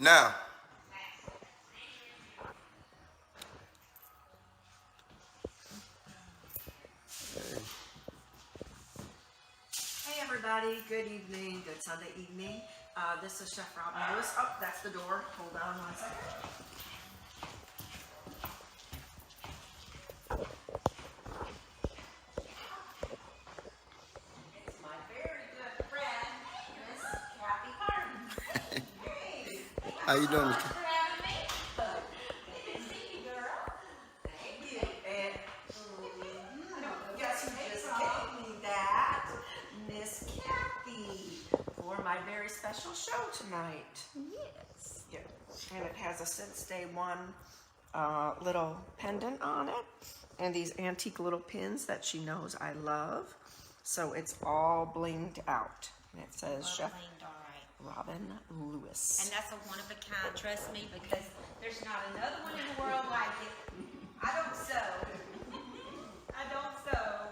Now. Hey everybody, good evening, good Sunday evening. This is Chef Robin Lewis. Oh, that's the door. Hold on 1 second. It's my very good friend, Miss Cathy Parham. Hey. How you doing? Thanks for having me. Good to see you, girl. Thank you. And guess who just gave me that? Miss Cathy for my very special show tonight. Yes. Yeah. And it has a Since Day One little pendant on it and these antique little pins that she knows I love. So it's all blinged out. And it says Chef Blinged, all right. Robin Lewis. And that's a one of a kind, trust me, because there's not another one in the world like it. I don't sew.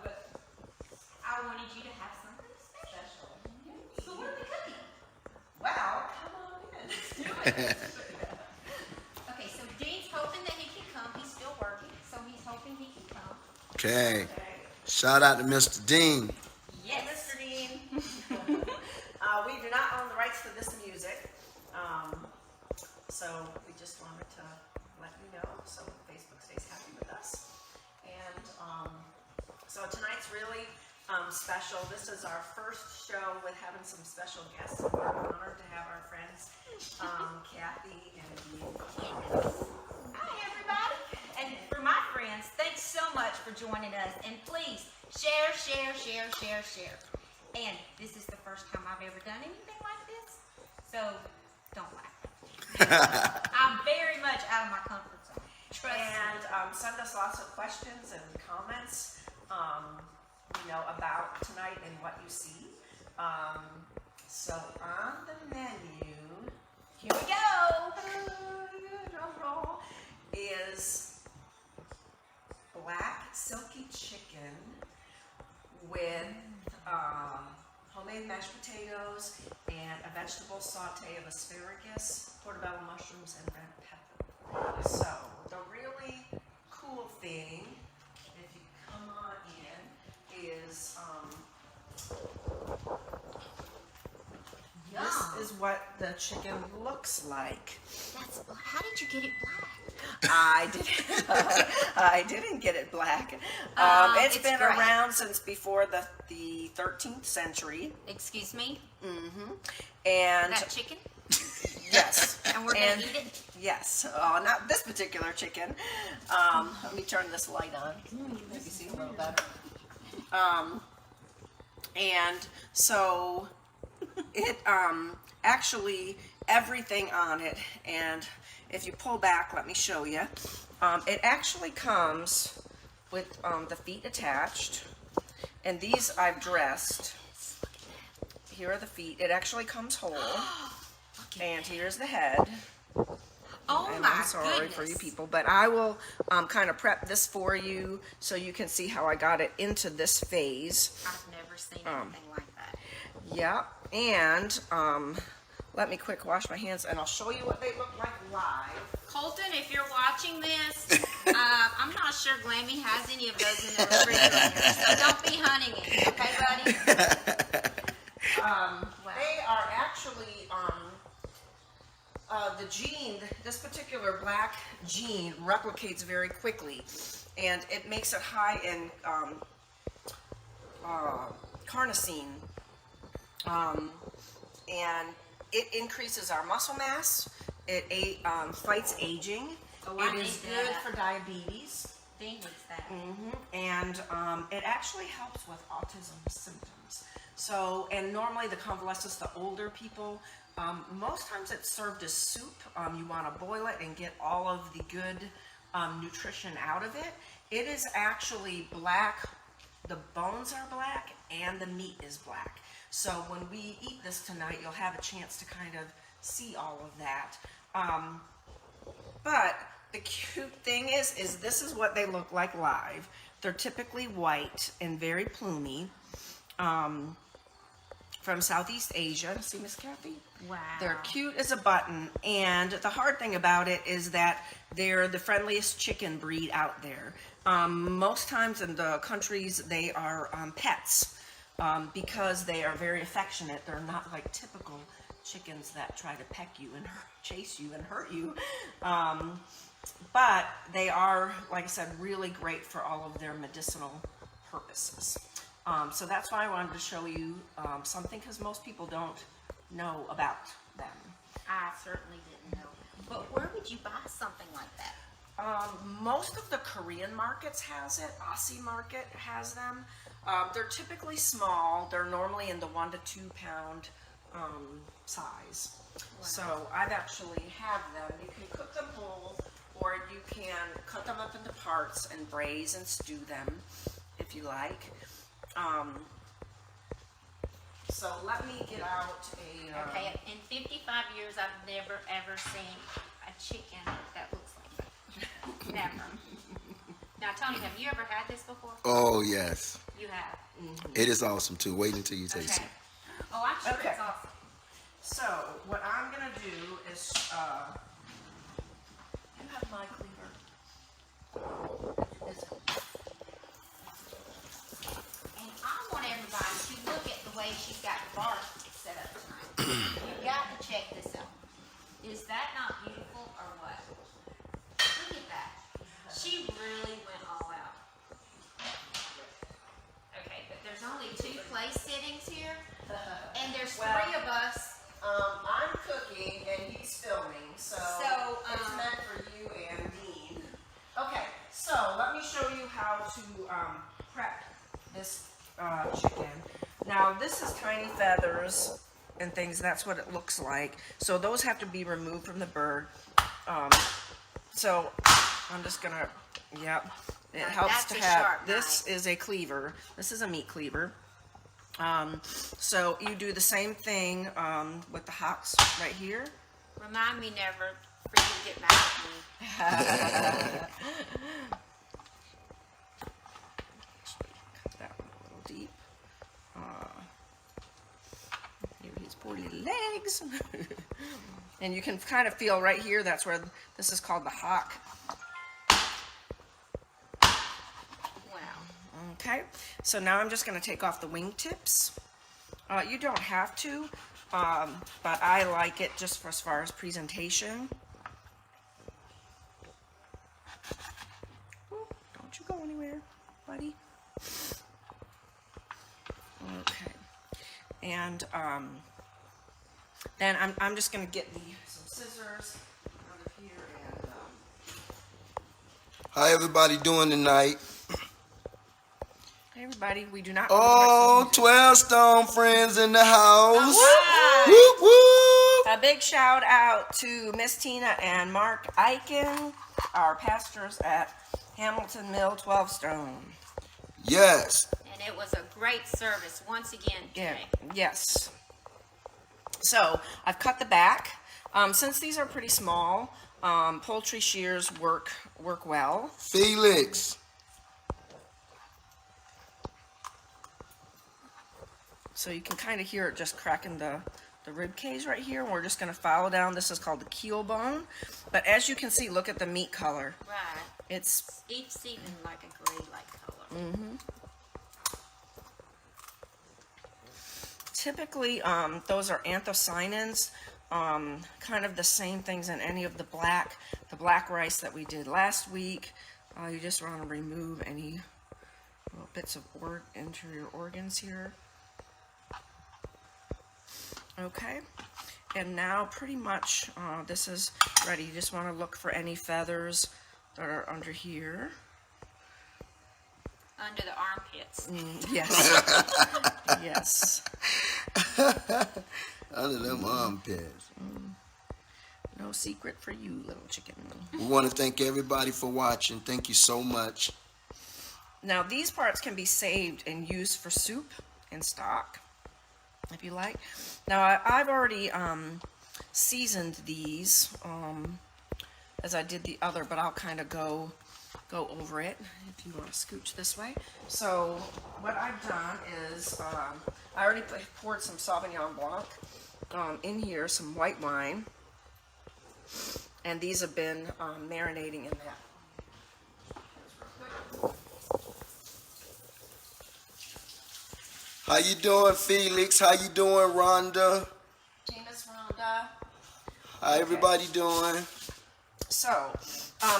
But I wanted you to have something special. So what are we cooking? Wow, come on in. Let's do it. Okay, so Dean's hoping that he can come. He's still working, so he's hoping he can come. Okay. Shout out to Mr. Dean. Yes. Mr. Dean. We do not own the rights to this music. So we just wanted to let you know so Facebook stays happy with us. And so tonight's really special. This is our first show with having some special guests. We're honored to have our friends Cathy and Dean. Hi, everybody. And for my friends, thanks so much for joining us. And please, share. And this is the first time I've ever done anything like this, so don't laugh. I'm very much out of my comfort zone. Trust me. And send us lots of questions and comments, about tonight and what you see. So on the menu, Here we go. drum roll, is black silky chicken with homemade mashed potatoes and a vegetable saute of asparagus, portabella mushrooms, and red pepper. So the really cool thing, if you come on in, is this is what the chicken looks like. How did you get it black? I didn't get it black. It's been great. around since before the 13th century. Excuse me? And That chicken? yes. And we're going to eat it? Yes. Not this particular chicken. Let me turn this light on. Maybe see a little better. And so it actually everything on it, and if you pull back, let me show you. It actually comes with the feet attached, and these I've dressed. Here are the feet. It actually comes whole, and here's the head. Oh And my I'm sorry goodness. for you people, but I will kind of prep this for you so you can see how I got it into this phase. I've never seen anything like that. Yeah, and let me quick wash my hands, and I'll show you what they look like live. Colton, if you're watching this, I'm not sure Glammy has any of those in the refrigerator, so don't be hunting it, okay, buddy? They are actually the gene. This particular black gene replicates very quickly, and it makes it high in carnosine, and it increases our muscle mass. It fights aging. Oh, I it need is good that. for diabetes. Dean needs that. And it actually helps with autism symptoms. So, and normally the convalescents, the older people, most times it's served as soup. You want to boil it and get all of the good nutrition out of it. It is actually black. The bones are black and the meat is black. So when we eat this tonight, you'll have a chance to kind of see all of that. But the cute thing is this is what they look like live. They're typically white and very plumy. from Southeast Asia. See, Miss Cathy? Wow. They're cute as a button, and the hard thing about it is that they're the friendliest chicken breed out there. Most times in the countries, they are pets because they are very affectionate. They're not like typical chickens that try to peck you and chase you and hurt you. But they are, like I said, really great for all of their medicinal purposes. So that's why I wanted to show you something, because most people don't know about them. I certainly didn't know. But where would you buy something like that? Most of the Korean markets has it. Aussie market has them. They're typically small. They're normally in the 1 to 2 pound size. Wow. So I've actually have them. You can cook them whole, or you can cut them up into parts and braise and stew them if you like. So let me get out a... Okay, in 55 years, I've never ever seen a chicken that looks like that. Never. Now, Tony, have you ever had this before? Oh, yes. You have. It is awesome, too. Wait until you taste Okay. it. Oh, I'm sure Okay. it's awesome. So what I'm going to do is... you have my cleaver. And I want everybody to look at the way she's got the bar set up tonight. You've got to check this out. Is that not beautiful or what? Look at that. She really went all out. Okay, but there's only 2 place sittings here, and there's 3 of us. I'm cooking and he's filming, so it's meant for you and Dean. Okay, so let me show you how to prep this chicken. Now this is tiny feathers and things. That's what it looks like. So those have to be removed from the bird. So I'm just gonna, yep. It helps That's to a have. sharp This knife. is a cleaver. This is a meat cleaver. So you do the same thing with the hocks right here. Remind me never for you to get mad at me. Cut that one a little deep. Here his poor little legs. And you can kind of feel right here, that's where this is called the hock. Wow. Okay, so now I'm just going to take off the wing tips. You don't have to, but I like it just for as far as presentation. Ooh, don't you go anywhere, buddy. Okay, and then I'm just going to get some scissors out of here and How everybody doing tonight? hey everybody, we do not. Oh, 12 Stone friends in the house. Alright. Whoop, whoop. A big shout out to Miss Tina and Mark Eichen, our pastors at Hamilton Mill 12 Stone. Yes. And it was a great service once again Yeah, today. yes. So I've cut the back. Since these are pretty small, poultry shears work well. Felix. So you can kind of hear it just cracking the rib cage right here. And we're just going to follow down. This is called the keel bone. But as you can see, look at the meat color. Right. It's It's even like a gray-like color. typically, those are anthocyanins, kind of the same things in any of the black rice that we did last week. You just want to remove any little bits of interior organs here. Okay, and now pretty much this is ready. You just want to look for any feathers that are under here. Under the armpits. Yes. Yes. Under them armpits. No secret for you, little chicken. We want to thank everybody for watching. Thank you so much. Now these parts can be saved and used for soup and stock, if you like. Now I've already seasoned these as I did the other, but I'll kind of go go over it if you want to scooch this way. So what I've done is I already poured some Sauvignon Blanc in here, some white wine, and these have been marinating in that. How you doing, Felix? How you doing, Rhonda? Tina's Rhonda. How everybody doing? So,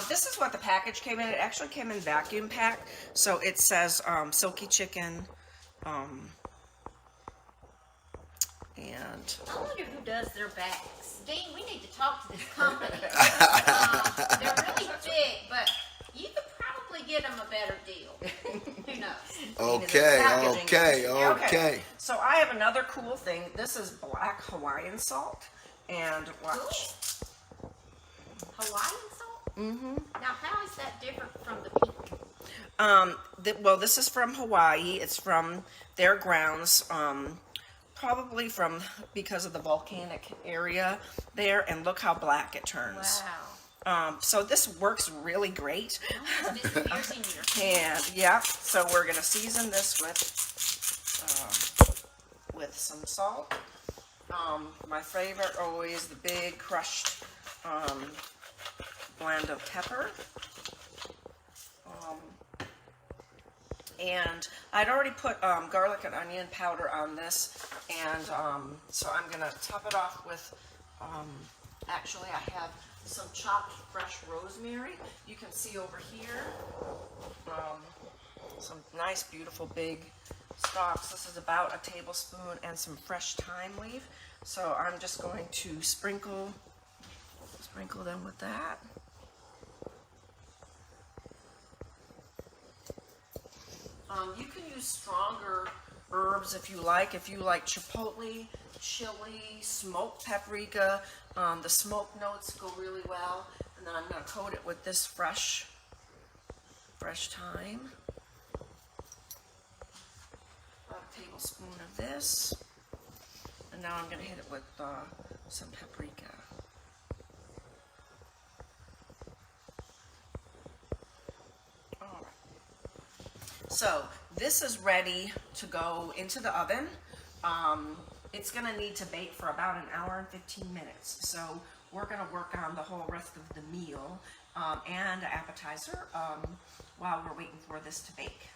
this is what the package came in. It actually came in vacuum packed. So it says Silkie chicken, and I wonder who does their bags. Dean, we need to talk to this company. They're really big, but you could probably get them a better deal. Who knows? Okay. So I have another cool thing. This is black Hawaiian salt, and watch. Hawaiian salt? Mm-hmm. Now, how is that different from the pink? Well, this is from Hawaii. It's from their grounds, probably because of the volcanic area there, and look how black it turns. Wow. So this works really great. Oh, it disappears in your And yeah, so we're gonna season this with some salt. My favorite always the big crushed blend of pepper. And I'd already put garlic and onion powder on this, and so I'm gonna top it off with. Actually, I have some chopped fresh rosemary. You can see over here some nice, beautiful big stalks. This is about a tablespoon, and some fresh thyme leaf. So I'm just going to sprinkle them with that. You can use stronger herbs if you like. If you like chipotle, chili, smoked paprika, the smoke notes go really well. And then I'm going to coat it with this fresh thyme. About a tablespoon of this. And now I'm going to hit it with some paprika. So this is ready to go into the oven. It's going to need to bake for about an hour and 15 minutes. So we're going to work on the whole rest of the meal and an appetizer while we're waiting for this to bake.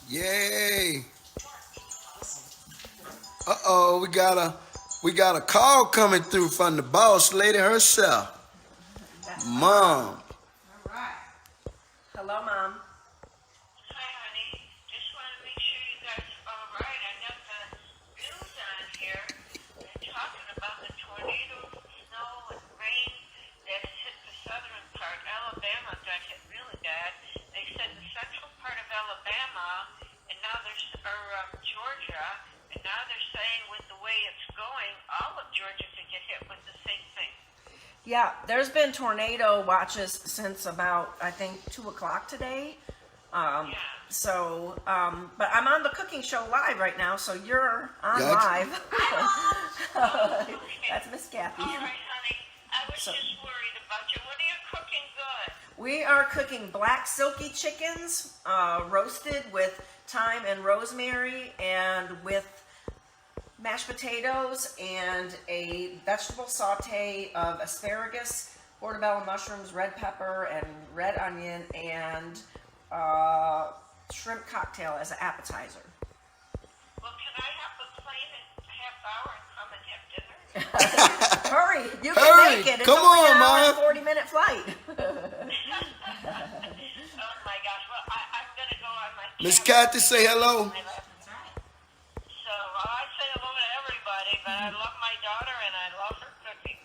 Yay! Uh-oh, we got a call coming through from the boss lady herself. Mom. Hello, Mom. Hi, honey. Just want to make sure you guys are all right. I got the news on here. They're talking about the tornadoes, snow, and rain that has hit the southern part. Alabama got hit really bad. They said the central part of Alabama, and now Georgia, and now they're saying with the way it's going, all of Georgia could get hit with the same thing. Yeah, there's been tornado watches since about, I think, 2 o'clock today. So, but I'm on the cooking show live right now, so you're on live. That's Miss Cathy. All right, honey. I was just worried about you. What are you cooking good? We are cooking black Silkie chickens, roasted with thyme and rosemary, and with mashed potatoes and a vegetable saute of asparagus, portabella mushrooms, red pepper, and red onion, and shrimp cocktail as an appetizer. Well, can I have a plane in a half hour and come and have dinner? Hurry, you can Hurry, make it. It's come only on, an hour Mom. and 40-minute flight. Oh my gosh! Well, I'm gonna go on my. Miss Cathy, say hello. That's right. So I say hello to everybody, but I love my daughter and I love her cooking.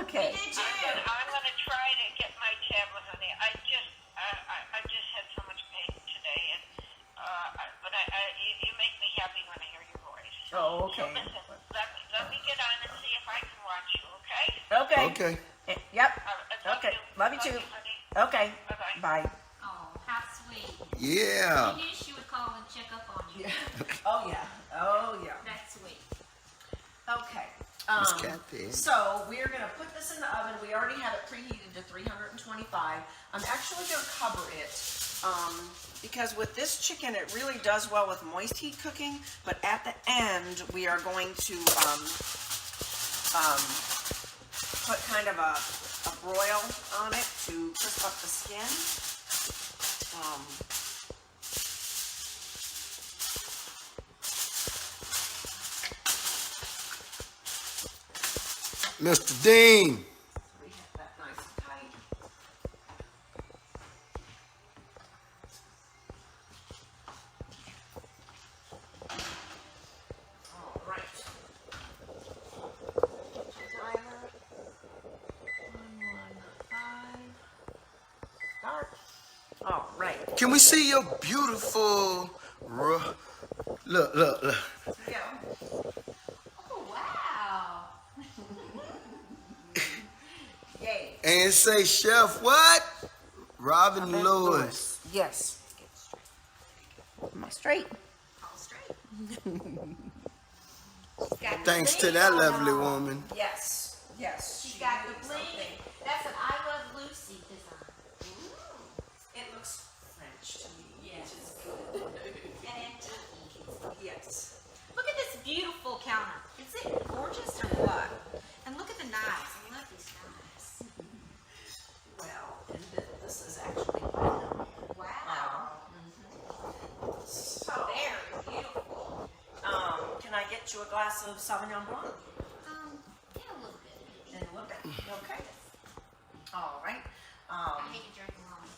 Okay. I'm gonna try to get my tablet, honey. I just had so much pain today, and you make me happy when I hear your voice. Oh, okay. So listen, let me get on and see if I can watch you, okay? Okay. Okay. Yep. Love Okay. you. Love you too. honey. Okay. Bye-bye. Bye. Oh, how sweet. Yeah. You knew she would call and check up on you. Oh yeah. Oh yeah. That's sweet. Okay. Miss Cathy. So we're gonna put this in the oven. We already have it preheated to 325. I'm actually gonna cover it because with this chicken, it really does well with moist heat cooking. But at the end, we are going to put kind of a broil on it to crisp up the skin. Mr. Dean. We have that nice and tight. All right. Timer. 115. Start. All right. Can we see your beautiful... Look. Yeah. Oh, wow. Yay. And say, Chef, what? Robin Lewis. Yes. Get straight. Am I straight? All straight. She's got the Thanks to bling that going lovely on. woman. Yes. Yes. She's she got did the something. bling. That's an I Love Lucy design. It looks French to me. Yes. Which is good. And antique. Yes. Look at this beautiful counter. Is it gorgeous or what? And look at the knives. I love these knives. Well, and this is actually Wow. so. Very beautiful. Can I get you a glass of Sauvignon Blanc? Yeah, a little bit. In a little bit. Okay. All right. I hate to drink alone.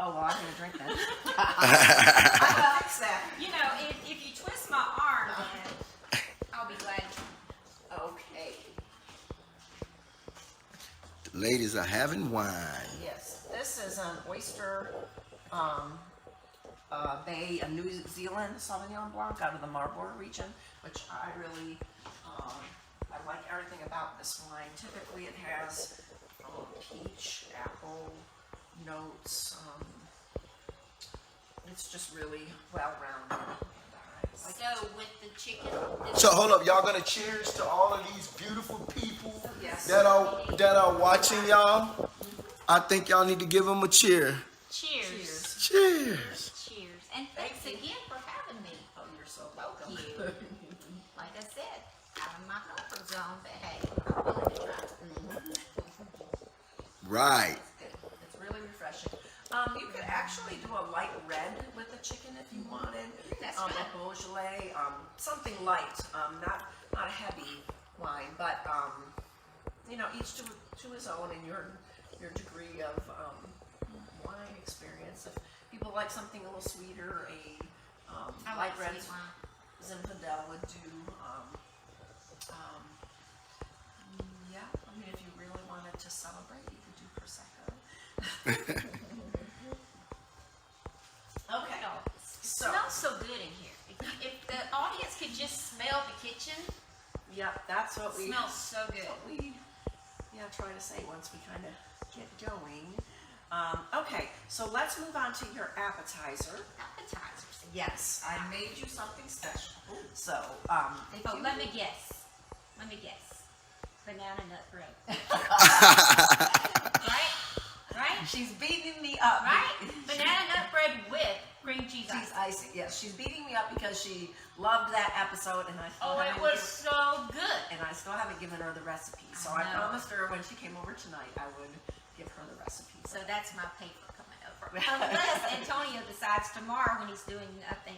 Oh well, I'm gonna drink then. I fix that. You know, if you twist my arm, then I'll be glad. Okay. The ladies are having wine. Yes. This is an oyster Bay, a New Zealand Sauvignon Blanc out of the Marlborough region, which I really, I like everything about this wine. Typically it has peach, apple notes. It's just really well-rounded. So with the chicken, So hold up, y'all gonna cheers to all of these beautiful people Yes. that are watching y'all? I think y'all need to give them a cheer. cheers. Cheers. Cheers. And thanks again for having me. Oh, you're so welcome. Thank you. Like I said, out of my comfort zone, but hey, I'm willing to try. Right. It's really refreshing. You could actually do a light red with the chicken if you wanted. That's A right. Beaujolais, something light, not a heavy wine, but you know, each to his own, and your degree of wine experience. If people like something a little sweeter, I light like red sweet wine. Zinfandel would do. Yeah, I mean, if you really wanted to celebrate, you could do prosecco. Okay, so Smells so good in here. If the audience could just smell the kitchen, yeah, that's what we smells so good. what we try to say once we kind of get going. Okay, so let's move on to your appetizer. Appetizers. Yes, I made you something special. So, if Oh, you- let me guess. Banana nut bread. Right? she's beating me up. Right? Banana nut bread with cream cheese She's icing. icing. Yes, she's beating me up because she loved that episode, and I still Oh, it haven't was given- so good. and I still haven't given her the recipe. So I I know. promised her when she came over tonight I would give her the recipe. So that's my paper coming over. Unless Antonio decides tomorrow when he's doing nothing,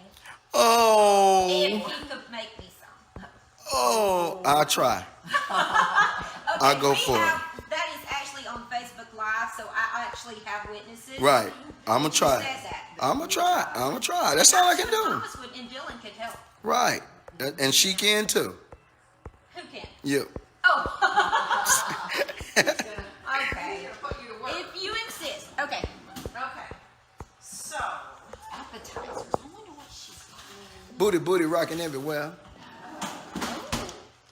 Oh. if he could make me some. Oh. I'll try. Okay, I'll go for it. That is actually on Facebook Live, so I actually have witnesses. Right. I'm gonna Who try. says that? I'm gonna try. That's all I can do. Thomas would, and Dylan could help. Right. And she can too. Who can? You. Oh, Okay. if you insist. Okay. Okay. So, Appetizers. I wonder what she's got. Booty rocking everywhere.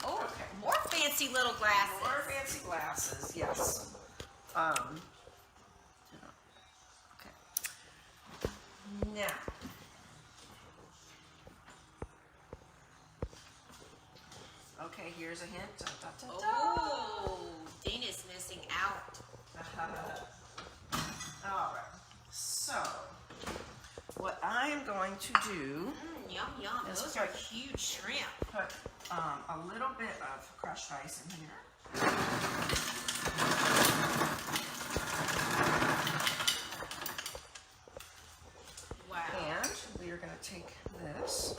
Oh, more fancy little glasses. more fancy glasses. Yes. Okay. Now. Okay, Okay, here's a hint. Da, da, da, da. Oh, Dina's missing out. All right. So, what I am going to do, Yum, yum. Yes, Those sir. are huge shrimp. put a little bit of crushed ice in here. Wow. And we are going to take this.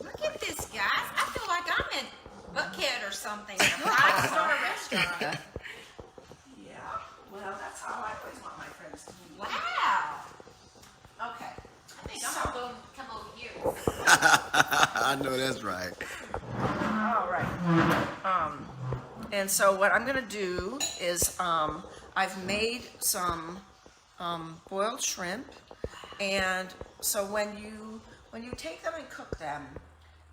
Look at this, guys. I feel like I'm in Buckhead or something. A 5-star restaurant. Yeah. Well, that's how I always want my friends to be. Wow. Okay. I think I'm going to come over here. I know that's right. All right. And so what I'm going to do is I've made some boiled shrimp, and so when you take them and cook them,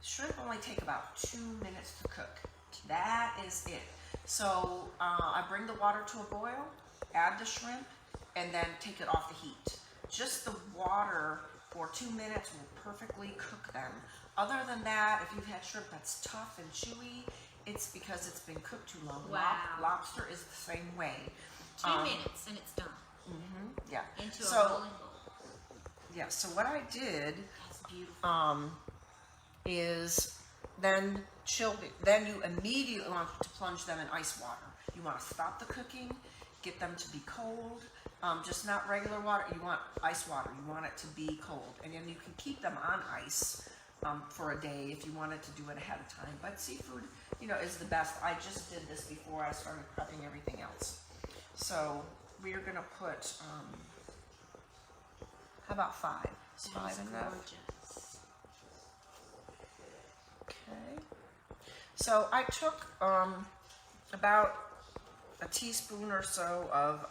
shrimp only take about 2 minutes to cook. That is it. So I bring the water to a boil, add the shrimp, and then take it off the heat. Just the water for 2 minutes will perfectly cook them. Other than that, if you've had shrimp that's tough and chewy, it's because it's been cooked too long. Wow. Lobster is the same way. 2 minutes and it's done. Yeah. Into So, a rolling bowl. yeah, so what I did That's beautiful. is then then you immediately want to plunge them in ice water. You want to stop the cooking, get them to be cold, just not regular water. You want ice water. You want it to be cold, and then you can keep them on ice for a day if you wanted to do it ahead of time. But seafood, is the best. I just did this before I started prepping everything else. So we are gonna put how about 5? Is 5 enough? Gorgeous. Okay. So I took about a teaspoon or so of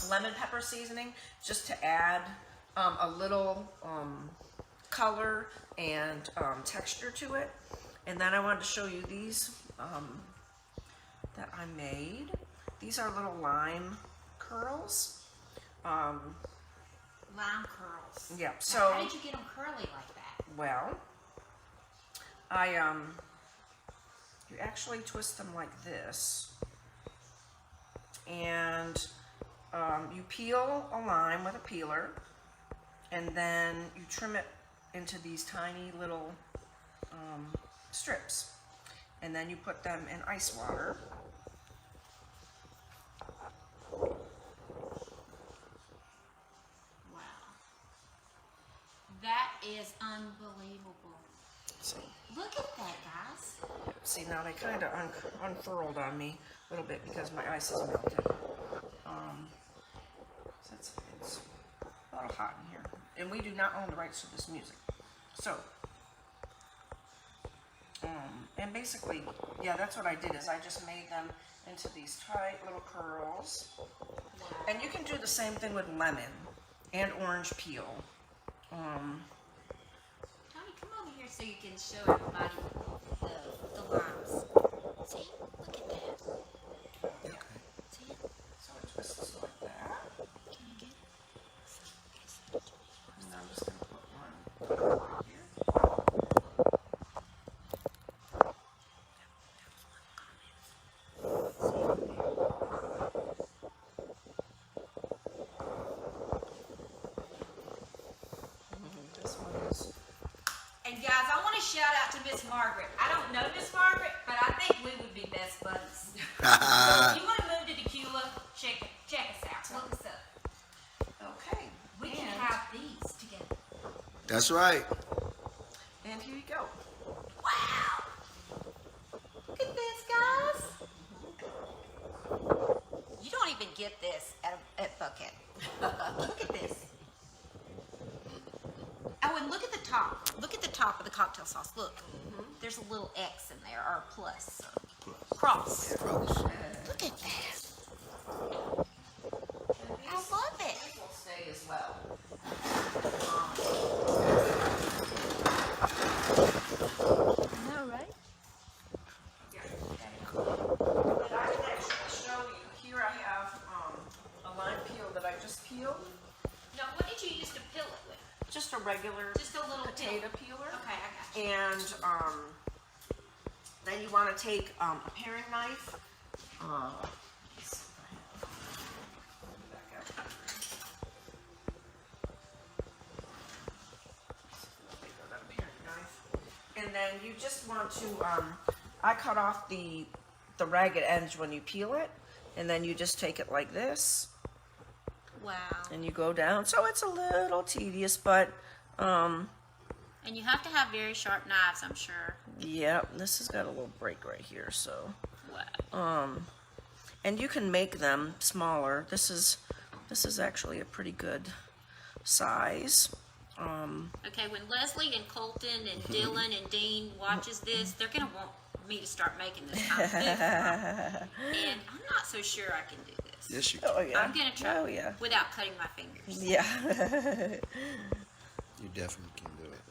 lemon pepper seasoning just to add a little color and texture to it. And then I wanted to show you these that I made. These are little lime curls. Lime curls. Yeah, Now, so how did you get them curly like that? well, you actually twist them like this, and you peel a lime with a peeler, and then you trim it into these tiny little strips, and then you put them in ice water. That is unbelievable. See, Look at that, guys. see now they kind of unfurled on me a little bit because my ice is melted. So it's a little hot in here, and we do not own the rights to this music. So, and basically, yeah, that's what I did is I just made them into these tight little curls. Wow. And you can do the same thing with lemon and orange peel. Tony, come over here so you can show everybody the limes. See? Look at that. Okay. See it? So it twists like that. Can you get it? And I'm just going to put one right here. This one is, And guys, I want to shout out to Miss Margaret. I don't know Miss Margaret, but I think we would be best buddies. So if you want to move to Dacula, check us out. Look us up. okay. We can And- have these together. That's right. And here you go. Wow! Look at this, guys. You don't even get this at Buckhead. Look at this. Oh, and look at the top. Look at the top of the cocktail sauce. Look. There's a little X in there, or a plus. Cross. Look at that. I love it. These will stay as well. No, right? Yeah. And I can actually show you. Here I have a lime peel that I just peeled. No, what did you use to peel it with? Just a regular Just a little potato peeler. Okay, I got you. And Then you want to take a paring knife. Let's see if I have- back up. And then you just want to, I cut off the ragged edge when you peel it, and then you just take it like this, Wow. and you go down. So it's a little tedious, but And you have to have very sharp knives, I'm sure. yeah, this has got a little break right here, so. Wow. And you can make them smaller. This is actually a pretty good size. Okay, when Leslie and Colton and Dylan and Dean watches this, they're gonna want me to start making this kind of food for them. And I'm not so sure I can do this. Yes, you Oh can. yeah. I'm gonna try Oh yeah. without cutting my fingers. Yeah. You definitely can do it.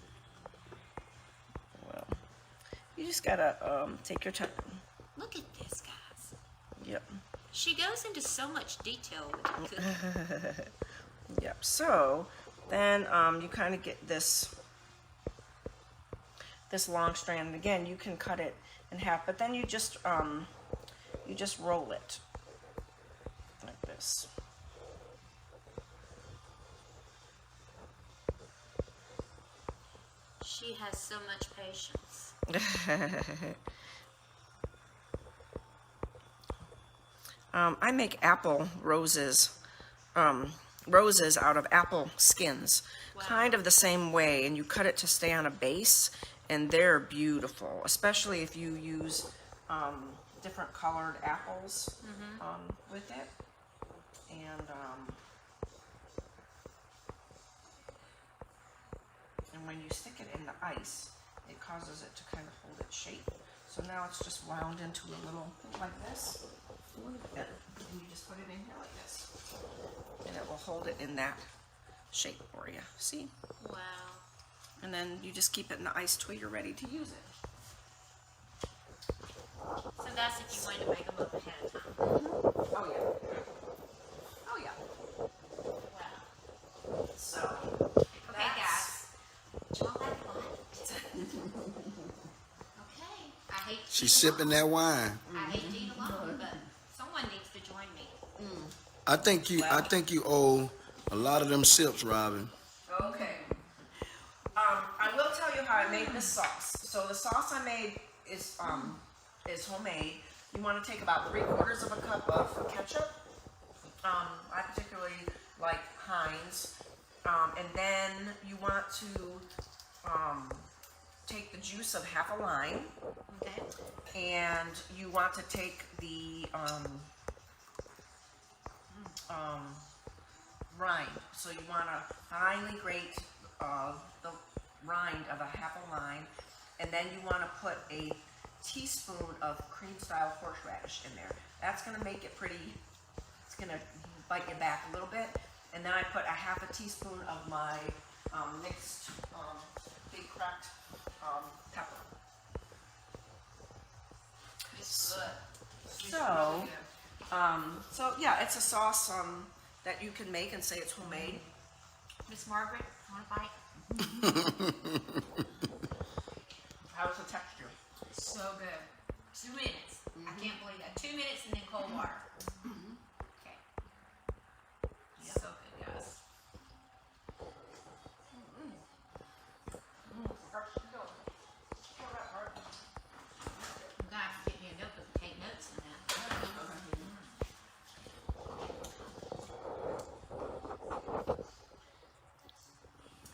Well, you just gotta take your time. Look at this, guys. Yep. She goes into so much detail with the cooking. Yep. So then you kind of get this long strand. And again, you can cut it in half, but then you just roll it like this. She has so much patience. I make apple roses, roses out of apple skins, Wow. kind of the same way, and you cut it to stay on a base, and they're beautiful, especially if you use different colored apples with it. And when you stick it in the ice, it causes it to kind of hold its shape. So now it's just wound into a little thing like this. And you just put it in here like this. And it will hold it in that shape for you. See? Wow. And then you just keep it in the ice till you're ready to use it. So that's if you wanted to make them up ahead of time. Oh yeah. Oh yeah. Wow. So. Okay, guys. Y'all like fun? Okay. I hate to She's eat sipping alone. that wine. I hate to eat alone, but someone needs to join me. I think you owe a lot of them sips, Robin. Okay. I will tell you how I made this sauce. So the sauce I made is homemade. You want to take about 3/4 of a cup of ketchup. I particularly like Heinz. And then you want to take the juice of half a lime, Okay. and you want to take the rind. So you want to finely grate the rind of a half a lime, and then you want to put a teaspoon of cream style horseradish in there. That's going to make it pretty, it's going to bite you back a little bit. And then I put a half a teaspoon of my mixed big cracked pepper. It's good. So, so yeah, it's a sauce that you can make and say it's homemade. Miss Margaret, want a bite? How's the texture? So good. 2 minutes. I can't believe that. 2 minutes and then cold water. Okay. So good, guys. You guys get me a notebook and take notes on that.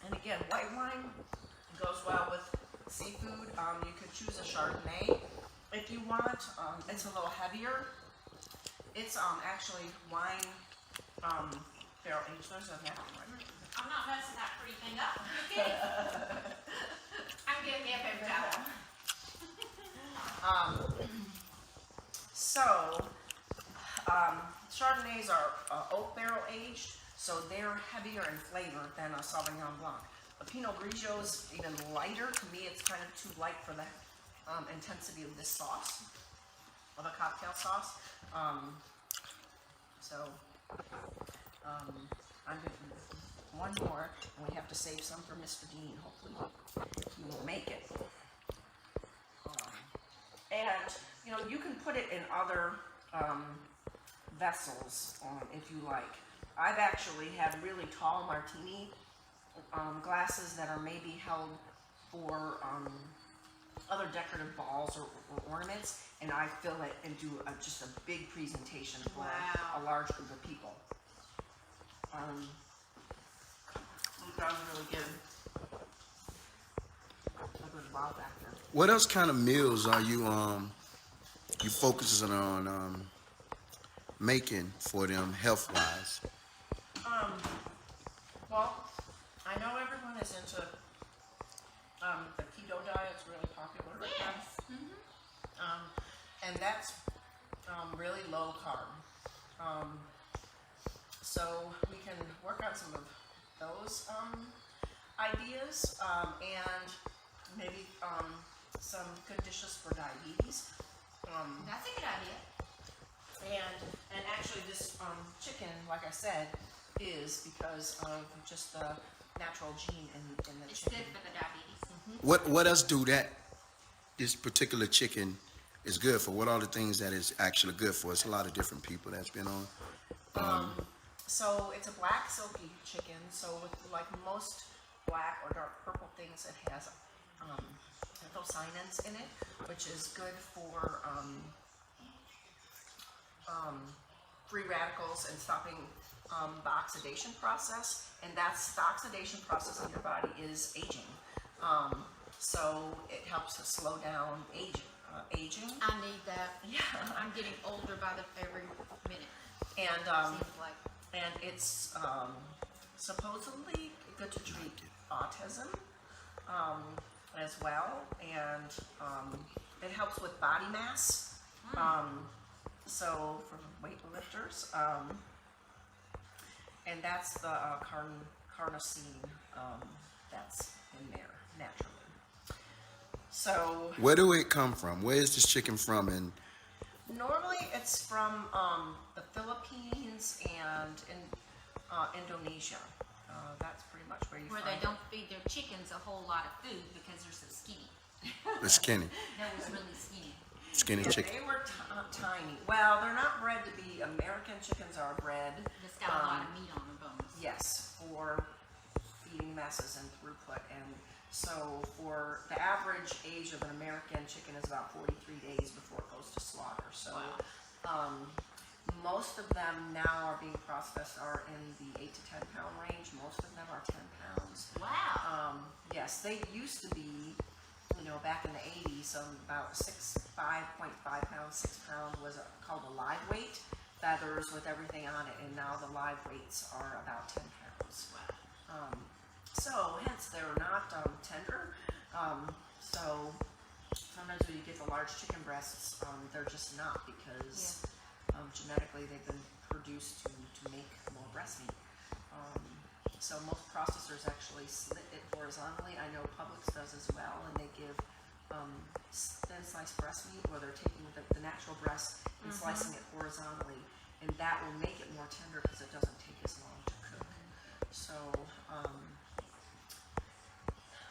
And again, white wine goes well with seafood. You could choose a Chardonnay if you want. It's a little heavier. It's actually wine barrel aged. There's a napkin right there. I'm not messing that pretty thing up. You're kidding. I'm getting me a paper towel. So, Chardonnays are oak barrel aged, so they're heavier in flavor than a Sauvignon Blanc. A Pinot Grigio is even lighter. To me, it's kind of too light for the intensity of this sauce, of a cocktail sauce. I'm getting one more, and we have to save some for Mr. Dean. Hopefully, he will make it. you can put it in other vessels if you like. I've actually had really tall martini glasses that are maybe held for other decorative balls or ornaments, and I fill it and do just a big presentation for Wow. a large group of people. That was really good. A good wow factor. What else kind of meals are you focusing on making for them health wise? Well, I know everyone is into the keto diet. It's really popular right now. Yes. And that's really low carb. So we can work on some of those ideas and maybe some good dishes for diabetes. That's a good idea. And actually this chicken, like I said, is because of just the natural gene in the It's chicken. good for the diabetes. What else do this particular chicken is good for? What are the things that is actually good for? It's a lot of different people that's been on. So it's a black silky chicken. So with like most black or dark purple things, it has anthocyanins in it, which is good for free radicals and stopping the oxidation process. And that's the oxidation process in your body is aging. So it helps to slow down aging. I need that. Yeah. I'm getting older by every minute. And Seems like. and it's supposedly good to treat autism as well, and it helps with body mass. So for weightlifters, and that's the carnosine that's in there naturally. So Where do it come from? Where is this chicken from? And normally it's from the Philippines and in Indonesia. That's pretty much where you Where find they don't feed their chickens a whole lot of food because they're so skinny. the skinny That was really skinny. Yeah, chicken. they were tiny. Well, they're not bred to be. American chickens are bred. It's got a lot of meat on the bones. Yes, for feeding masses and throughput. And so for the average age of an American chicken is about 43 days before it goes to slaughter. So most of them now are being processed are in the 8 to 10 pound range. Most of them are 10 pounds. Wow. Yes, they used to be, back in the 80s, about 5.5 pounds, 6 pounds was called a live weight, feathers with everything on it, and now the live weights are about 10 pounds. So hence they're not tender. So sometimes when you get the large chicken breasts, they're just not because genetically they've been produced to make more breast meat. So most processors actually slit it horizontally. I know Publix does as well, and they give thin sliced breast meat where they're taking the natural breast and slicing it horizontally, and that will make it more tender because it doesn't take as long to cook. So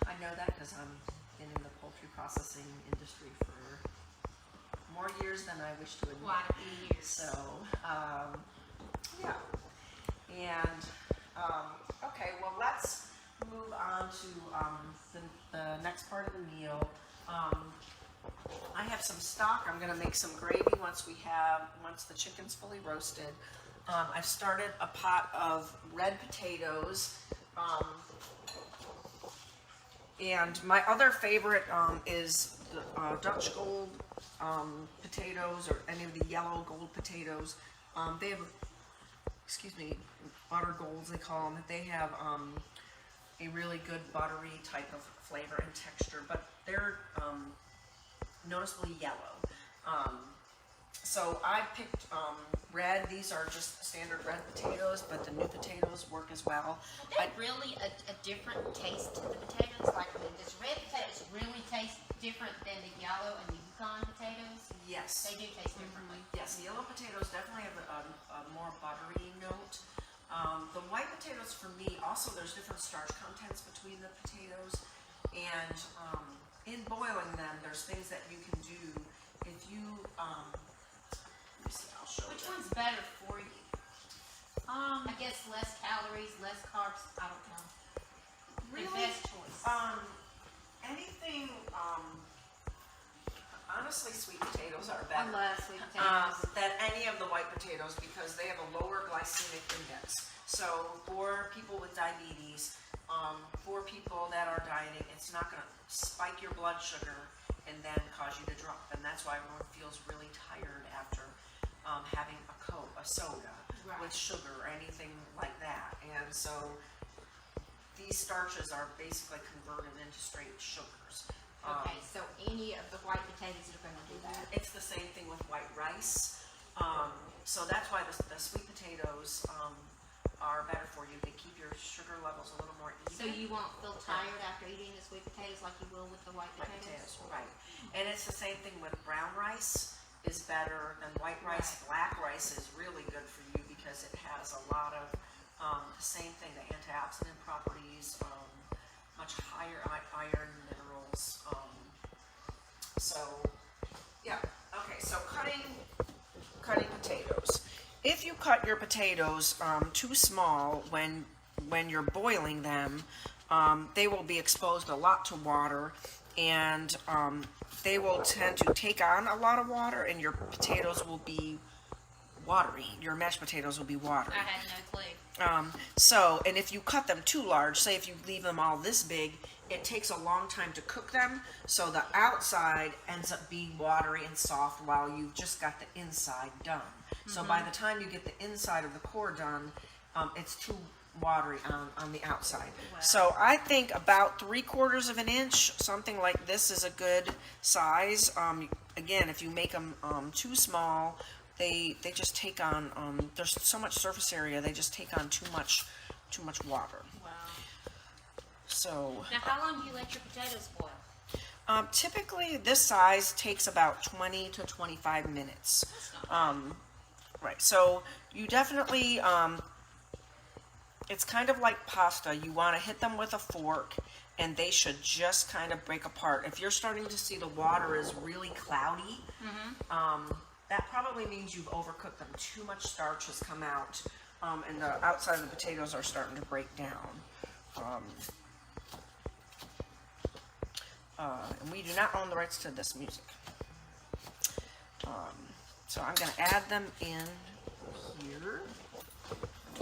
I know that because I've been in the poultry processing industry for more years than I wish to admit. Quite a few years. So, yeah. And, okay, well, let's move on to the next part of the meal. I have some stock. I'm going to make some gravy once the chicken's fully roasted. I've started a pot of red potatoes. And my other favorite is the Dutch gold potatoes, or any of the yellow gold potatoes. They have, butter golds they call them. They have a really good buttery type of flavor and texture, but they're noticeably yellow. So I picked red. These are just standard red potatoes, but the new potatoes work as well. Are they really a different taste to the potatoes? Like, does red potatoes really taste different than the yellow and the Yukon potatoes? Yes. They do taste differently. Yes, the yellow potatoes definitely have a more buttery note. The white potatoes, for me, also there's different starch contents between the potatoes, and in boiling them, there's things that you can do if you, let me see, I'll show Which you. one's better for you? I guess less calories, less carbs. I don't know. The Really? best choice. Anything, honestly, sweet potatoes are I better. love sweet potatoes. Than any of the white potatoes because they have a lower glycemic index. So for people with diabetes, for people that are dieting, it's not going to spike your blood sugar and then cause you to drop. And that's why everyone feels really tired after having a Coke, a soda Right. with sugar or anything like that. And so these starches are basically converted into straight sugars. Okay, so any of the white potatoes are going to do that. It's the same thing with white rice. So that's why the sweet potatoes are better for you. They keep your sugar levels a little more even. So you won't feel tired after eating the sweet potatoes like you will with the white White potatoes? potatoes, right. And it's the same thing with brown rice is better than white rice. Black rice is really good for you because it has a lot of the same thing, the antioxidant properties, much higher iron, minerals. So, yeah. Okay, so cutting potatoes. If you cut your potatoes too small when you're boiling them, they will be exposed a lot to water, and they will tend to take on a lot of water, and your potatoes will be watery. Your mashed potatoes will be watery. I had no clue. And if you cut them too large, say if you leave them all this big, it takes a long time to cook them, so the outside ends up being watery and soft while you've just got the inside done. So by the time you get the inside of the core done, it's too watery on the outside. Wow. So I think about 3/4 of an inch, something like this, is a good size. Again, if you make them too small, they just take on, there's so much surface area, they just take on too much water. Wow. So Now, how long do you let your potatoes boil? typically this size takes about 20 to 25 minutes. That's not Right, so you definitely, it's kind of like pasta. You want to hit them with a fork, and they should just kind of break apart. If you're starting to see the water is really cloudy, that probably means you've overcooked them. Too much starch has come out, and the outside of the potatoes are starting to break down. And we do not own the rights to this music. So I'm going to add them in here.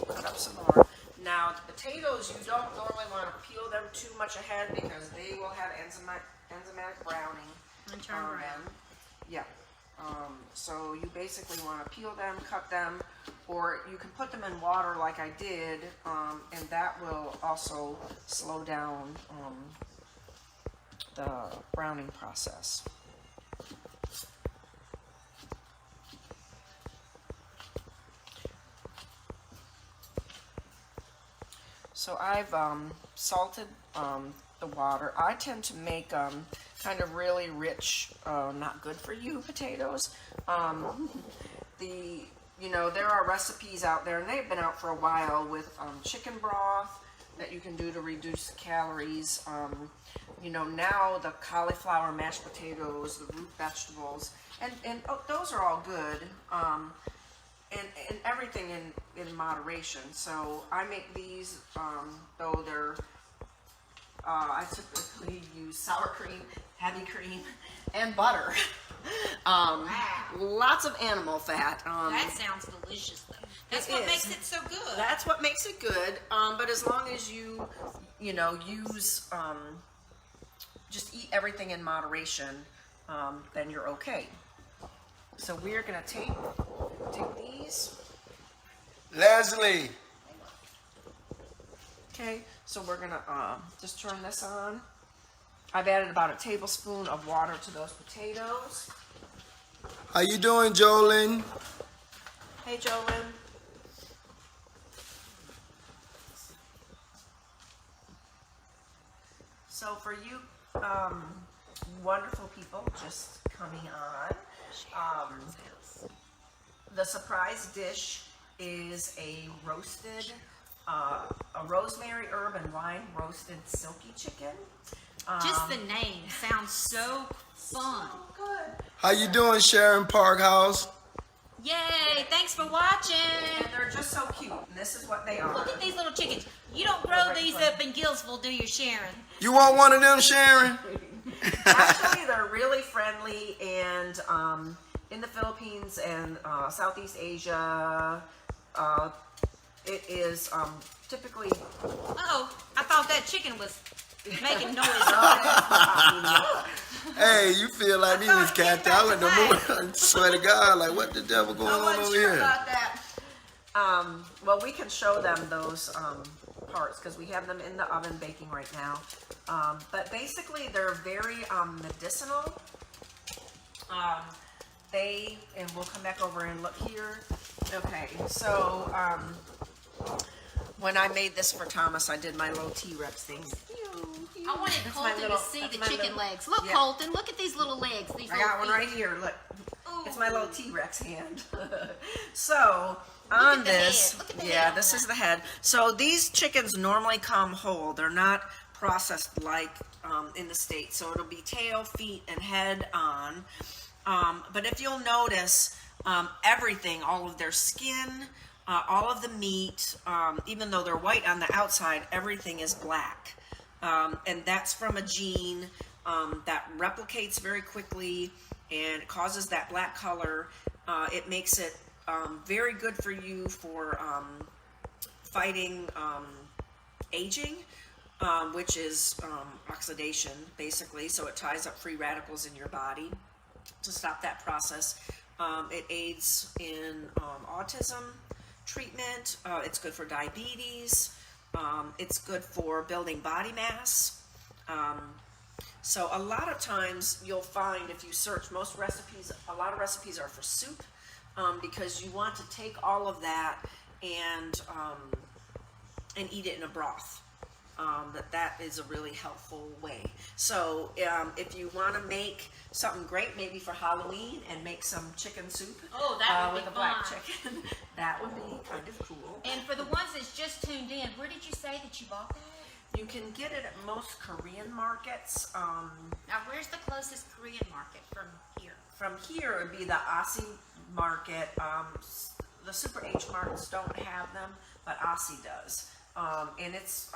Cut up some more. Now, the potatoes, you don't normally want to peel them too much ahead because they will have enzymatic browning. And turn brown. Yeah. So you basically want to peel them, cut them, or you can put them in water like I did, and that will also slow down the browning process. So I've salted the water. I tend to make kind of really rich, not good for you potatoes. There are recipes out there, and they've been out for a while, with chicken broth that you can do to reduce calories. Now the cauliflower mashed potatoes, the root vegetables, and those are all good. And everything in moderation. So I make these, though they're, I typically use sour cream, heavy cream, and butter. Wow. Lots of animal fat. That sounds delicious, though. That's what makes it so good. That's what makes it good. But as long as you use, just eat everything in moderation, then you're okay. So we're gonna take these. Leslie. Okay, so we're gonna just turn this on. I've added about a tablespoon of water to those potatoes. How you doing, Jolene? Hey, Jolyn. So for you wonderful people just coming on, the surprise dish is a roasted, a rosemary, herb, and wine roasted silkie chicken. Just the name sounds so fun. Good. How you doing, Sharon Parkhouse? Yay, thanks for watching. And they're just so cute. And this is what they are. Look at these little chickens. You don't grow these up in Gillsville, do you, Sharon? You want one of them, Sharon? Actually, they're really friendly, and in the Philippines and Southeast Asia, it is typically. Uh-oh, I thought that chicken was making noise. Hey, you feel like me, Miss Cathy. I went to move. Swear to God, like what the devil going I on wasn't over sure here? about that. Well, we can show them those parts because we have them in the oven baking right now. But basically, they're very medicinal. And we'll come back over and look here. Okay, so when I made this for Thomas, I did my little T-Rex thing. I wanted That's my Colton little- to see the that's my chicken little- legs. Look, yeah. Colton, look at these little legs. These I little got one feet. right here. Look, it's my Ooh. little T-Rex hand. So on at the this, head. Look at the yeah, head on this that. is the head. So these chickens normally come whole. They're not processed like in the States. So it'll be tail, feet, and head on. But if you'll notice, everything, all of their skin, all of the meat, even though they're white on the outside, everything is black. And that's from a gene that replicates very quickly and it causes that black color. It makes it very good for you for fighting aging, which is oxidation, basically. So it ties up free radicals in your body to stop that process. It aids in autism treatment. It's good for diabetes. It's good for building body mass. So a lot of times you'll find if you search most recipes, a lot of recipes are for soup because you want to take all of that and eat it in a broth. That is a really helpful way. So if you want to make something great, maybe for Halloween, and make some chicken soup Oh, that would with be a black fun. chicken, that would be kind of cool. And for the ones that's just tuned in, where did you say that you bought that? You can get it at most Korean markets. Now, where's the closest Korean market from here? From here, it would be the Aussie market. The Super H markets don't have them, but Aussie does. And it's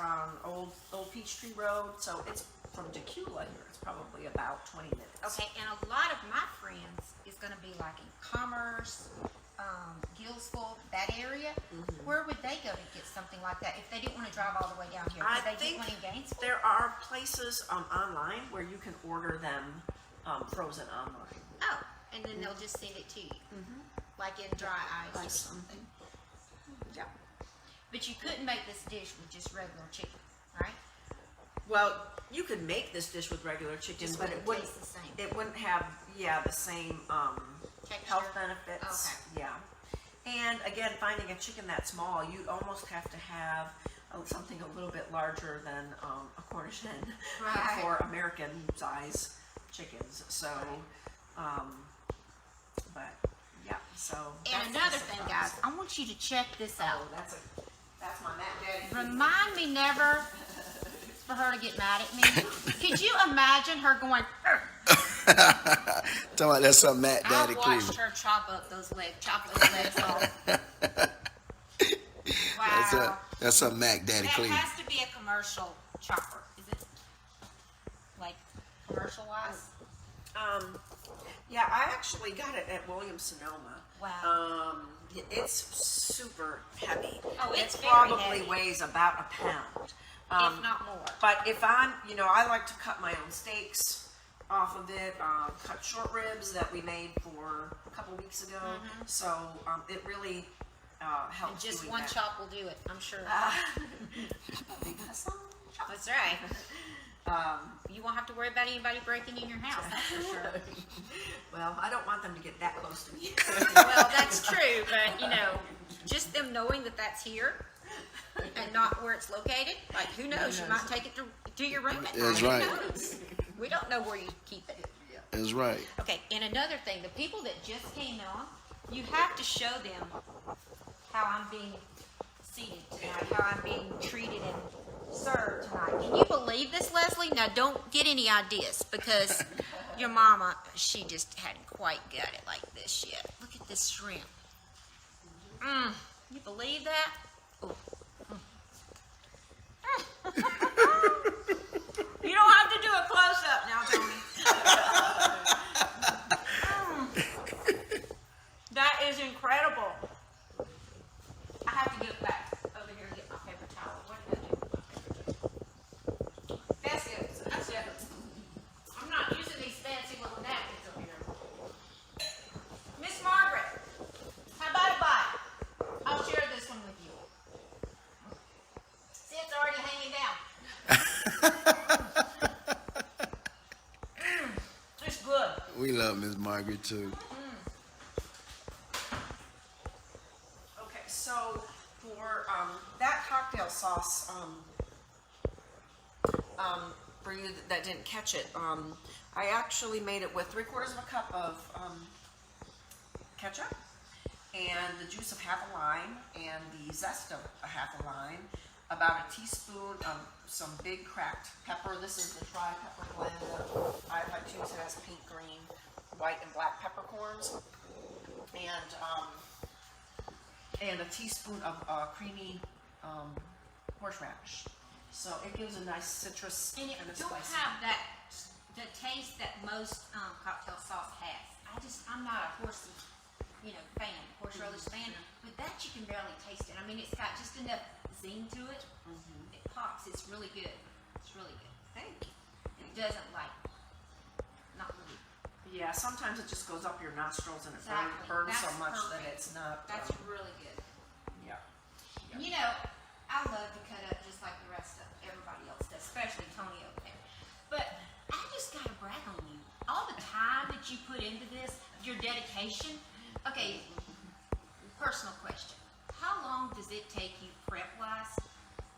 old Peachtree Road, so it's from Dacula here. It's probably about 20 minutes. Okay, and a lot of my friends is going to be like in Commerce, Gillsville, that area. Mm-hmm. Where would they go to get something like that if they didn't want to drive all the way down here? I Could they think get one in Gainesville? there are places online where you can order them frozen online. Oh, and then they'll just send it to you, like in dry ice Like or something. something. Yeah. But you couldn't make this dish with just regular chicken, right? Well, you could make this dish with regular chicken, Just but wouldn't it wouldn't. taste the same. It wouldn't have, the same Texture? health benefits. Okay. Yeah. And again, finding a chicken that small, you'd almost have to have something a little bit larger than a Cornish hen Right. for American size chickens. So, but yeah. So. And that's another the thing, surprise. guys, I want you to check this out. Oh, that's my Matt Daddy. Remind me never for her to get mad at me. Could you imagine her going, "Arr." Talking about that's some Matt I Daddy watched Cleveland. her chop those legs off. Wow. That's some Mac Daddy That Cleveland. has to be a commercial chopper, is it? Like, commercial-wise? Yeah, I actually got it at Williams-Sonoma. Wow. It's super heavy. Oh, it's it very probably heavy. weighs about a pound. If not more. But if I'm, I like to cut my own steaks off of it, cut short ribs that we made for a couple weeks ago. So it really helps. And just doing one that. chop will do it, I'm sure. We got some chops. That's right. You won't have to worry about anybody breaking in your house, that's for sure. Well, I don't want them to get that close to me. Well, that's true, but just them knowing that that's here and not where it's located, like who knows? You might take it to your room at night. That's Who right. knows? We don't know where you keep it. That's right. Okay, and another thing, the people that just came on, you have to show them how I'm being seated tonight, how I'm being treated, and served tonight. Can you believe this, Leslie? Now, don't get any ideas because your mama, she just hadn't quite got it like this yet. Look at this shrimp. You believe that? Ooh. You don't have to do a close-up now, Tony. That is incredible. I have to get back over here and get my paper towel. What did I do with my paper towel? That's it. That's it. I'm not using these fancy little napkins over here. Miss Margaret, how about a bite? I'll share this one with you. See, it's already hanging down. It's good. We love Miss Margaret too. Okay, so for that cocktail sauce, for you that didn't catch it, I actually made it with 3/4 cup of ketchup and the juice of half a lime and the zest of a half a lime, about a teaspoon of some big cracked pepper. This is the tri-pepper blend that I choose. It has pink, green, white, and black peppercorns, and a teaspoon of creamy horseradish. So it gives a nice citrus And it kind of don't spicy. have that the taste that most cocktail sauce has. I'm not a horse relish fan, but that you can barely taste it. I mean, it's got just enough zing to it. It pops. It's really good. It's really good. Thank you. It doesn't not really. Yeah, sometimes it just goes up your nostrils and it Exactly. burns so That's much that perfect. it's not. That's really good. Yeah. And you know, I love to cut up just like the rest of everybody else does, especially Tony over there. But I just gotta brag on you. All the time that you put into this, your dedication. Okay, personal question. How long does it take you prep-wise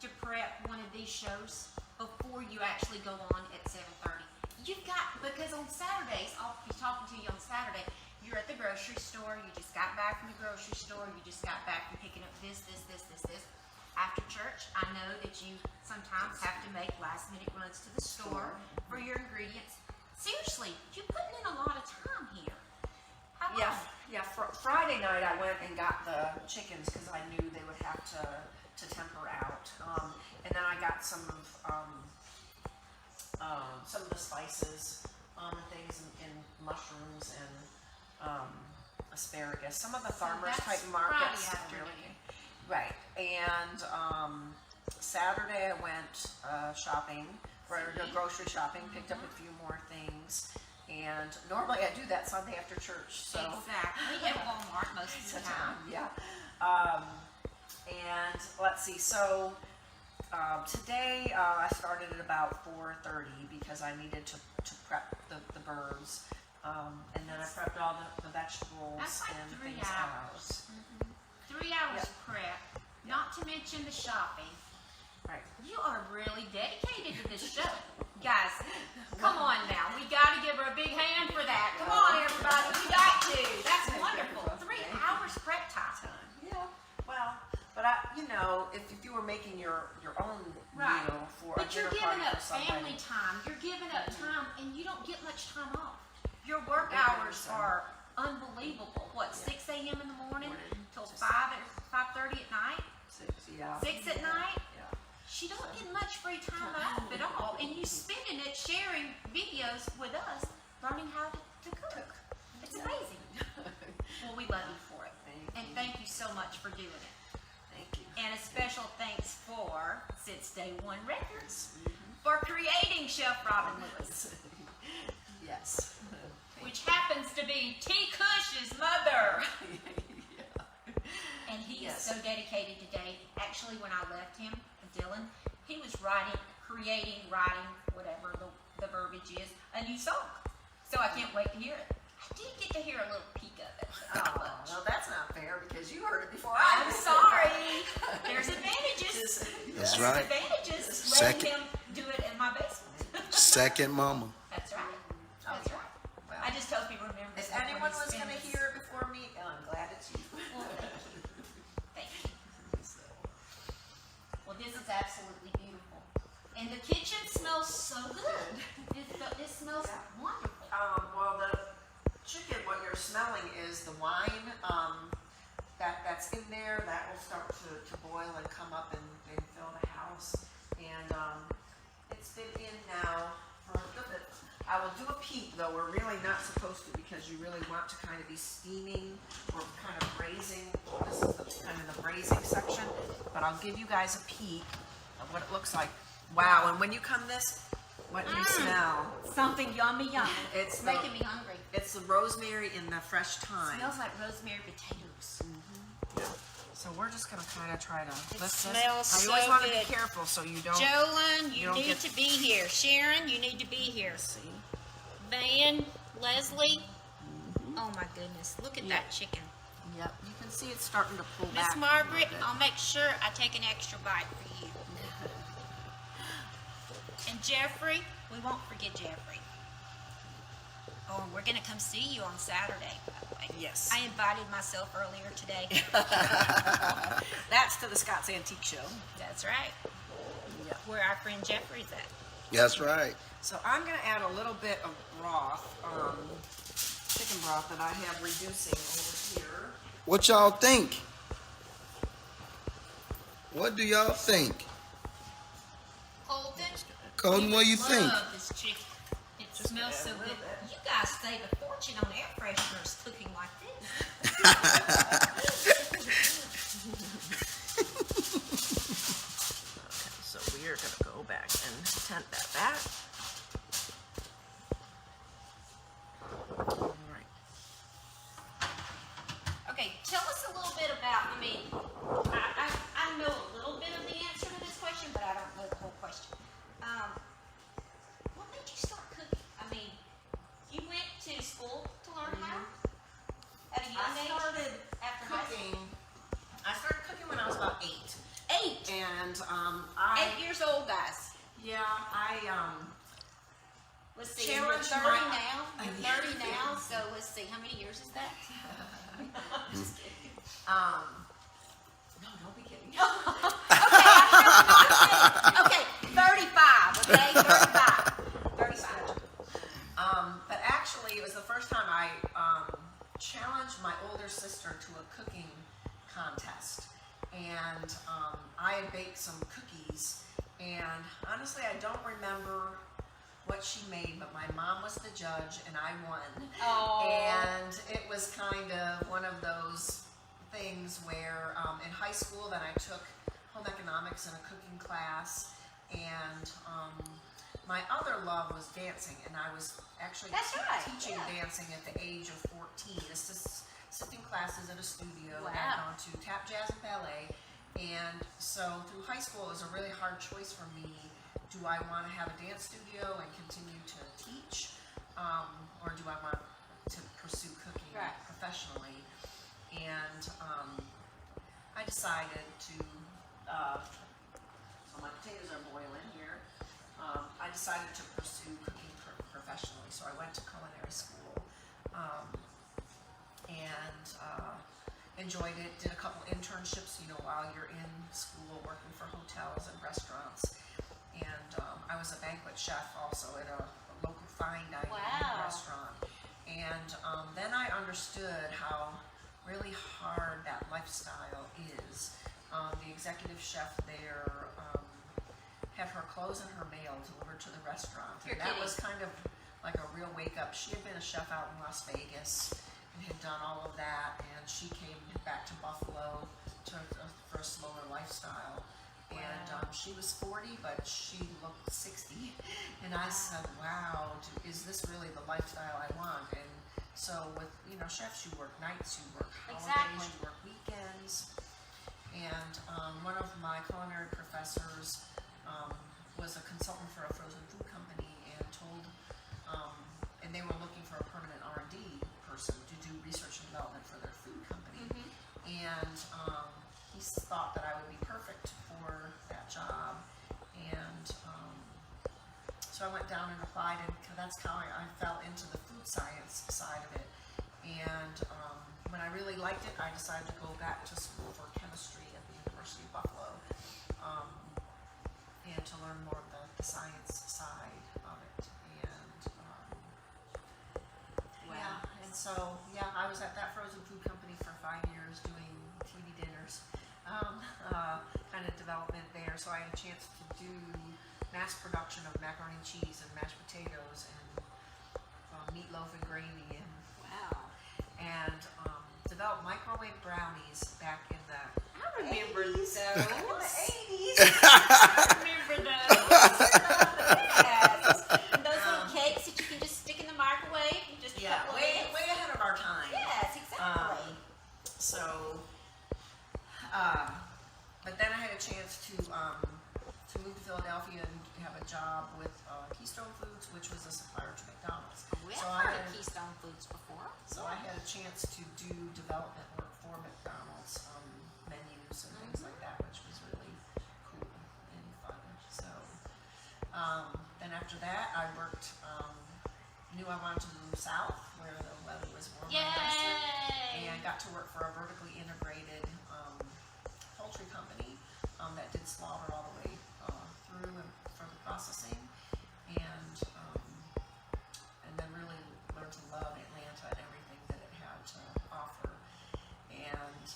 to prep one of these shows before you actually go on at 7:30? Because on Saturdays, I'll be talking to you on Saturday, you're at the grocery store, you just got back from the grocery store, you just got back from picking up this. After church, I know that you sometimes have to make last-minute runs to the store for your ingredients. Seriously, you're putting in a lot of time here. How long? Yeah. Friday night I went and got the chickens because I knew they would have to temper out, and then I got some of the spices and things and mushrooms and asparagus. Some of the farmers that's type markets. Friday afternoon. Right, and Saturday I went shopping, grocery shopping, picked up a few more things, and normally I do that Sunday after church. So Exactly. At Walmart most of the time. yeah. And let's see. So today I started at about 4:30 because I needed to prep the birds, and then I prepped all the vegetables That's like and 3 things hours. out. 3 hours prep, not to mention the shopping. Right. You are really dedicated to this show. Guys, come on now. We got to give her a big hand for that. Come on, everybody. We got to. That's wonderful. 3 hours prep time. Yeah. Well, but if you were making your own Right. meal for But a you're dinner giving party up for somebody, family time. You're giving up time, and you don't get much time off. Your work Yeah, hours so- are unbelievable. What, 6 a.m. in the morning till 5:30 at night? 6 at night? Yeah. She don't get much free time off at all, and you spending it sharing videos with us, learning how to cook. It's amazing. Well, we love you for it, and thank you so much for doing it. Thank you. And a special thanks for Since Day One Records for creating Chef Robin Lewis, Yes. which happens to be T. Cush's mother. And he is Yes. so dedicated today. Actually, when I left him, Dylan, he was creating, whatever the verbiage is, a new song. So I can't wait to hear it. I did get to hear a little peek of it. Not much. Well, that's not fair because you heard it before I I'm did. sorry. There's advantages. That's There's right. advantages Second. letting him do it in my basement. Second mama. That's right. That's right. Well, I just hope he remembers. if that when anyone he was going to spins- hear it before me, I'm glad it's you. Well, thank you. Well, this is absolutely beautiful. And the kitchen smells so good. It smells wonderful. Well, the chicken, what you're smelling is the wine that's in there. That will start to boil and come up and fill the house. And it's been in now for a little bit. I will do a peek, though. We're really not supposed to because you really want to kind of be steaming or kind of braising. This is kind of the braising section. But I'll give you guys a peek of what it looks like. Wow, and when you come this, what do you smell? Something yummy. It's making me hungry. It's the rosemary and the fresh thyme. Smells like rosemary potatoes. So we're just gonna kind of try to lift this. smells I always so want to good. be careful so you don't. Jolyn, You you don't need get- to be here. Sharon, you need to be here. See? Van, Leslie. Oh my goodness, look at that chicken. Yep. You can see it's starting to pull Miss back. Margaret, I'll make sure I take an extra bite for you. And Jeffrey, we won't forget Jeffrey. Oh, we're gonna come see you on Saturday, by the way. Yes. I invited myself earlier today. That's to the Scott's Antique Show. That's right. Yep. Where our friend Jeffrey's at. That's right. So I'm gonna add a little bit of broth, chicken broth that I have reducing over here. What y'all think? What do y'all think? Colton, Colton, what do you think? love this chicken. It smells so good. You guys save a fortune on air fresheners cooking like this. So we are gonna go back and tent that back. All right. Okay, tell us a little bit about, I know a little bit of the answer to this question, but I don't know the whole question. What made you start cooking? You went to school to learn how? At a young age? I started cooking when I was about 8. 8. And 8 years old, guys. Let's see, you're Challenge 30 my- now. You're 30 now, so let's see, how many years is that? No, don't be kidding. Okay, 35, okay? 35. 35. But actually, it was the first time I challenged my older sister to a cooking contest. And I had baked some cookies. And honestly, I don't remember what she made, but my mom was the judge and I won. Oh. And it was kind of one of those things where in high school then I took home economics and a cooking class, and my other love was dancing, and I was actually That's right, teaching yeah. dancing at the age of 14, assisting classes at a studio. Wow. And I'd gone to tap, jazz, and ballet. And so through high school, it was a really hard choice for me. Do I want to have a dance studio and continue to teach, or do I want to pursue cooking Right. professionally? And I decided to, so my potatoes are boiling here. I decided to pursue cooking professionally. So I went to culinary school and enjoyed it. Did a couple internships, while you're in school, working for hotels and restaurants. And I was a banquet chef also at a local fine dining Wow. restaurant. And then I understood how really hard that lifestyle is. The executive chef there had her clothes and her mail delivered to the restaurant. You're And that kidding. was kind of like a real wake up. She had been a chef out in Las Vegas and had done all of that, and she came back to Buffalo for a slower lifestyle. And she was 40, but she looked 60. And I said, wow, is this really the lifestyle I want? And so with, chefs, you work nights, you work holidays, Exactly. you work weekends. And one of my culinary professors was a consultant for a frozen food company and and they were looking for a permanent R&D person to do research and development for their food company. And he thought that I would be perfect for that job. And so I went down and applied, and that's how I fell into the food science side of it. And when I really liked it, I decided to go back to school for chemistry at the University of Buffalo, and to learn more of the the science side of it. And yeah, and so yeah, I was at that frozen food company for 5 years doing TV dinners, kind of development there. So I had a chance to do mass production of macaroni and cheese and mashed potatoes and meatloaf and gravy and develop microwave brownies back in the I remember 80s. those. In the 80s. I remember those. Yes. And those little cakes that you can just stick in the microwave and just a Yeah, couple of way minutes. ahead of our time. Yes, exactly. But then I had a chance to move to Philadelphia and have a job with Keystone Foods, which was a supplier to McDonald's. We So have I heard of had- Keystone Foods before. So I had a chance to do development work for McDonald's, menus and things like that, which was really cool and fun. So then after that, I worked. Knew I wanted to move south where the weather was warmer and nicer, Yay! and got to work for a vertically integrated poultry company that did slaughter all the way through and for the processing, and then really learned to love Atlanta and everything that it had to offer. And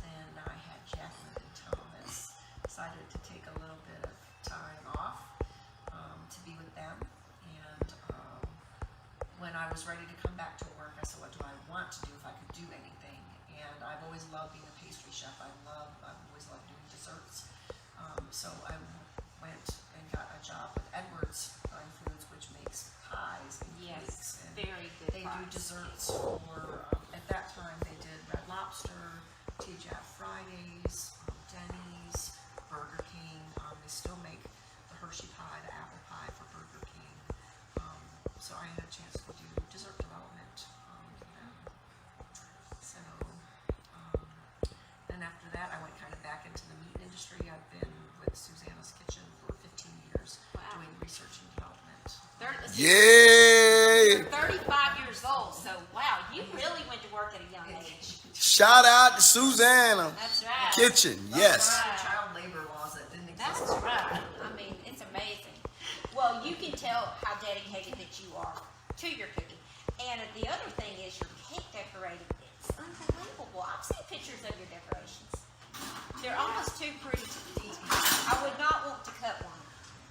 then I had Jacqueline and Thomas, decided to take a little bit of time off to be with them. And when I was ready to come back to work, I said, what do I want to do if I could do anything? And I've always loved being a pastry chef. I've always loved doing desserts. So I went and got a job with Edwards Foods, which makes pies and Yes, cakes. And very good they do pies. desserts for, at that time, they did Red Lobster, TGI Fridays, Denny's, Burger King. They still make the Hershey pie, the apple pie for Burger King. So I had a chance to do dessert development with them. So then after that, I went kind of back into the meat industry. I've been with Susanna's Kitchen for 15 years, Wow. doing research and development. Yay! You're 35 years old, so wow, you really went to work at a young age. Shout out to Susanna That's right. Kitchen. Yes. Child labor laws that didn't exist. That's right. I mean, it's amazing. Well, you can tell how dedicated that you are to your cooking. And the other thing is your cake decorating. It's unbelievable. I've seen pictures of your decorations. They're almost too pretty to eat. I would not want to cut one.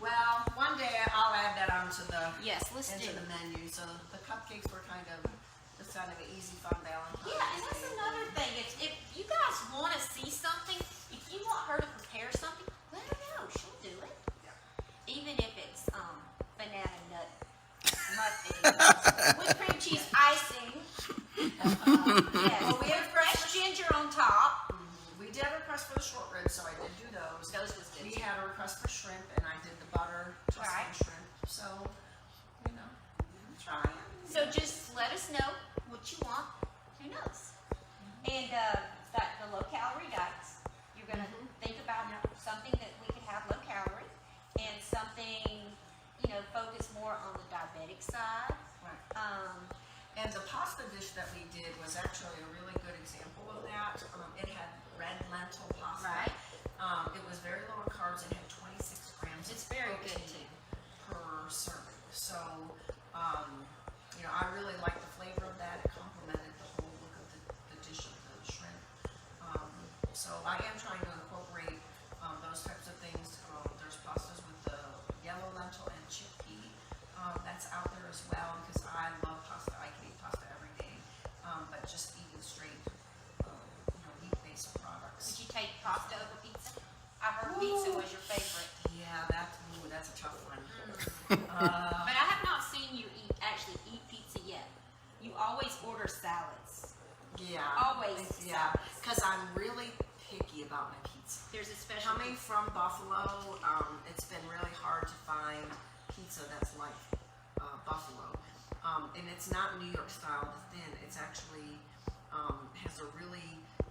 Well, one day I'll add that onto the Yes, let's do into the it. menu. So the cupcakes were kind of just kind of an easy, fun Valentine's. Yeah, and that's Day. another thing. If you guys want to see something, if you want her to prepare something, let her know. She'll do it. Even if it's banana nut muffin with cream cheese icing. Yes, Well, we with have fresh ginger on top. We did a request for the short ribs, so I did do those. Those was good. We had a request for shrimp, and I did the butter toasted Right. shrimp. So, try it. So just let us know what you want. Who knows? And like the low calorie diets, you're gonna think about something that we could have low calorie and something, focus more on the diabetic side. Right. And the pasta dish that we did was actually a really good example of that. It had red lentil pasta. Right. It was very low in carbs. It had 26 grams. It's of very good, protein per serving. So, I really liked the flavor of that. It complemented the whole look of the dish of the shrimp. So I am trying to incorporate those types of things. There's pastas with the yellow lentil and chickpea. That's out there as well because I love pasta. I can eat pasta every day. But just eating straight, meat-based products. Would you take pasta over pizza? I heard pizza was your favorite. Yeah, that's a tough one. But I have not seen you actually eat pizza yet. You always order salads. Yeah. Always. Yeah, because I'm really picky about my pizza. There's a special Coming from Buffalo, it's been really hard to find pizza that's like Buffalo. And it's not New York style thin. It's actually has a really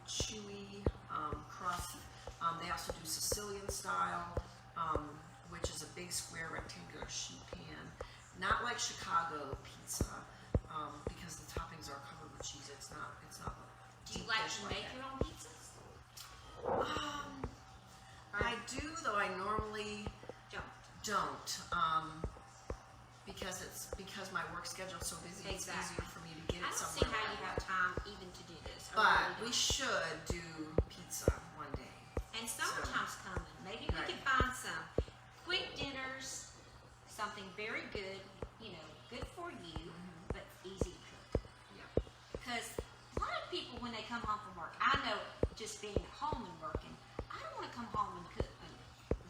chewy crust. They also do Sicilian style, which is a big square rectangular sheet pan. Not like Chicago pizza, because the toppings are covered with cheese. It's not. Do you deep like dish to like make that. your own pizzas? I do, though I normally Don't. don't, because my work schedule's so busy. It's Exactly. easier for me to get I it don't see somewhere. how you have time even to do this. I But really we don't. should do pizza one day. And summertime's coming. Maybe we Right. can find some quick dinners, something very good, good for you, but easy to cook. Yeah. Because a lot of people, when they come home from work, I know just being at home and working, I don't want to come home and cook, and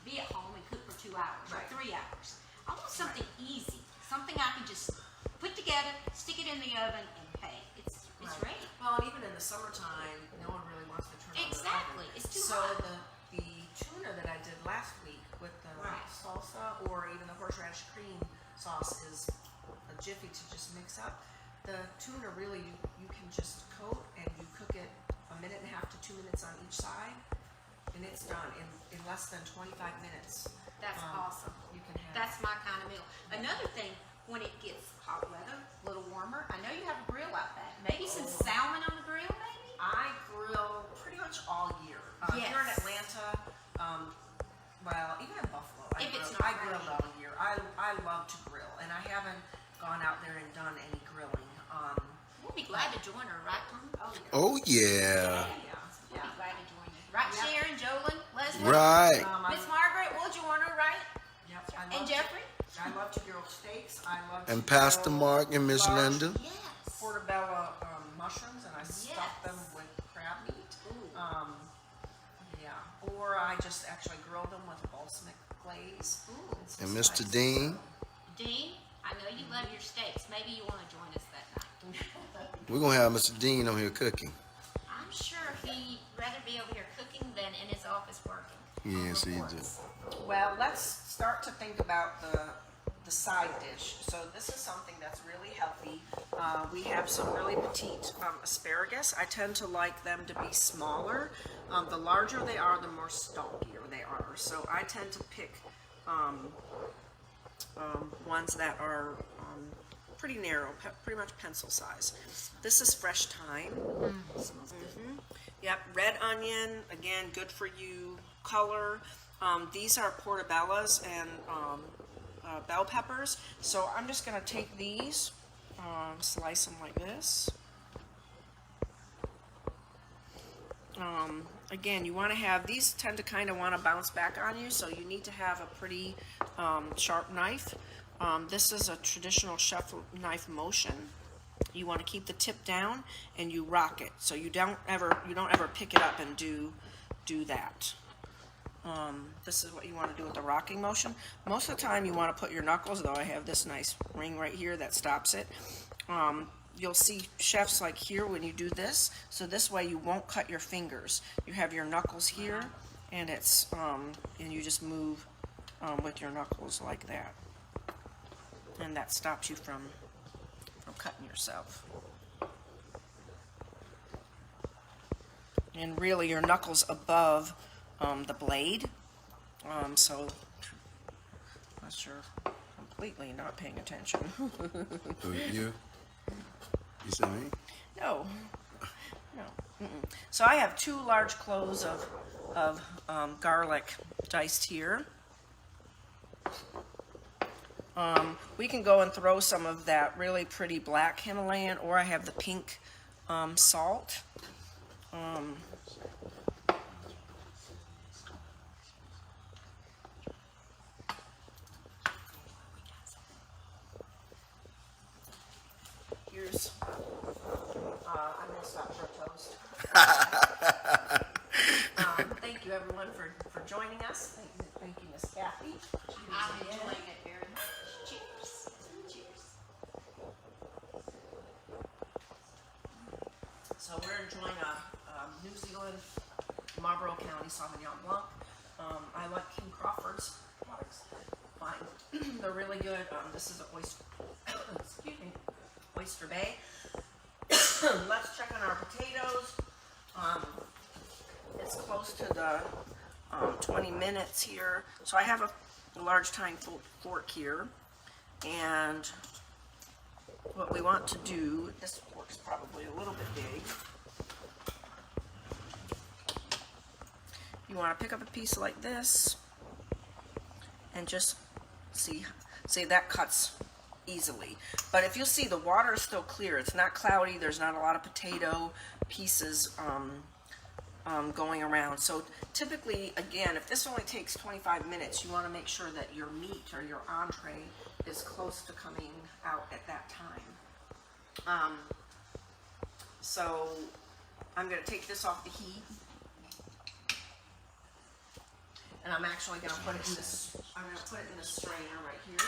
be at home and cook for 2 hours Right. or 3 hours. I want something easy, something I can just put together, stick it in the oven, and hey, it's Right. ready. Well, and even in the summertime, no one really wants to turn Exactly. on the oven. It's too so hot. the tuna that I did last week with the Right. salsa or even the horseradish cream sauce is a jiffy to just mix up. The tuna really you can just coat and you cook it 1.5 to 2 minutes on each side, and it's done in less than 25 minutes. That's awesome. You can have. That's my kind of meal. Another thing, when it gets hot weather, a little warmer, I know you have a grill out back. Maybe some salmon on the grill, maybe? I grill pretty much all year. Here in Yes. Atlanta, well, even in Buffalo, I If it's grill. not I grilled raining. all year. I love to grill, and I haven't gone out there and done any grilling. We'll be glad to join her, right, Tom? Oh yeah. Yeah. We'll be glad to join you. Right, Yep. Sharon, Jolyn, Leslie? Right. Miss Margaret, we'll join her, right? Yep, I love And Jeffrey? I love to grill steaks. I love And to Pastor grill Mark and Miss large Linda. Yes. portabella mushrooms, and I stuff them Yes. with crab meat. Ooh. Yeah. Or I just actually grill them with balsamic glaze. Ooh. It's And just Mr. nice. Dean. Dean, I know you love your steaks. Maybe you want to join us that night. We're gonna have Mr. Dean on here cooking. I'm sure he'd rather be over here cooking than in his office working. Yes, he do. reports. Well, let's start to think about the side dish. So this is something that's really healthy. We have some really petite asparagus. I tend to like them to be smaller. The larger they are, the more stalkier they are. So I tend to pick ones that are pretty narrow, pretty much pencil size. This is fresh thyme. Yep, red onion, again, good for you. Color. These are portabellas and bell peppers. So I'm just going to take these, slice them like this. Again, you want to have, these tend to kind of want to bounce back on you, so you need to have a pretty sharp knife. This is a traditional chef knife motion. You want to keep the tip down and you rock it, so you don't ever pick it up and do that. This is what you want to do with the rocking motion. Most of the time you want to put your knuckles, though I have this nice ring right here that stops it. You'll see chefs like here when you do this, so this way you won't cut your fingers. You have your knuckles here, and it's and you just move with your knuckles like that, and that stops you from cutting yourself. And really your knuckles above the blade, so unless you're completely not paying attention. Who, you? You see me? No. So I have 2 large cloves of garlic diced here. We can go and throw some of that really pretty black Himalayan, or I have the pink salt. Here's, I'm going to stop for a toast. Thank you everyone for joining us. Thank you, Miss Cathy. I'm enjoying it very much. Cheers. Cheers. So we're enjoying a New Zealand Marlborough County Sauvignon Blanc. I like King Crawford's products. Fine. They're really good. This is an oyster, excuse me, Oyster Bay. Let's check on our potatoes. It's close to the 20 minutes here. So I have a large tine fork here. And what we want to do, this fork's probably a little bit big. You want to pick up a piece like this and just See that cuts easily. But if you see, the water is still clear. It's not cloudy. There's not a lot of potato pieces going around. So typically, again, if this only takes 25 minutes, you want to make sure that your meat or your entree is close to coming out at that time. So I'm going to take this off the heat, and I'm actually going to put it in this. I'm going to put it in the strainer right here.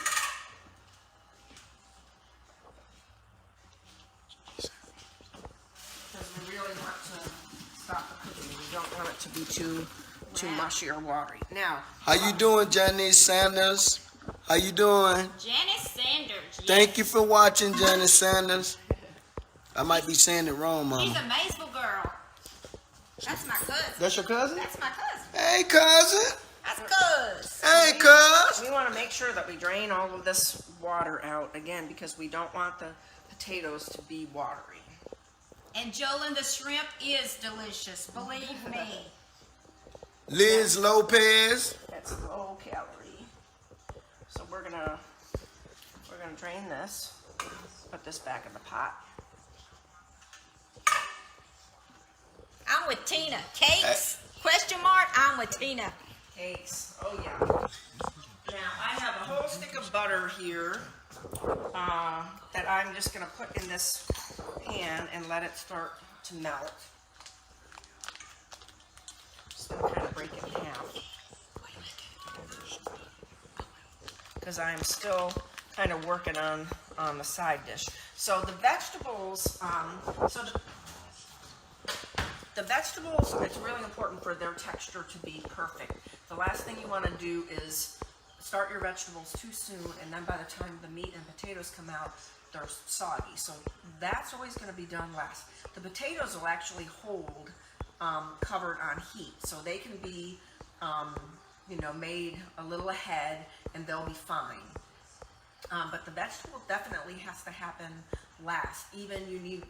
Because we really want to stop the cooking. We don't want it to be too mushy or watery. Now, How you doing, Janice Sanders? How you doing? Janice Sanders. Yes. Thank you for watching, Janice Sanders. I might be saying it wrong, She's Mama. a Maysville girl. That's my cousin. That's your cousin? That's my cousin. Hey, cousin. That's cuz. Hey, cuz. we want to make sure that we drain all of this water out again, because we don't want the potatoes to be watery. And Jolyn, the shrimp is delicious. Believe me. Liz Lopez. That's low calorie. So we're gonna drain this. Put this back in the pot. I'm with Tina. Cakes? Question mark? I'm with Tina. Cakes. Oh yeah. Now I have a whole stick of butter here that I'm just gonna put in this pan and let it start to melt. Just gonna kind of break it in half, because I'm still kind of working on the side dish. So the vegetables, the vegetables, it's really important for their texture to be perfect. The last thing you want to do is start your vegetables too soon, and then by the time the meat and potatoes come out, they're soggy. So that's always going to be done last. The potatoes will actually hold covered on heat, so they can be, made a little ahead, and they'll be fine. But the vegetable definitely has to happen last. Even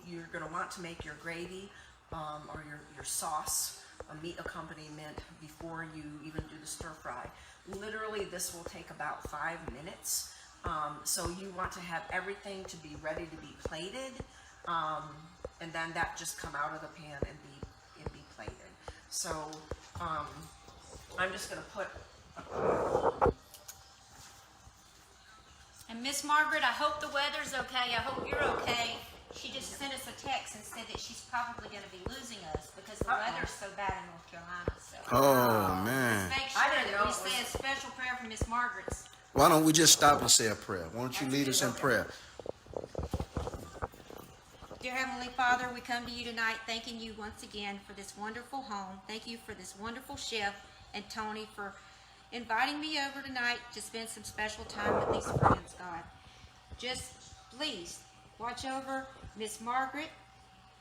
you're going to want to make your gravy or your sauce, a meat accompaniment, before you even do the stir fry. Literally, this will take about 5 minutes. So you want to have everything to be ready to be plated, and then that just come out of the pan and be plated. So I'm just going to put. And Miss Margaret, I hope the weather's okay. I hope you're okay. She just sent us a text and said that she's probably going to be losing us because the weather's so bad in North Carolina. So Oh, man. make I sure didn't that know we it was- say a special prayer for Miss Margaret's. Why don't we just stop and say a prayer? Why don't you lead us in prayer? Dear Heavenly Father, we come to you tonight thanking you once again for this wonderful home. Thank you for this wonderful chef and Tony for inviting me over tonight to spend some special time with these friends, God. Just please watch over Miss Margaret,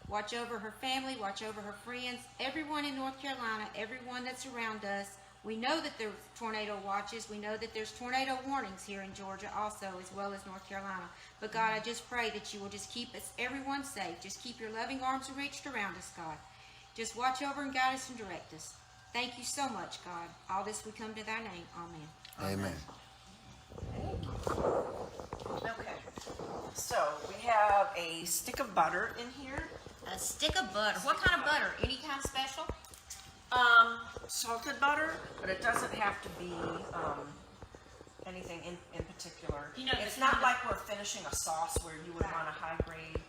watch over her family, watch over her friends, everyone in North Carolina, everyone that's around us. We know that there's tornado watches. We know that there's tornado warnings here in Georgia also, as well as North Carolina. But God, I just pray that you will just keep us, everyone safe. Just keep your loving arms reached around us, God. Just watch over and guide us and direct us. Thank you so much, God. All this we come to thy name. Amen. Amen. Okay. So we have a stick of butter in here. A stick of butter. What kind of butter? Any kind of special? Salted butter, but it doesn't have to be anything in particular. You know, it's the not kind like we're finishing a sauce where you would want a high grade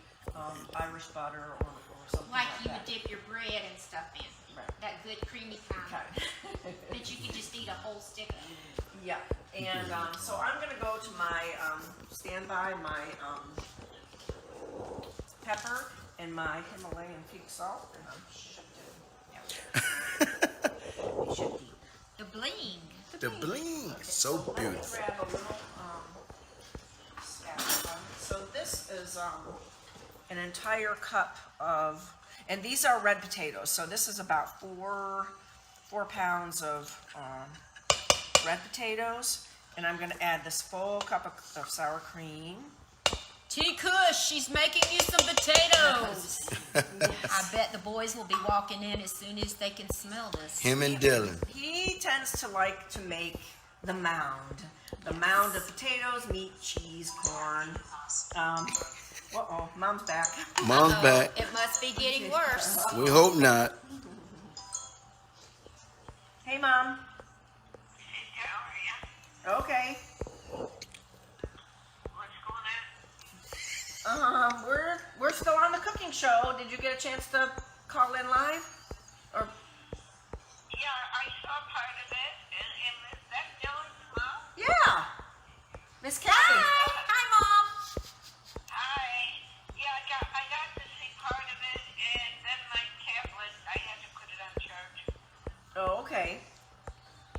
Irish butter or something Like like you that. would dip your bread and stuff in. Right. That good creamy kind Okay. that you could just eat a whole stick of. Yeah, and so I'm gonna go to my stand by my pepper and my Himalayan pink salt, and I'm should be. The bling. The bling. So Let me beautiful. grab a little spatula. So this is an entire cup of, and these are red potatoes. So this is about four pounds of red potatoes, and I'm going to add this full cup of sour cream. T-Kush, she's making you some potatoes. I bet the boys will be walking in as soon as they can smell this. Him and Dylan. He tends to like to make the mound. The mound of potatoes, meat, cheese, corn. Uh-oh, Mom's back. Mom's back. It must be getting worse. We hope not. Hey, Mom. How are you? Okay. What's going on? We're still on the cooking show. Did you get a chance to call in live? Or Yeah, I saw part of it, and is that Dylan's mom? yeah, Miss Cathy. Hi, Mom. Hi. Yeah, I got to see part of it, and then my tablet, I had to put it on charge. Oh, okay.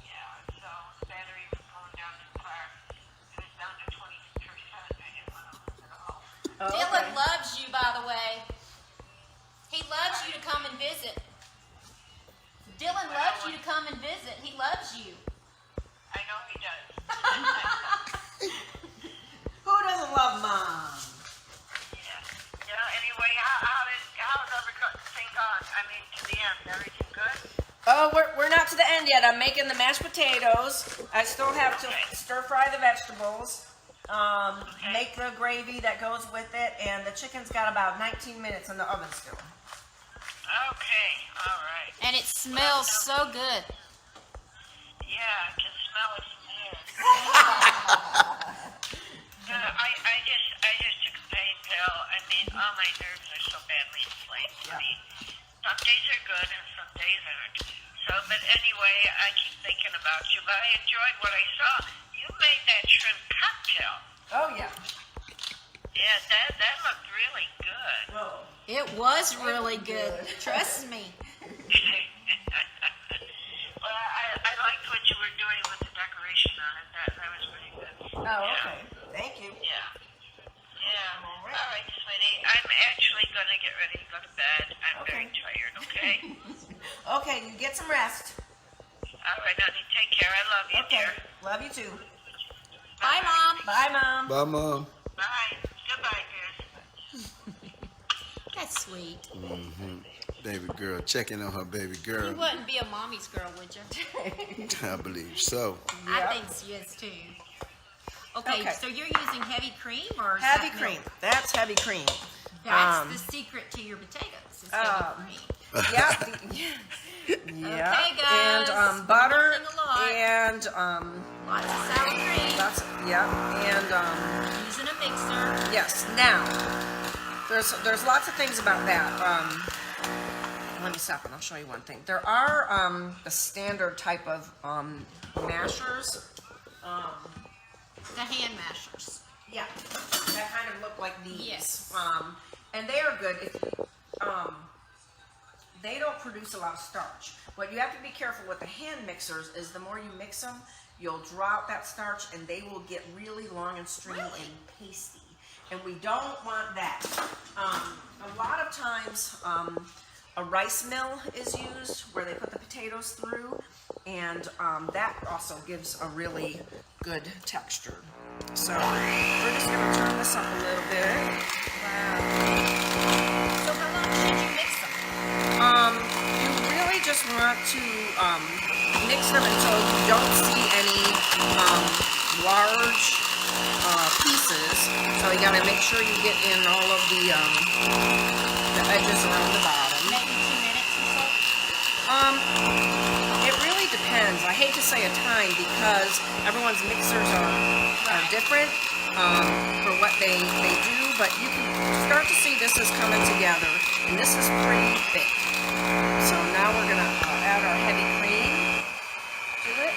Yeah, so the battery was going down too far. It was down to 20%. I didn't want to lose it all. Oh, Dylan okay. loves you, by the way. He loves you to come and visit. Dylan loves you to come and visit. He loves you. I know he does. Who doesn't love Mom? Yeah. Yeah, anyway, how's everything gone? I mean, to the end, everything good? Oh, we're not to the end yet. I'm making the mashed potatoes. I still have to stir fry the vegetables. Make the gravy that goes with it, and the chicken's got about 19 minutes in the oven still. Okay, all right. And it smells so good. Yeah, I can smell it from here. I just took a pain pill. I mean, all my nerves are so badly inflamed. I mean, some days are good and some days aren't. So, but anyway, I keep thinking about you. But I enjoyed what I saw. You made that shrimp cocktail. Oh yeah. Yeah, that looked really good. Oh. It was really good. Trust me. Well, I liked what you were doing with the decoration on it. That was pretty good. Oh, Yeah. okay. Thank you. Yeah. Yeah. All right, sweetie. I'm actually going to get ready to go to bed. I'm very tired, okay? Okay, you get some rest. All right, honey. Take care. I love you, Okay. dear. Love you too. Bye, Mom. Bye, Mom. Bye, Mom. Bye. Goodbye, dears. That's sweet. Baby girl, checking on her baby You girl. wouldn't be a mommy's girl, would you? I believe so. I think yes, too. Okay, Okay. so you're using heavy cream or is Heavy that cream. milk? That's heavy cream. That's the secret to your potatoes. Is heavy cream. Yep. Yeah. Okay, guys. And butter We're working a lot. and Lots of sour cream. lots. And Using a mixer. yes. Now, there's lots of things about that. Let me stop and I'll show you one thing. There are the standard type of mashers. The hand mashers. Yeah, that kind of look like these. Yes. And they are good. They don't produce a lot of starch. What you have to be careful with the hand mixers is the more you mix them, you'll draw out that starch and they will get really long and stringy and pasty. And we don't want that. A lot of times, a rice mill is used where they put the potatoes through, and that also gives a really good texture. So we're just going to turn this up a little bit. So how long should you mix them? You really just want to mix them until you don't see any large pieces. So you got to make sure you get in all of the edges around the bottom. Maybe 2 minutes or so? It really depends. I hate to say a time because everyone's mixers are different for what they do, but you can start to see this is coming together, and this is pretty thick. So now we're going to add our heavy cream to it.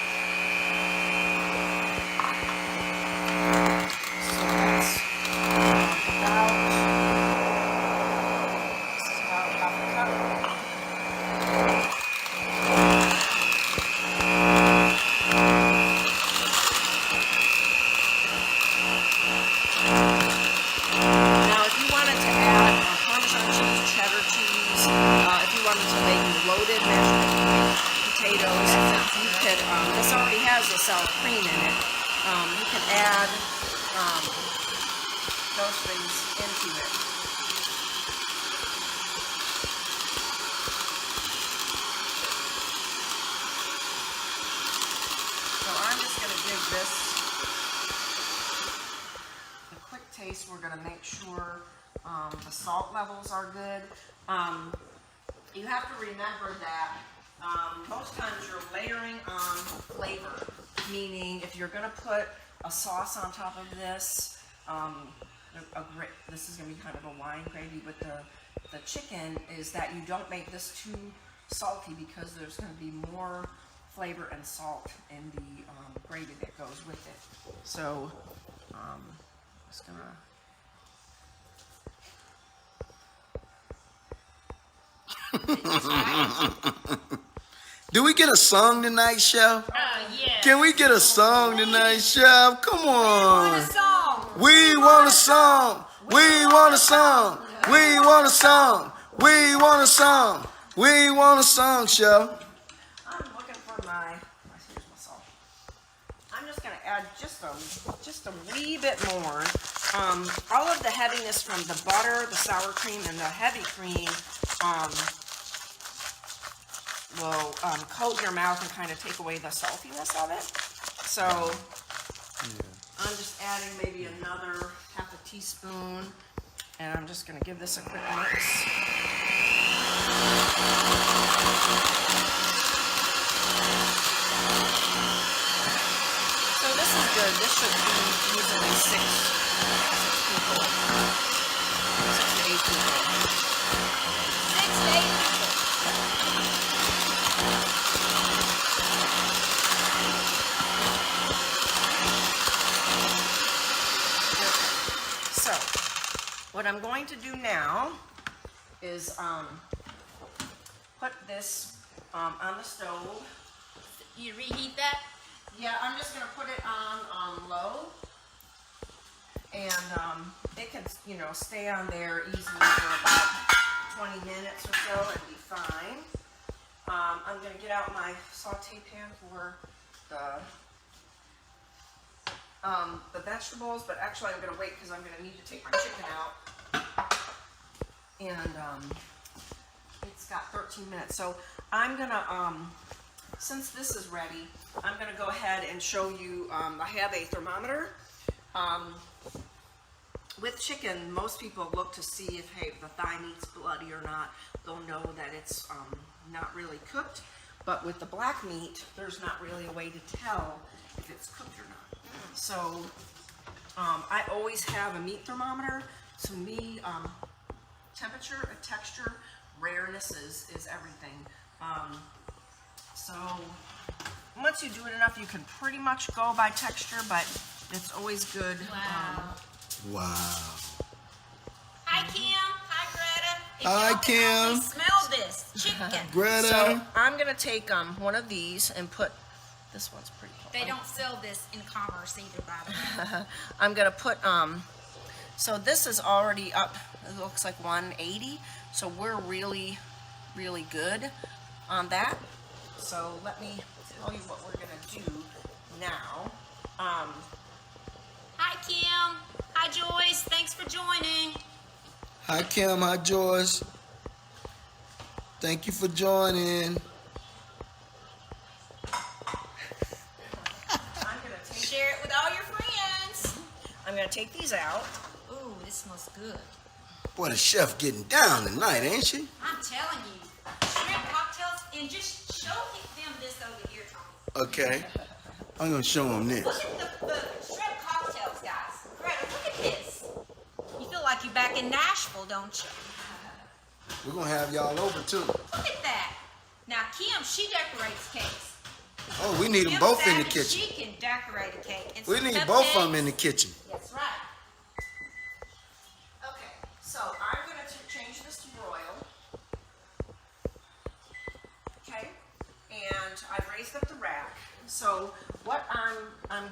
So that's about half a cup. Now, if you wanted to add Parmesan cheese, cheddar cheese, if you wanted to make loaded mashed potatoes, you could, this already has the sour cream in it, you can add those things into it. So I'm just going to give this make sure the salt levels are good. You have to remember that most times you're layering on flavor, meaning if you're going to put a sauce on top of this, this is going to be kind of a wine gravy with the chicken, is that you don't make this too salty because there's going to be more flavor and salt in the gravy that goes with it. So I'm just going to... Do we get a song tonight, Chef? Yeah. Can we get a song tonight, Chef? Come on. Song. We want a song. We want a song. We want a song. We want a song. We want a song, Chef. I'm looking for here's my salt. I'm just going to add just a wee bit more. All of the heaviness from the butter, the sour cream, and the heavy cream will coat your mouth and kind of take away the saltiness of it. So I'm just adding maybe another half a teaspoon, and I'm just going to give this a quick mix. So this is good. This should be easily 6 people. 6 to 8 people. 6 to 8 people. So, what I'm going to do now is put this on the stove. You reheat that? Yeah, I'm just going to put it on low, and it can, stay on there easily for about 20 minutes or so and be fine. I'm going to get out my saute pan for the vegetables, but actually I'm going to wait because I'm going to need to take my chicken out. And it's got 13 minutes. So I'm going to, since this is ready, I'm going to go ahead and show you, I have a thermometer. With chicken, most people look to see if, hey, the thigh meat's bloody or not. They'll know that it's not really cooked. But with the black meat, there's not really a way to tell if it's cooked or not. So I always have a meat thermometer. To me, temperature and texture, rareness is everything. So once you do it enough, you can pretty much go by texture, but it's always good. Wow. Wow. Hi, Kim. Hi, Greta. If Hi, y'all can only Kim. smell this chicken. Greta. So I'm gonna take one of these and put, this one's pretty cool. They don't sell this in commerce either, by the way. I'm gonna put, so this is already up, it looks like 180. So we're really, really good on that. So let me tell you what we're gonna do now. Hi, Kim. Hi, Joyce. Thanks for joining. Hi, Kim. Hi, Joyce. Thank you for joining. Share it with all your friends. I'm gonna take these out. Ooh, this smells good. Boy, the chef getting down tonight, ain't she? I'm telling you. Shrimp cocktails, and just show them this over here, Tommy. Okay. I'm going to show them this. Look at the shrimp cocktails, guys. Greta, look at this. You feel like you're back in Nashville, don't you? We're going to have y'all over, too. Look at that. Now, Kim, she decorates cakes. Oh, we need them Kim both in the Savage, kitchen. She can decorate a cake. And We some need both of them cupcakes. in the kitchen. That's right. Okay, so I'm gonna change this to broil. Okay, and I've raised up the rack. So what I'm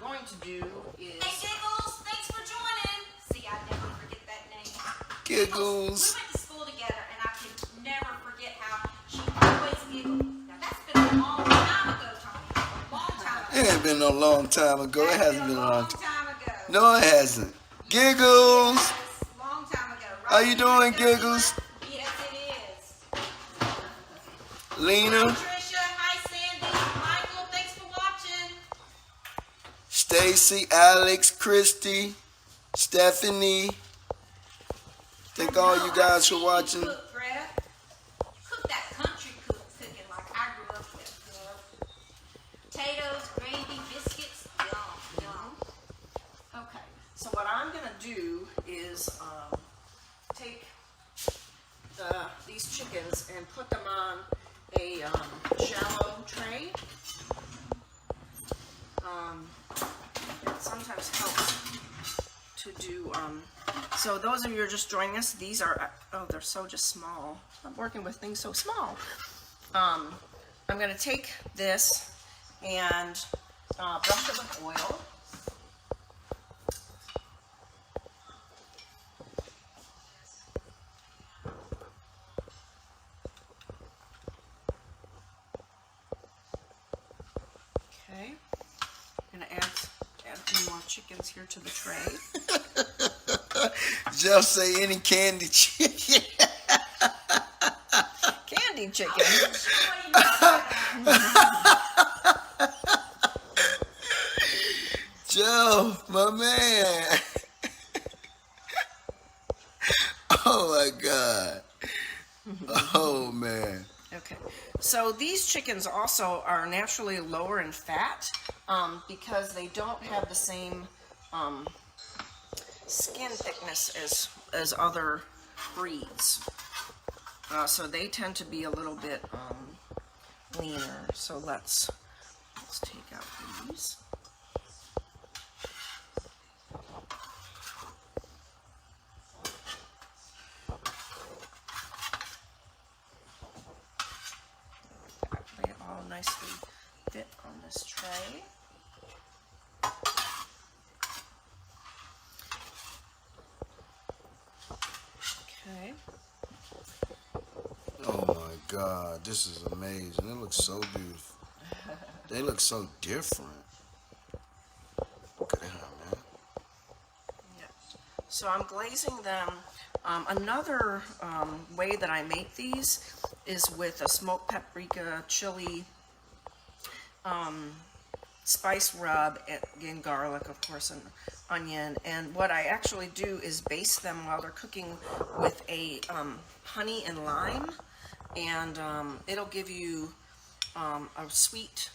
going to do is. Hey, Giggles, thanks for joining. See, I never forget that name. Giggles. We went to school together, and I could never forget how she always giggled. Now, that's been a long time ago, Tommy. A long time ago. It ain't been no long time ago. It That's hasn't been a long time. time ago. No, it hasn't. Giggles. Yes, long time ago. Right? How you doing, Giggles? Yes, it is. Lena. Hi, Tricia. Hi, Sandy. Michael, thanks for watching. Stacy, Alex, Christy, Stephanie, all No, you guys I've for seen you watching. Cook, Brett. Cook that country cooking like I grew up with. Potatoes, gravy, biscuits. Yum, yum. Okay, so what I'm gonna do is take these chickens and put them on a shallow tray. It sometimes helps to do, so those of you who are just joining us, these are, oh, they're so just small. I'm working with things so small. I'm gonna take this and brush it with oil. Okay, I'm gonna add a few more chickens here to the tray. Jeff say any candy chicken. Candy chicken. Joe, my man. Oh my God. Oh man. Okay, so these chickens also are naturally lower in fat because they don't have the same skin thickness as other breeds. So they tend to be a little bit leaner. So let's take out these. They all nicely fit on this tray. Okay. Oh my God, this is amazing. It looks so beautiful. They look so different. Look at that, man. Yeah. So I'm glazing them. Another way that I make these is with a smoked paprika, chili, spice rub, and garlic, of course, and onion. And what I actually do is baste them while they're cooking with a honey and lime, and it'll give you a sweet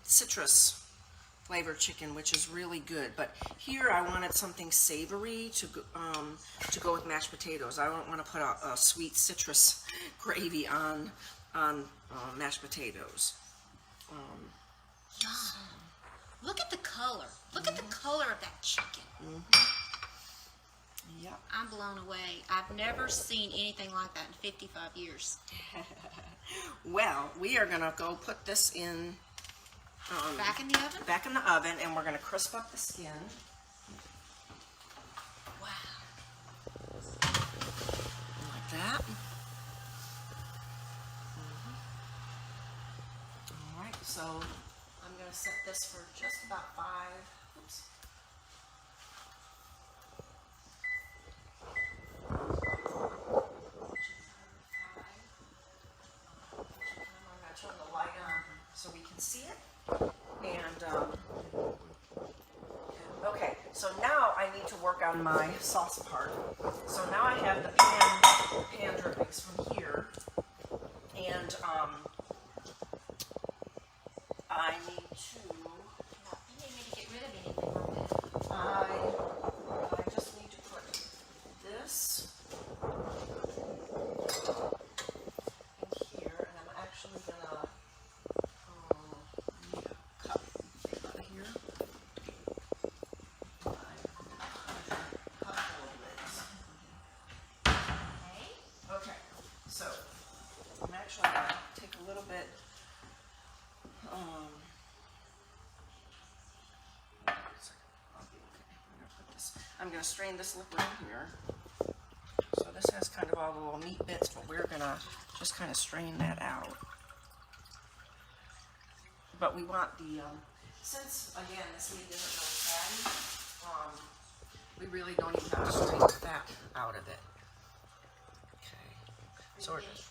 citrus flavored chicken, which is really good. But here I wanted something savory to go with mashed potatoes. I don't want to put a sweet citrus gravy on mashed potatoes. Yum. Look at the color. Look at the color of that chicken. Yep. I'm blown away. I've never seen anything like that in 55 years. Well, we are gonna go put this in Back in the oven? back in the oven, and we're gonna crisp up the skin. Wow. Like that. All right, so I'm gonna set this for just about 5. Oops. I'm gonna turn the light on so we can see it. And okay, so now I need to work on my sauce part. So now I have the pan drippings from here, and I need to. You need me to get rid of anything like that. I just need to put this in here, and I'm actually gonna need a cup out of here. Cup full of lids. Okay, so I'm actually gonna take a little bit. I'm going to strain this liquid in here. So this has kind of all the little meat bits, but we're going to just kind of strain that out. But we want the, since again this meat isn't really fatty, we really don't even have to take the fat out of it. Okay, so we're just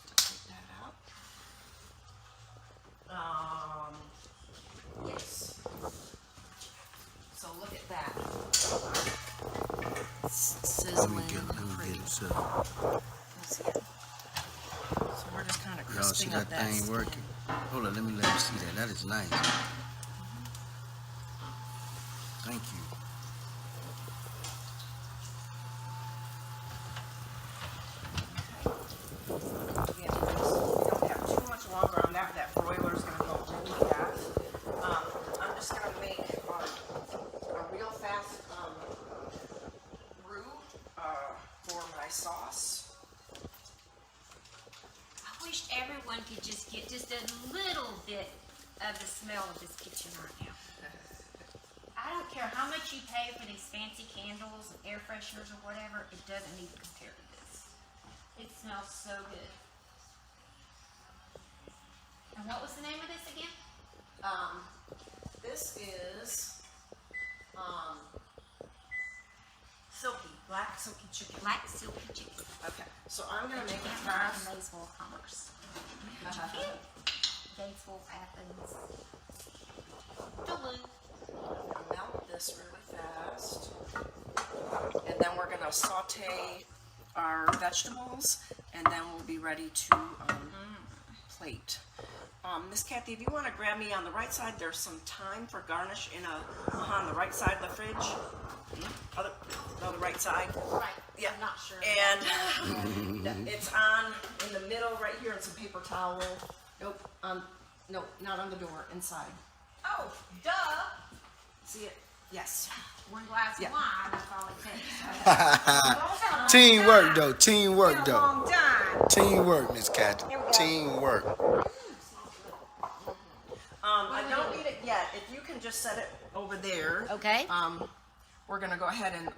going to take that out. Yes. So look at that. sizzling. Let me get pretty. it so. Let's see it. So we're just kind of Y'all see crisping up that that thing skin. working? Hold on, let me see that. That is nice. Thank you. We don't have too much longer on that. That broiler's going to go really fast. I'm just going to make a real fast roux for my sauce. I wish everyone could just get just a little bit of the smell of this kitchen right now. I don't care how much you pay for these fancy candles and air fresheners or whatever, it doesn't need to compare to this. It smells so good. And what was the name of this again? This is Silkie, black silky chicken. Black silky chicken. Okay, so I'm going to make it Can't fast. buy in Maysville Commerce. Gatesville, Athens. Duluth. Melt this really fast. And then we're going to saute our vegetables, and then we'll be ready to plate. Miss Cathy, if you want to grab me on the right side, there's some thyme for garnish in on the right side of the fridge. No, the right side. Right. Yeah. I'm not sure. And it's on in the middle right here, and some paper towel. Nope. Nope, not on the door. Inside. Oh, duh. See it? Yes. One glass Yeah. of wine, that's all it takes. Teamwork though. Teamwork though. Long time. Teamwork, Miss Cathy. Here we go. Teamwork. I don't need it yet. If you can just set it over there. Okay. We're gonna go ahead and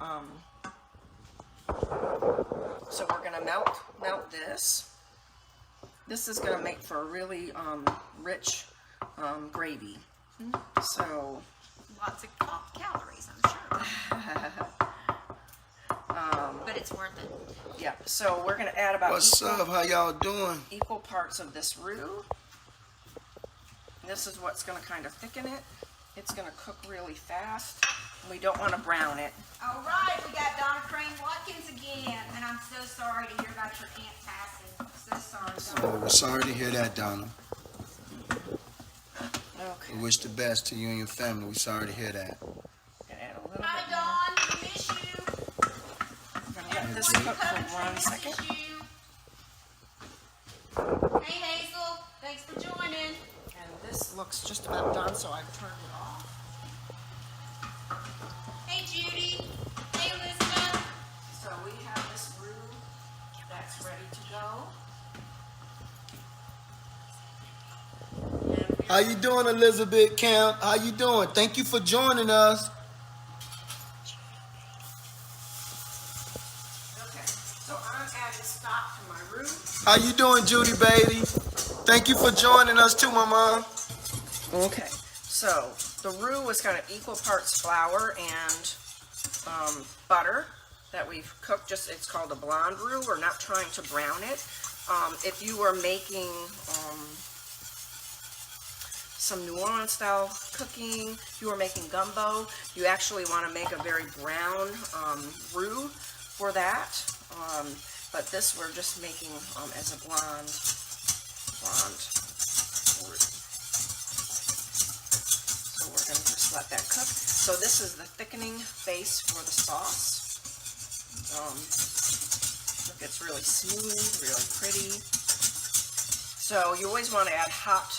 so we're gonna melt this. This is gonna make for a really rich gravy. So Lots of calories, I'm sure. But it's worth it. yeah, so we're gonna add about What's up? How y'all doing? equal parts of this roux. This is what's gonna kind of thicken it. It's gonna cook really fast. We don't want to brown it. All right, we got Donna Crane Watkins again, and I'm so sorry to hear about your Aunt passing. I'm so sorry, Donna. Oh, we're sorry to hear that, Donna. Okay. We wish the best to you and your family. We're sorry to hear that. Gonna add a little Hi, bit Dawn. We miss you. more. We're gonna let this Everyone cook coming for 1 to second. miss you. Hey, Hazel. Thanks for joining. And this looks just about done, so I've turned it off. Hey, Judy. Hey, Elizabeth. So we have this roux that's ready to go. And How you doing, Elizabeth Camp? How you doing? Thank you for joining us. okay, so I'm adding stock to my roux. How you doing, Judy baby? Thank you for joining us too, Mama. Okay, so the roux is kind of equal parts flour and butter that we've cooked. Just it's called a blonde roux. We're not trying to brown it. If you were making some New Orleans style cooking, if you were making gumbo, you actually want to make a very brown roux for that. But this we're just making as a blonde roux. So we're going to just let that cook. So this is the thickening base for the sauce. Look, it's really smooth, really pretty. So you always want to add hot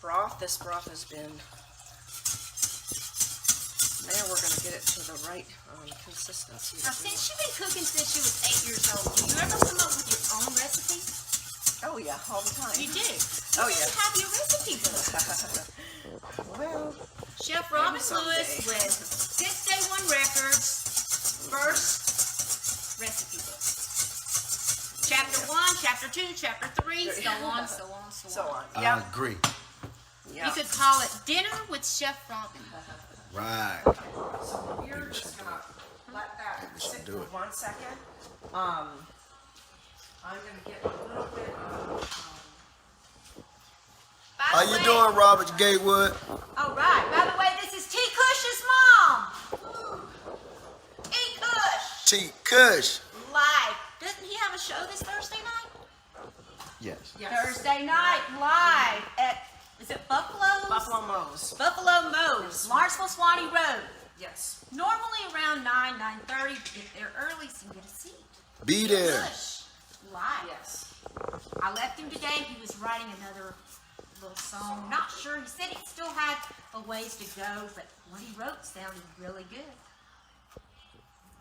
broth. This broth has been, now we're going to get it to the right consistency. Now, since you've been cooking since you was 8 years old, do you ever come up with your own recipes? Oh yeah, all the time. You do? Oh, You yeah. have your recipe book. Well, Chef Robin someday. Lewis with 6 Day One Records, first recipe book. Chapter 1, Chapter 2, Chapter 3, so on, so on, so so on. on. I Yeah. agree. Yeah. You could call it Dinner with Chef Robin. Right. So we're just gonna let that sit do for it. 1 second. I'm gonna get a little bit of. By How the you way- doing, Robert Gatewood? All right. By the way, this is T. Cush's mom. E. Cush. T. Kush. live. Doesn't he have a show this Thursday night? Yes. Yes. Thursday night, live at, is it Buffalo's? Buffalo Moe's. Buffalo Moe's, Lawrenceville Swanee Road. Yes. Normally around 9:30. Get there early so you can get a seat. Be there. Push. Live. Yes. I left him today. He was writing another little song. Not sure. He said he still had a ways to go, but what he wrote sounded really good.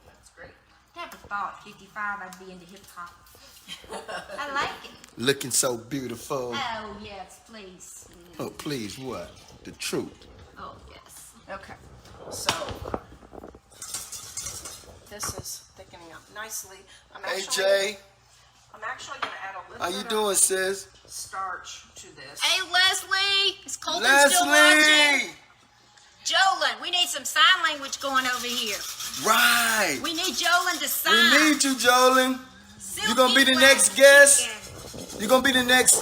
That's great. Never thought at 55 I'd be into hip hop. I like it. Looking so beautiful. Oh yes, please. Oh, please, what? The truth. Oh yes. Okay. So this is thickening up nicely. Hey, Jay. I'm actually going to add a little How you bit doing, of sis? starch to this. Hey Leslie, is Colton still watching? Leslie! Jolyn, we need some sign language going over here. Right. We need Jolyn to sign. We need you, Jolyn. Silkie You gonna be the Wax next guest? Chicken. You're gonna be the next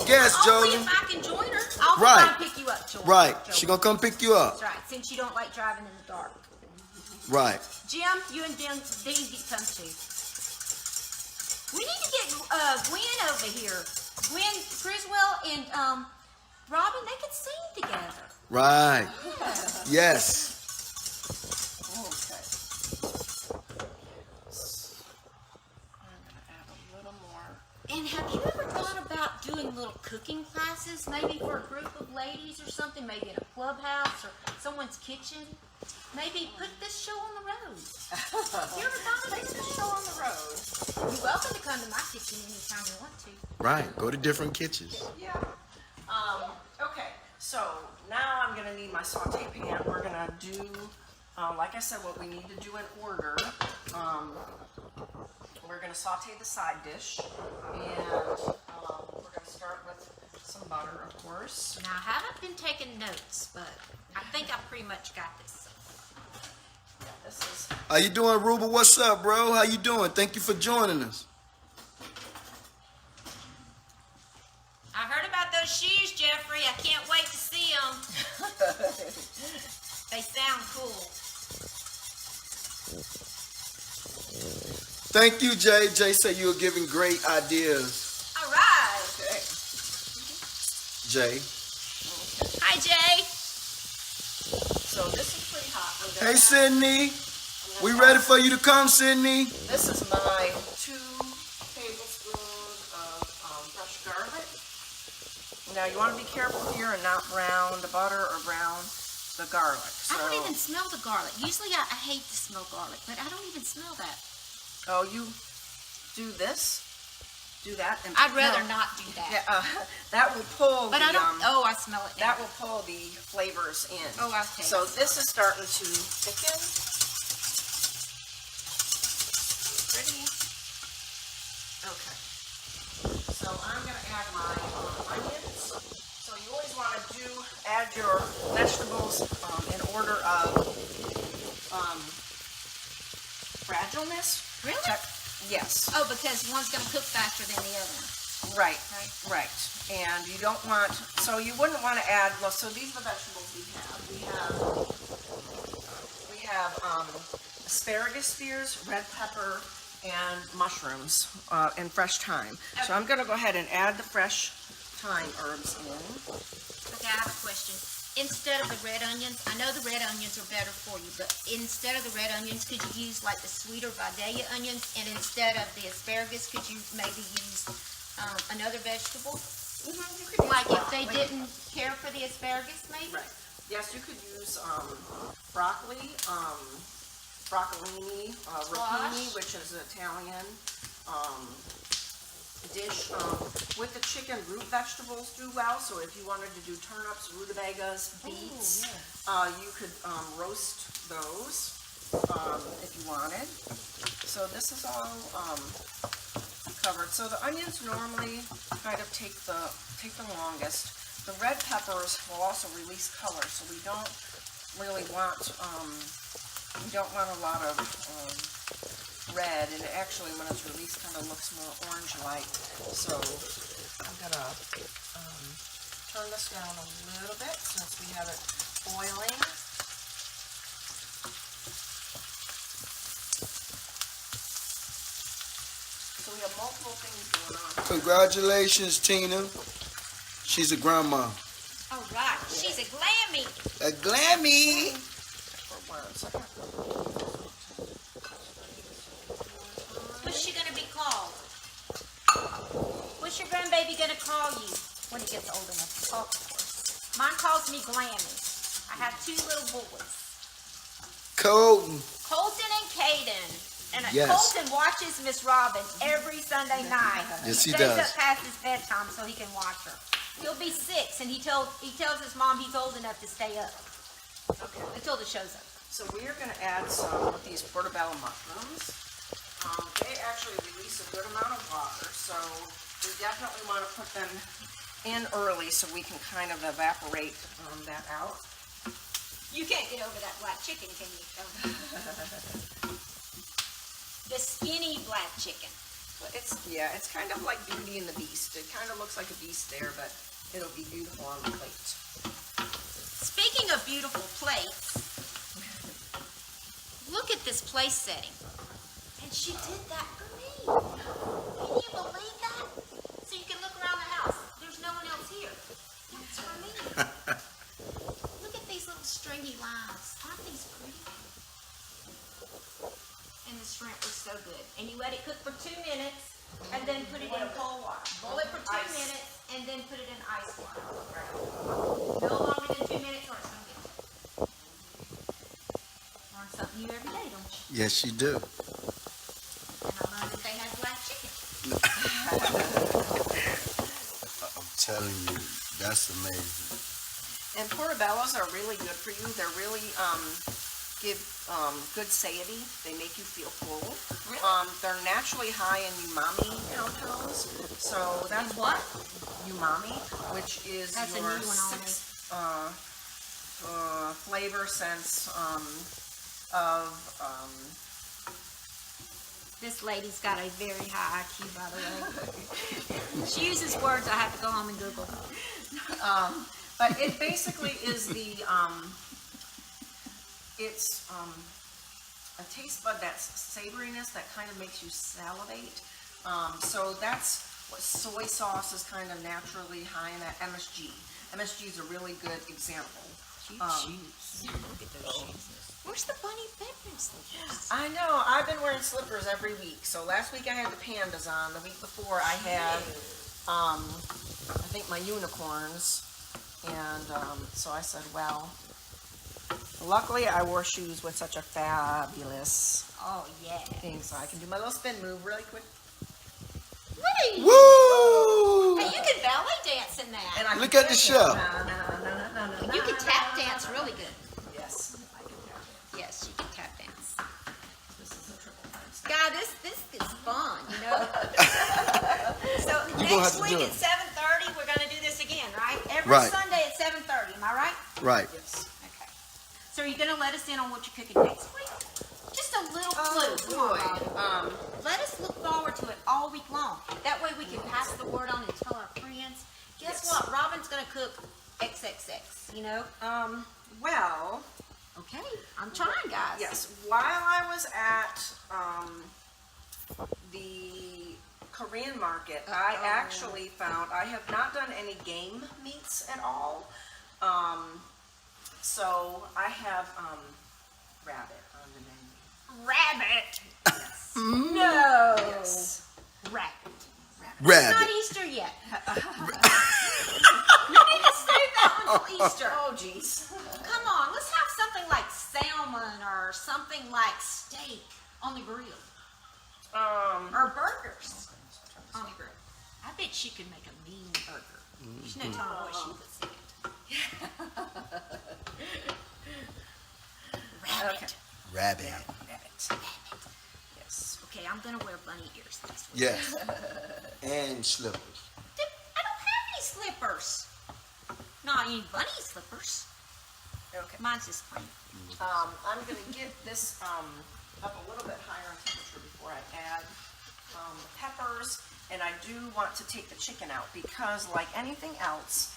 guest, Only Jolyn. if I can join her. I'll come Right. by and pick you up, Jolyn. Right. Jolyn. She gonna come pick you up. That's right, since you don't like driving in the dark. Right. Jim, you and Dean get come too. We need to get Gwen over here. Gwen Criswell and Robin, they could sing together. Right. Yes. Okay. I'm going to add a little more. And have you ever thought about doing little cooking classes, maybe for a group of ladies or something, maybe in a clubhouse or someone's kitchen? Maybe put this show on the road. You ever thought of this show on the road? You're welcome to come to my kitchen anytime you want to. Right. Go to different kitchens. Yeah. Okay. So now I'm going to need my saute pan. We're going to do, like I said, what we need to do in order. We're going to saute the side dish, and we're going to start with some butter, of course. Now, I haven't been taking notes, but I think I pretty much got this. This is How you doing, Ruba? What's up, bro? How you doing? Thank you for joining us. I heard about those shoes, Jeffrey. I can't wait to see them. They sound cool. Thank you, Jay. Jay said you were giving great ideas. All right. okay. Jay. Hi, Jay. So this is pretty hot. I'm gonna Hey, add- Sydney. We ready for you to come, Sydney? This is my 2 tablespoons of fresh garlic. Now you want to be careful here and not brown the butter or brown the garlic. So, I don't even smell the garlic. Usually I hate to smell garlic, but I don't even smell that. oh, you do this, do that, and I'd rather no. not do that. Yeah, that will pull. But the, I don't. Oh, I smell it now. That will pull the flavors in. Oh, I'll taste So it. this is starting to thicken. Pretty. Okay. So I'm going to add my onions. So you always want to add your vegetables in order of fragileness. Really? Yes. Oh, because one's going to cook faster than the other. Right, Right. right. And you don't want, so you wouldn't want to add, well, so these are the vegetables we have. We have asparagus spears, red pepper, and mushrooms, and fresh thyme. So I'm going to go ahead and add the fresh thyme herbs in. Okay, I have a question. Instead of the red onions, I know the red onions are better for you, but instead of the red onions, could you use like the sweeter Vidalia onions? And instead of the asparagus, could you maybe use another vegetable? You could use Like if they broccoli. didn't care for the asparagus, maybe? Right. Yes, you could use broccoli, broccolini, rapini, Squash. which is Italian dish. With the chicken, root vegetables do well. So if you wanted to do turnips, rutabagas, beets, you could roast those if you wanted. So this is all covered. So the onions normally kind of take the longest. The red peppers will also release color, so we don't really want a lot of red, and actually when it's released kind of looks more orange-like. So I'm gonna turn this down a little bit since we have it boiling. So we have multiple things going on. Congratulations, Tina. She's a grandma. All right, she's a glammy. A glammy. For 1 second. What's she gonna be called? What's your grandbaby gonna call you when he gets old enough to talk, of course? Mine calls me Glammy. I have 2 little boys, Colton. Colton and Caden. And Yes. Colton watches Miss Robin every Sunday night. Yes, he stays does. up past his bedtime so he can watch her. He'll be 6, and he tells his mom he's old enough to stay up Okay. until the show's up. So we are going to add some of these portabella mushrooms. They actually release a good amount of water, so we definitely want to put them in early so we can kind of evaporate that out. You can't get over that black chicken, can you? The skinny black chicken. But it's kind of like Beauty and the Beast. It kind of looks like a beast there, but it'll be beautiful on the plate. Speaking of beautiful plates, look at this place setting. And she did that for me. Can you believe that? So you can look around the house. There's no one else here. That's for me. Look at these little stringy lines. Aren't these pretty? And the shrimp was so good. And you let it cook for 2 minutes and then put it in cold water. Boil it for 2 minutes and then put it in ice water. No longer than 2 minutes or it's going to get cold. Learn something new every day, don't you? Yes, you do. And I learned that they had black chicken. I'm telling you, that's amazing. And portabellas are really good for you. They're really give good satiety. They make you feel full. Really? They're naturally high in umami compounds. So that's In what? Umami, which is That's a your new one on me. 6 flavor sense of This lady's got a very high IQ, by the way. She uses words I have to go home and Google. but it basically is the it's a taste bud that's savoriness that kind of makes you salivate. So that's what soy sauce is kind of naturally high in that. MSG. MSG is a really good example. Look at those shoes. Where's the bunny bedroom slippers? I know. I've been wearing slippers every week. So last week I had the pandas on. The week before I had, I think my unicorns. And so I said, well, luckily I wore shoes with such a fabulous Oh, yeah. thing. So I can do my little spin move really quick. What? Woo! Hey, you can ballet dance in that. And I Look can at the do it. show. And you can tap dance really good. Yes, I can tap it. Yes, you can tap dance. This is a triple times. God, this is fun, you know. So You're gonna have next to week do at it. 7:30, we're gonna do this again, right? Every Right. Sunday at 7:30. Am I right? Right. Yes. Okay. So are you gonna let us in on what you're cooking next week? Just a little clue. Come on, Robin. Let us look forward to it all week long. That way we can pass the word on and tell our friends. Guess Yes. what? Robin's gonna cook XXX. You know. Well, Okay. I'm trying, guys. yes. While I was at the Korean market, I actually found I have not done any game meats at all. So I have rabbit on the menu. Rabbit. Yes. No. Yes. Rabbit. It's Rabbit. not Easter yet. You need to save that one till Easter. Oh, jeez. Come on, let's have something like salmon or something like steak on the grill. Or burgers on the grill. I bet she could make a mean burger. There's no telling what she puts in it. Rabbit. Okay. Rabbit. Rabbit. Yes. Okay, I'm gonna wear bunny ears this week. Yes. And slippers. I don't have any slippers. Not any bunny slippers. Okay. Mine's just plain. I'm going to get this up a little bit higher in temperature before I add the peppers. And I do want to take the chicken out because, like anything else,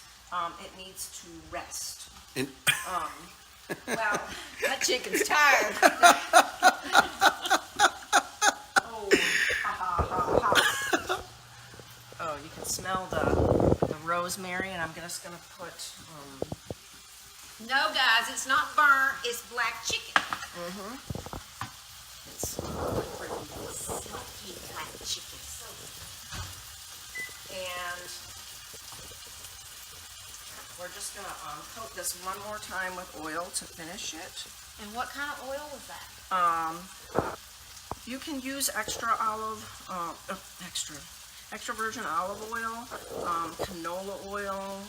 it needs to rest. And Well, That chicken's tired. oh, ha ha ha ha. rosemary, and I'm just gonna put, No, guys, it's not burnt. It's black chicken. it's Silky black chicken. and we're just gonna coat this one more time with oil to finish it. And what kind of oil was that? You can use extra virgin olive oil, canola oil,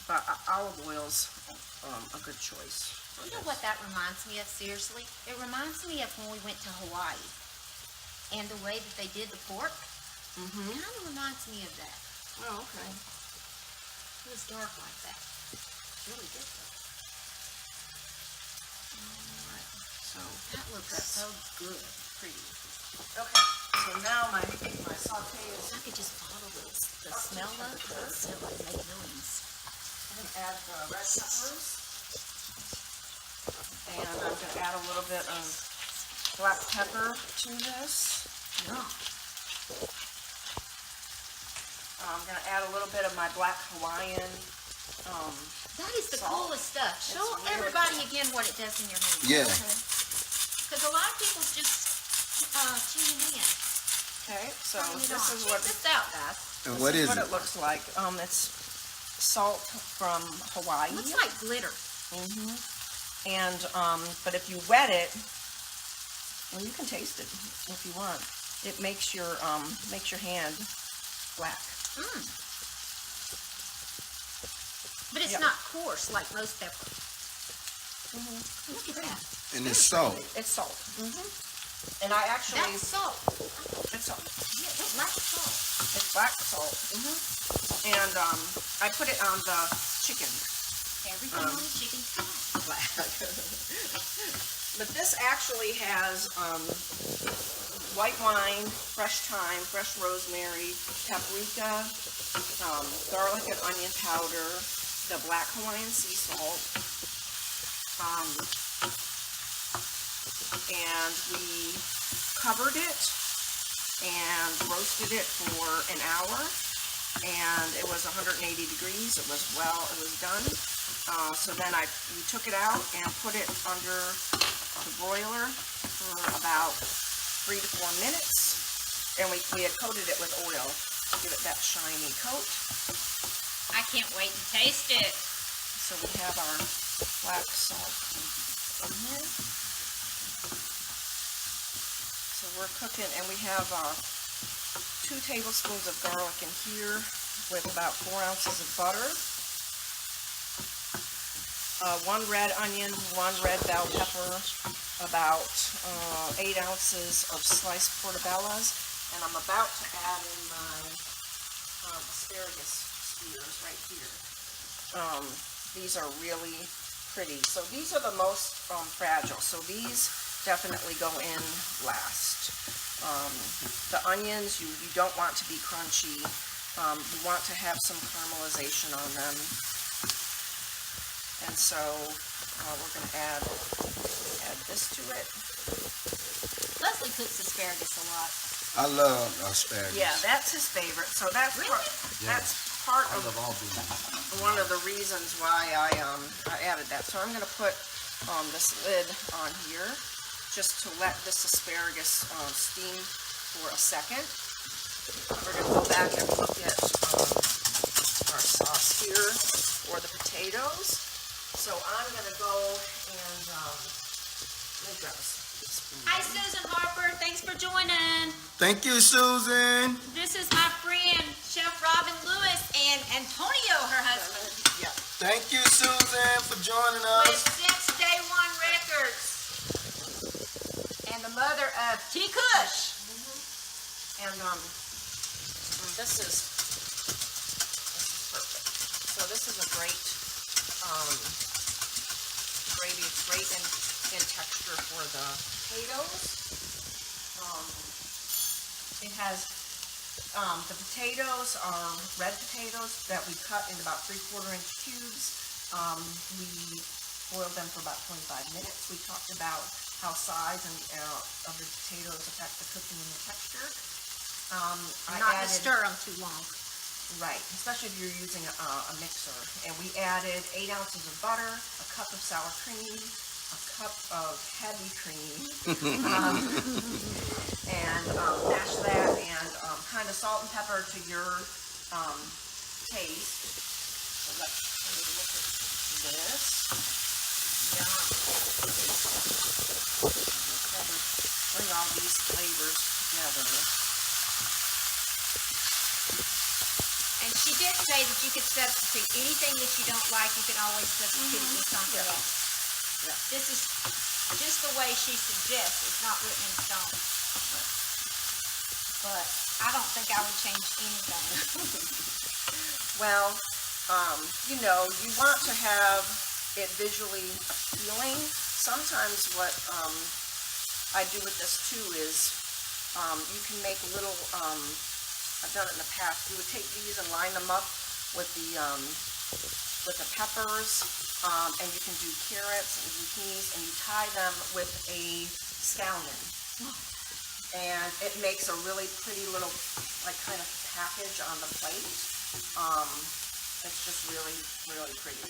but olive oil's a good choice. You know what that reminds me of, seriously? It reminds me of when we went to Hawaii and the way that they did the pork. Kind of reminds me of that. Oh, okay. It was dark like that. Really good though. So That looks so good, pretty. okay. So now my saute is. I could just follow the smell of it. Smell it make noise. I'm gonna add the red peppers, and I'm gonna add a little bit of black pepper to this. Yum. I'm gonna add a little bit of my black Hawaiian. That is the Salt. coolest stuff. Show It's really everybody again what it does in your hand. Yeah. Because a lot of people just tune in. Okay, so Turn it this on. is Check what this out, guys. And what is what it? it looks like. It's salt from Hawaii. It looks like glitter. And but if you wet it, well, you can taste it if you want. It makes your hand black. But it's Yep. not coarse like most pepper. Look at that. And it's salt. It's salt. And I actually That's salt. it's salt. Yeah, that's black salt. It's black salt. And I put it on the chicken. Everything on the chicken's black. But this actually has white wine, fresh thyme, fresh rosemary, paprika, garlic and onion powder, the black Hawaiian sea salt, and we covered it and roasted it for an hour, and it was 180 degrees. It was done. So then we took it out and put it under the broiler for about 3 to 4 minutes, and we had coated it with oil to give it that shiny coat. I can't wait to taste it. So we have our black salt in here. So we're cooking, and we have 2 tablespoons of garlic in here with about 4 ounces of butter. 1 red onion, 1 red bell pepper, about 8 ounces of sliced portabellas, and I'm about to add in my asparagus spears right here. These are really pretty. So these are the most fragile. So these definitely go in last. The onions, you don't want to be crunchy. You want to have some caramelization on them. And so we're going to add this to it. Leslie cooks asparagus a lot. I love asparagus. Yeah, that's his favorite. So that's Really? that's part of one of the reasons why I added that. So I'm going to put this lid on here just to let this asparagus steam for a second. We're going to go back and look at our sauce here for the potatoes. So I'm going to go and let me grab a spoon. Hi, Susan Harper. Thanks for joining. Thank you, Susan. This is my friend, Chef Robin Lewis, and Antonio, her husband, Yeah. Thank you, Susan, for joining with us. Since Day One Records, and the mother of T. Kush. And this is perfect. So this is a great gravy. It's great in texture for the potatoes. It has the potatoes are red potatoes that we cut in about 3/4 inch cubes. We boiled them for about 25 minutes. We talked about how size and of the potatoes affect the cooking and the texture. I Not to added, stir them too long. right, especially if you're using a mixer. And we added 8 ounces of butter, a cup of sour cream, a cup of heavy cream, and mash that, and kind of salt and pepper to your taste. So let's take a look at this. Yum. Bring all these flavors together. And she did say that you could substitute anything that you don't like. You can always substitute it with something Yeah. else. Yeah. This is just the way she suggests. It's not written in stone. But I don't think I would change anything. Well, you know, you want to have it visually appealing. Sometimes what I do with this too is you can make little, I've done it in the past, you would take these and line them up with the peppers, and you can do carrots and zucchinis, and you tie them with a scallion. And it makes a really pretty little, like, kind of package on the plate. It's just really, really pretty.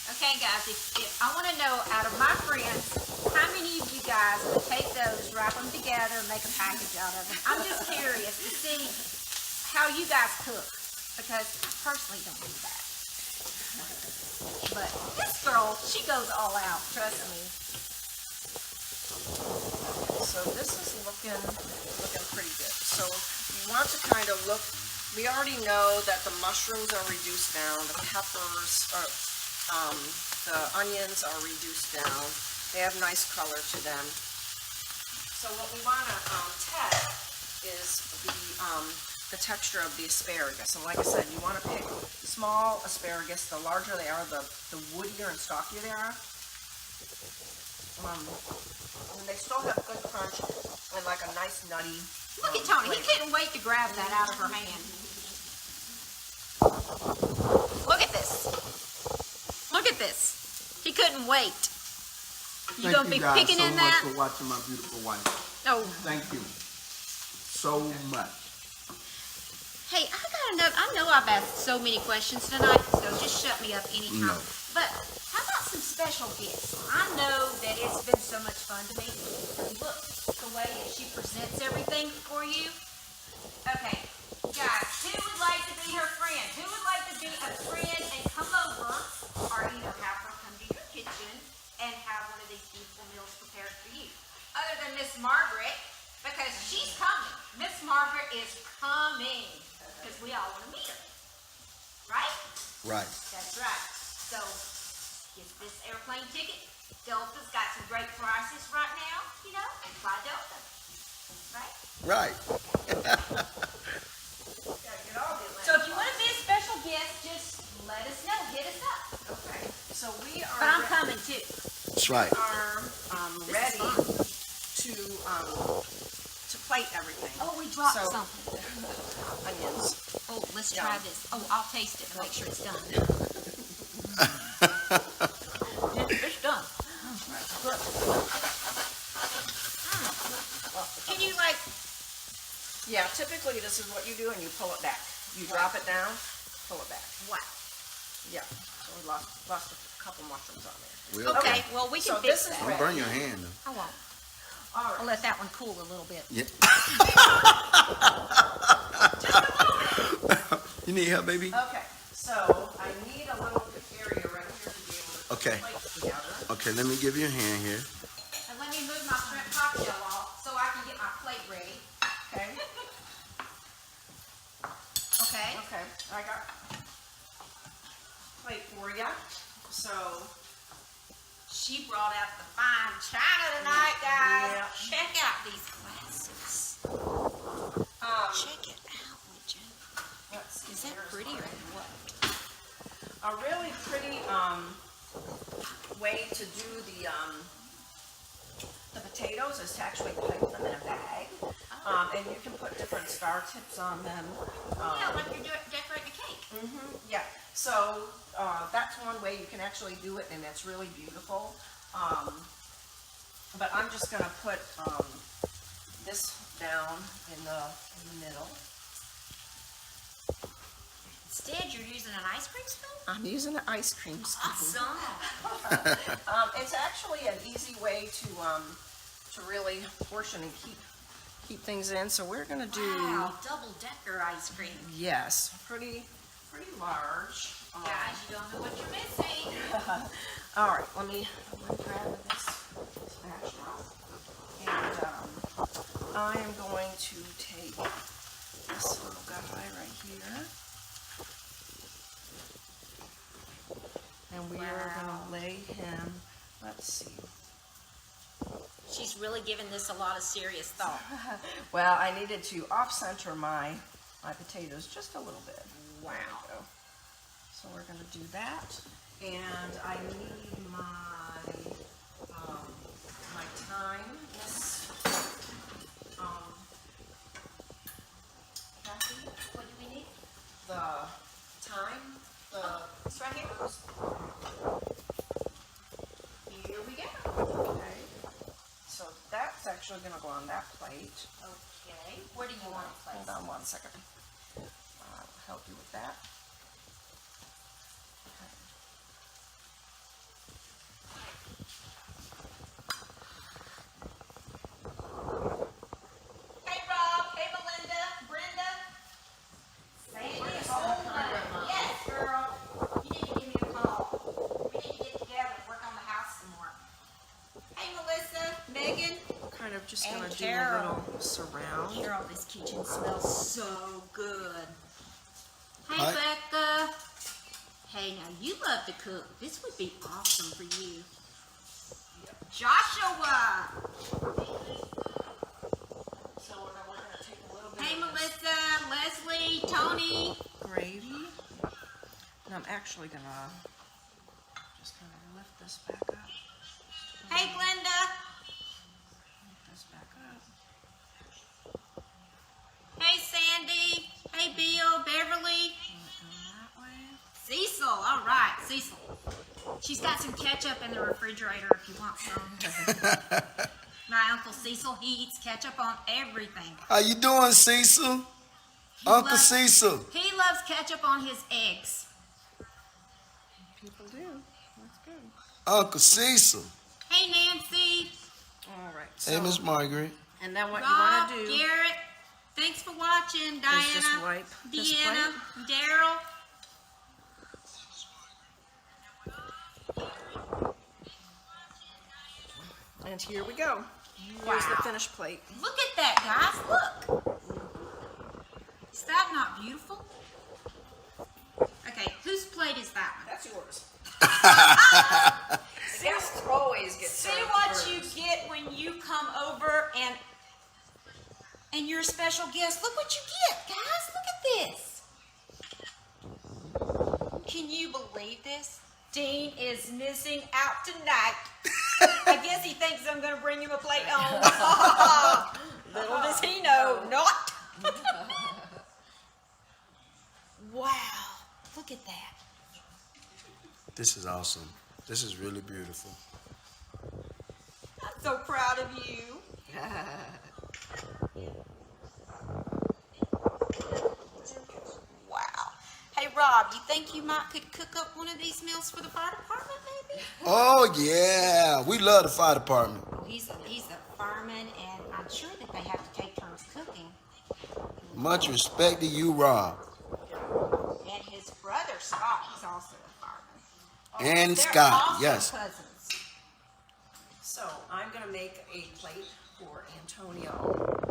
Okay, guys, if I want to know out of my friends, how many of you guys would take those, wrap them together, and make a package out of them? I'm just curious to see how you guys cook, because I personally don't do that. But this girl, she goes all out, trust me. So this is looking pretty good. So you want to kind of look, we already know that the mushrooms are reduced down, the peppers are, the onions are reduced down. They have nice color to them. So what we want to test is the texture of the asparagus. And like I said, you want to pick small asparagus. The larger they are, the woodier and stockier they are. And they still have good crunch and like a nice nutty. Look at Tony. He couldn't wait to grab that out of her hand. Look at this. Look at this. He couldn't wait. You gonna be picking in that? Thank you guys so much for watching my beautiful wife. Oh. Thank you so much. Hey, I gotta know. I know I've asked so many questions tonight, so just shut me up anytime. No. But how about some special gifts? I know that it's been so much fun to me. Look, the way that she presents everything for you. Okay, guys, who would like to be her friend? Who would like to be a friend and come over, or either have her come to your kitchen and have one of these beautiful meals prepared for you? Other than Miss Margaret, because she's coming. Miss Margaret is coming, because we all want to meet her. Right? Right. That's right. So, get this airplane ticket. Delta's got some great prices right now, you know, fly Delta. Right? Right. So if you want to be a special guest, just let us know. Hit us up. Okay. So we are. But I'm coming too. That's right. Are ready to plate everything. Oh, we dropped So- something. Onions. Oh, let's Yeah. try this. Oh, I'll taste it and make sure it's done. It's done. Good. Can you like? Yeah, typically this is what you do, and you pull it back. You drop it down, pull it back. Wow. Yeah. So we lost a couple mushrooms on there. Well, Okay. Well, we can So fix this is that. Don't burn your hand though. I won't. All I'll right. let that one cool a little bit. Yeah. You need help, baby? Okay. So I need a little area right here to be able to Okay. put plates together. Okay, let me give you a hand here. And let me move my shrimp cocktail off so I can get my plate ready. Okay. Okay. Okay. I got a plate for you. So She brought out the fine china tonight, guys. Yeah. Check out these glasses. Check it out, would you? let's see. Is that Here's pretty mine. or what? A really pretty way to do the potatoes is to actually pipe them in a bag, and you can put different star tips on them. Yeah, like you're decorating a cake. Yeah, so that's one way you can actually do it, and it's really beautiful. But I'm just gonna put this down in the middle. Instead, you're using an ice cream spoon? I'm using an ice cream spoon. Awesome. It's actually an easy way to really portion and keep things in. So we're gonna do Wow, double-decker ice cream. yes, pretty large. Guys, you don't know what you're missing. All right, let me grab this spatula, and I am going to take this little guy right here, and we are gonna lay him. Let's see. She's really giving this a lot of serious thought. Well, I needed to off-center my potatoes just a little bit. Wow. There we go. So we're gonna do that, and I need my thyme. Yes. Kathy, What do we need? the thyme. It's right here. Here we go. Okay. So that's actually gonna go on that plate. Okay. Where do you want to place Hold on 1 second. I'll help you with that. Hey Rob, hey Melinda, Brenda. Sandy, yes, girl. You need to give me a call. We need to get together and work on the house some more. Hey Melissa, Megan. Kind of just And gonna do Carol. a little surround. Carol, this kitchen smells so good. Hey Hi. Becca. Hey, now you love to cook. This would be awesome for you. Joshua. So we're gonna take a little bit Hey of this Melissa, Leslie, Tony. gravy, and I'm actually gonna just kind of lift this back up. Hey Glenda. Lift this back up. Hey Sandy. Hey Bill, Beverly. Go that way. Cecil, all right, Cecil. She's got some ketchup in the refrigerator if you want some. My Uncle Cecil, he eats ketchup on everything. How you doing, Cecil? Uncle loves- Cecil. He loves ketchup on his eggs. People do. That's good. Uncle Cecil. Hey Nancy, All right. Hey, So, Miss Margaret. and then what Rob, you want to do Garrett. Thanks for watching, is Diana, just wipe this Deanna, plate. Daryl. And here we go. Here's the Wow. finished plate. Look at that, guys. Look. Is that not beautiful? Okay, whose plate is that one? That's yours. See, Guests always get see served what first. you get when you come over and you're a special guest. Look what you get, guys. Look at this. Can you believe this? Dean is missing out tonight. I guess he thinks I'm going to bring him a plate home. Little does he know, not. Wow, look at that. This is awesome. This is really beautiful. I'm so proud of you. Wow. Hey, Rob, you think you could cook up one of these meals for the fire department, maybe? Oh, yeah. We love the fire department. Oh, he's a fireman, and I'm sure that they have to take turns cooking. Much respect to you, Rob. And his brother, Scott, he's also a fireman. And They're Scott, also yes. cousins. So I'm going to make a plate for Antonio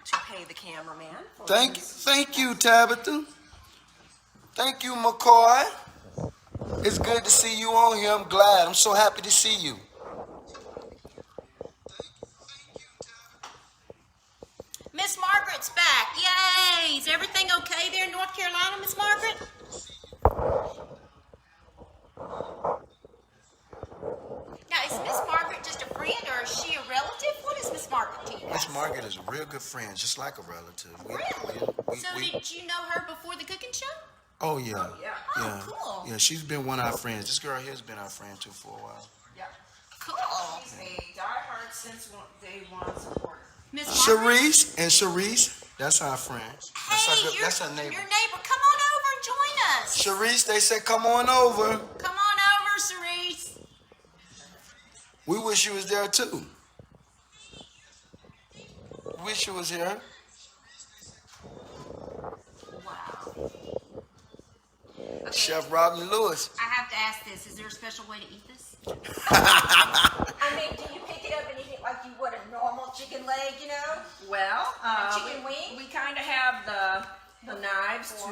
to pay the cameraman. For Thank you, Tabitha. Thank you, McCoy. It's good to see you on here. I'm glad. I'm so happy to see you. Miss Margaret's back. Yay! Is everything okay there in North Carolina, Miss Margaret? Now, is Miss Margaret just a friend or is she a relative? What is Miss Margaret to you guys? Miss Margaret is a real good friend, just like a relative. Really? So did you know her before the cooking show? Oh, yeah. yeah. Oh, cool. Yeah, she's been one of our friends. This girl here has been our friend, too, for a while. Yeah. Cool. She's a diehard since day one supporter. Miss Margaret? Sharice and Sharice. That's our friends. Hey, That's our neighbor. Your neighbor. Come on over and join us. Sharice, they said come on over. Come on over, Cerise. We wish you was there too. Wish you was here. Wow. Okay, Chef Robin Lewis. I have to ask this. Is there a special way to eat this? I mean, do you pick it up and eat it like you would a normal chicken leg, you know? Well, chicken wing? we kind of have the knives to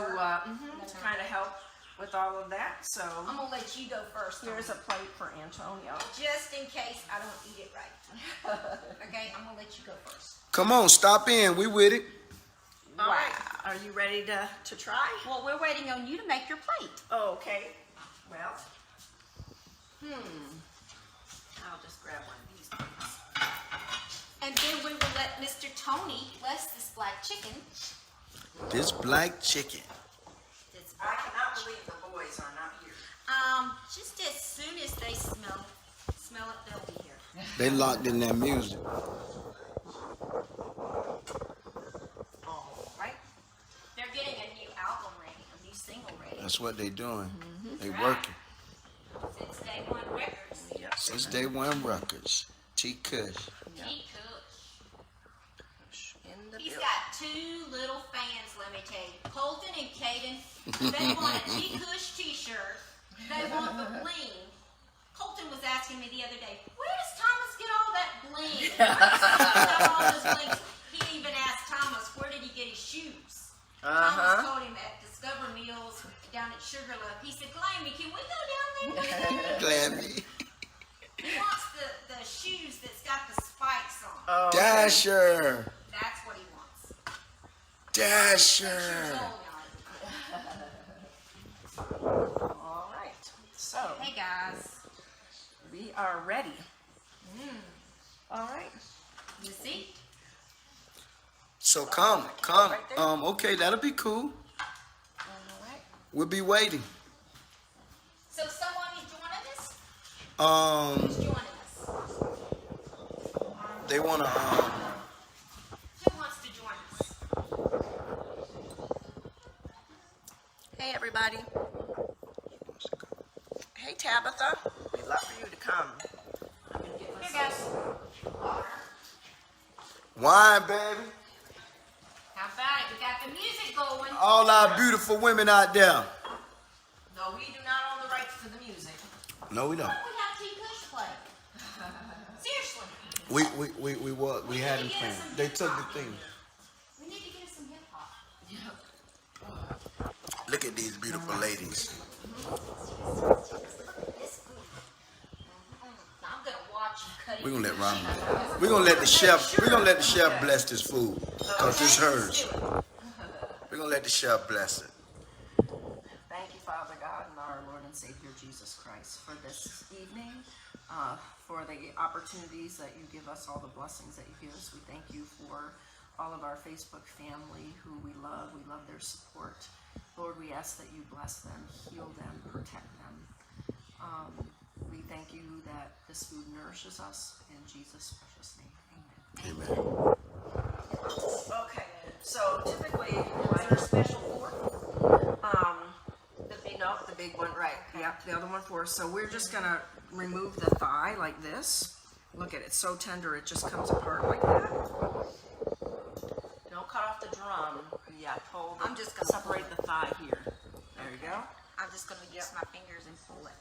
kind of help with all of that. So I'm gonna let you go first. here's a plate for Antonio. Just in case I don't eat it right. Okay, I'm gonna let you go first. Come on, stop in. We with it. All right. Are you ready to try? Well, we're waiting on you to make your plate. Oh, okay. Well, I'll just grab one of these things. And then we will let Mr. Tony bless this black chicken. This black chicken. This I cannot believe the boys are not here. Just as soon as they smell it, they'll be here. They locked in that music. All right. They're getting a new album ready, a new single ready. That's what they doing. They Right. working. Since day one records. Yep. Since day one records. T Kush. He Kush. In the He's building. got two little fans, let me tell you. Colton and Caden. They want a T Kush t-shirt. They want the bling. Colton was asking me the other day, where does Thomas get all that bling? Where does Thomas have all those blings? He even asked Thomas, where did he get his shoes? Thomas told him at Discover Meals down at Sugarloaf. He said, Glammy, can we go down there? Glammy. He wants the shoes that's got the spikes on. Oh, okay. Dasher. That's what he wants. Dasher. All right. So Hey guys, we are ready. All right. you see? So come. Okay, that'll be cool. All right. We'll be waiting. So someone is joining us? Um, Who's joining us? they wanna. Who wants to join us? Hey, everybody. Hey, Tabitha. We'd love for you to come. I'm gonna get Here, guys. Wine, baby. How about it? We got the music going. All our beautiful women out there. No, we do not own the rights to the music. No, we don't. We have T Kush play. Seriously. We had them playing. They took the thing. We need to get us some hip hop. Look at these beautiful ladies. This food. I'm gonna watch you cut it. We're gonna let Robin. We're gonna let the chef bless this food. Cause it's hers. We're gonna let the chef bless it. Thank you, Father God and our Lord and Savior Jesus Christ, for this evening, for the opportunities that you give us, all the blessings that you give us. We thank you for all of our Facebook family who we love. We love their support. Lord, we ask that you bless them, heal them, protect them. We thank you that this food nourishes us. In Jesus' precious name, amen. Amen. Okay, so typically, is there a special fork? The big one, right? Yep, the other one for us. So we're just gonna remove the thigh like this. Look at it, so tender it just comes apart like that. Don't cut off the drum. Yeah, pull. I'm just gonna separate the thigh here. There you go. I'm just gonna use my fingers and pull it.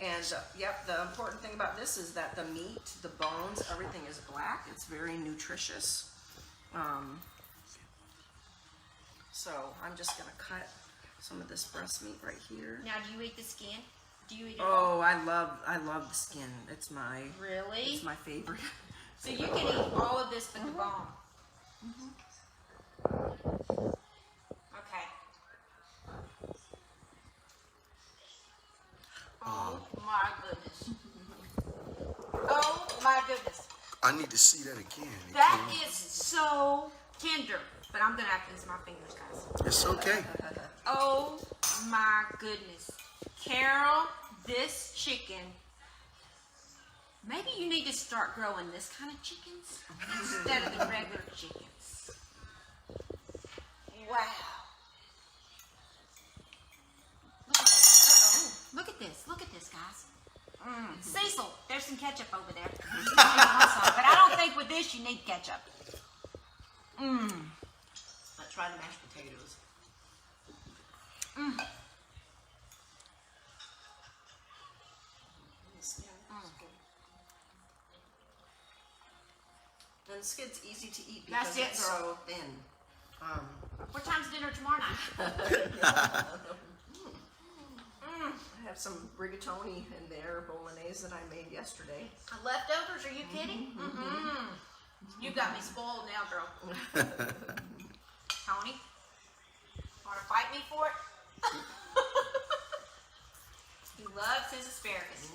And yep, the important thing about this is that the meat, the bones, everything is black. It's very nutritious. So I'm just gonna cut some of this breast meat right here. Now, do you eat the skin? Do you eat it? Oh, I love the skin. It's my Really? it's my favorite. So you can eat all of this but the bone. Okay. Oh my goodness. Oh my goodness. I need to see that again. That is so tender. But I'm gonna have to use my fingers, guys. It's okay. Oh my goodness. Carol, this chicken Maybe you need to start growing this kind of chickens instead of the regular chickens. Wow. Look at this. Uh-oh. Look at this. Look at this, guys. Cecil, there's some ketchup over there. But I don't think with this you need ketchup. Let's try the mashed potatoes. And the skid's easy to eat because That's it, it's so thin. What time's dinner tomorrow night? I have some rigatoni in there, bolognese that I made yesterday. Leftovers? Are you kidding? You got me spoiled now, girl. Tony, want to fight me for it? He loves his asparagus.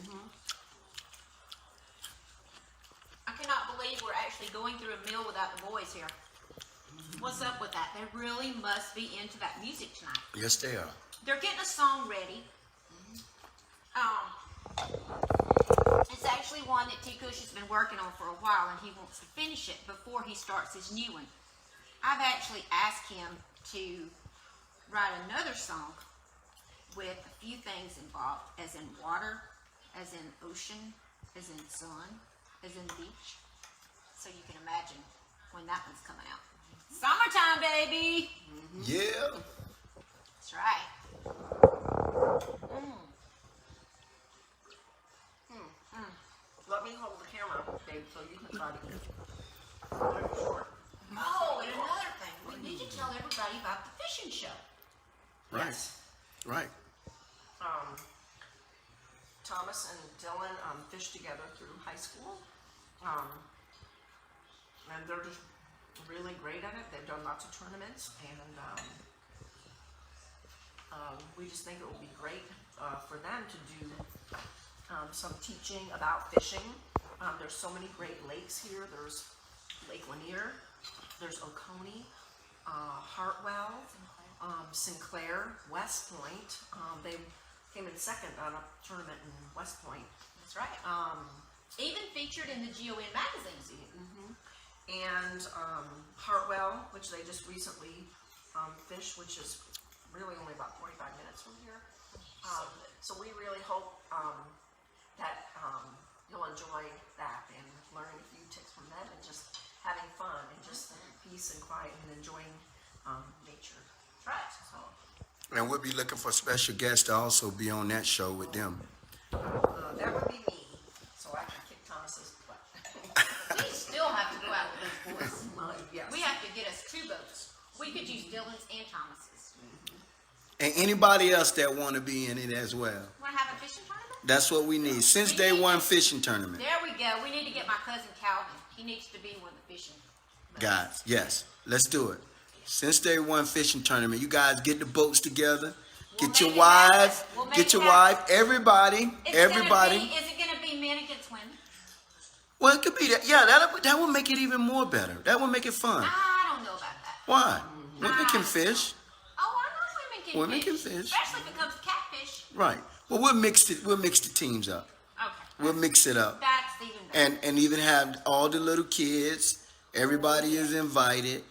I cannot believe we're actually going through a meal without the boys here. What's up with that? They really must be into that music tonight. Yes, they are. They're getting a song ready. It's actually one that T. Cush has been working on for a while, and he wants to finish it before he starts his new one. I've actually asked him to write another song with a few things involved, as in water, as in ocean, as in sun, as in beach. So you can imagine when that one's coming out. Summertime, baby! Yeah. That's right. Let me hold the camera, babe, so you can try to eat. Very short. Oh, and another thing, we need to tell everybody about the fishing show. Right. Yes. Right. Thomas and Dylan fished together through high school. And they're just really great at it. They've done lots of tournaments, and we just think it will be great for them to do some teaching about fishing. There's so many great lakes here. There's Lake Lanier, there's Oconee, Hartwell, Sinclair, West Point. They came in second on a tournament in West Point. That's right. Even featured in the GON magazines. And Hartwell, which they just recently fished, which is really only about 45 minutes from here. So we really hope that you'll enjoy that and learning a few tips from them and just having fun and just peace and quiet and enjoying nature. That's right. So And we'll be looking for special guests to also be on that show with them. that would be me, so I can kick Thomas's butt. We still have to go out with those boys. Yes. We have to get us 2 boats. We could use Dylan's and Thomas's. And anybody else that want to be in it as well. Want to have a fishing tournament? That's what we need. Since day one fishing tournament. There we go. We need to get my cousin Calvin. He needs to be one of the fishing. Guys, yes. Let's do it. Since day one fishing tournament, you guys get the boats together. We'll Get your make it happen. wife. We'll make Get it your happen. wife. Everybody. Is it Everybody. Is it going to be men against women? Well, it could be that. Yeah, that would make it even more better. That would make it fun. I don't know about that. Why? Women can fish. Oh, I know Women women can can fish. Especially if it comes to catfish. Right. Well, we'll mix the teams up. Okay. We'll mix it up. That's even better. And even have all the little kids. Everybody is invited.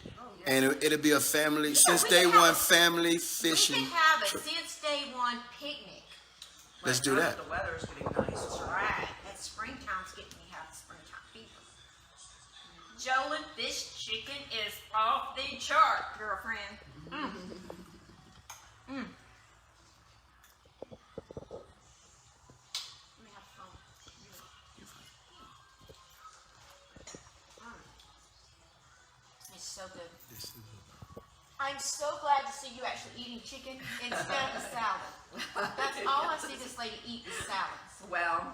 And it'll be a family, since we day can have one, a- family We fishing. could have a trip. since day one picnic. Let's do that. The weather's getting nice. That's right. That springtime's getting me have the springtime fever. Jolyn, this chicken is off the chart, girlfriend. Let me have some. It's so good. I'm so glad to see you actually eating chicken instead of a salad. That's all I see this lady eat is salads. Well,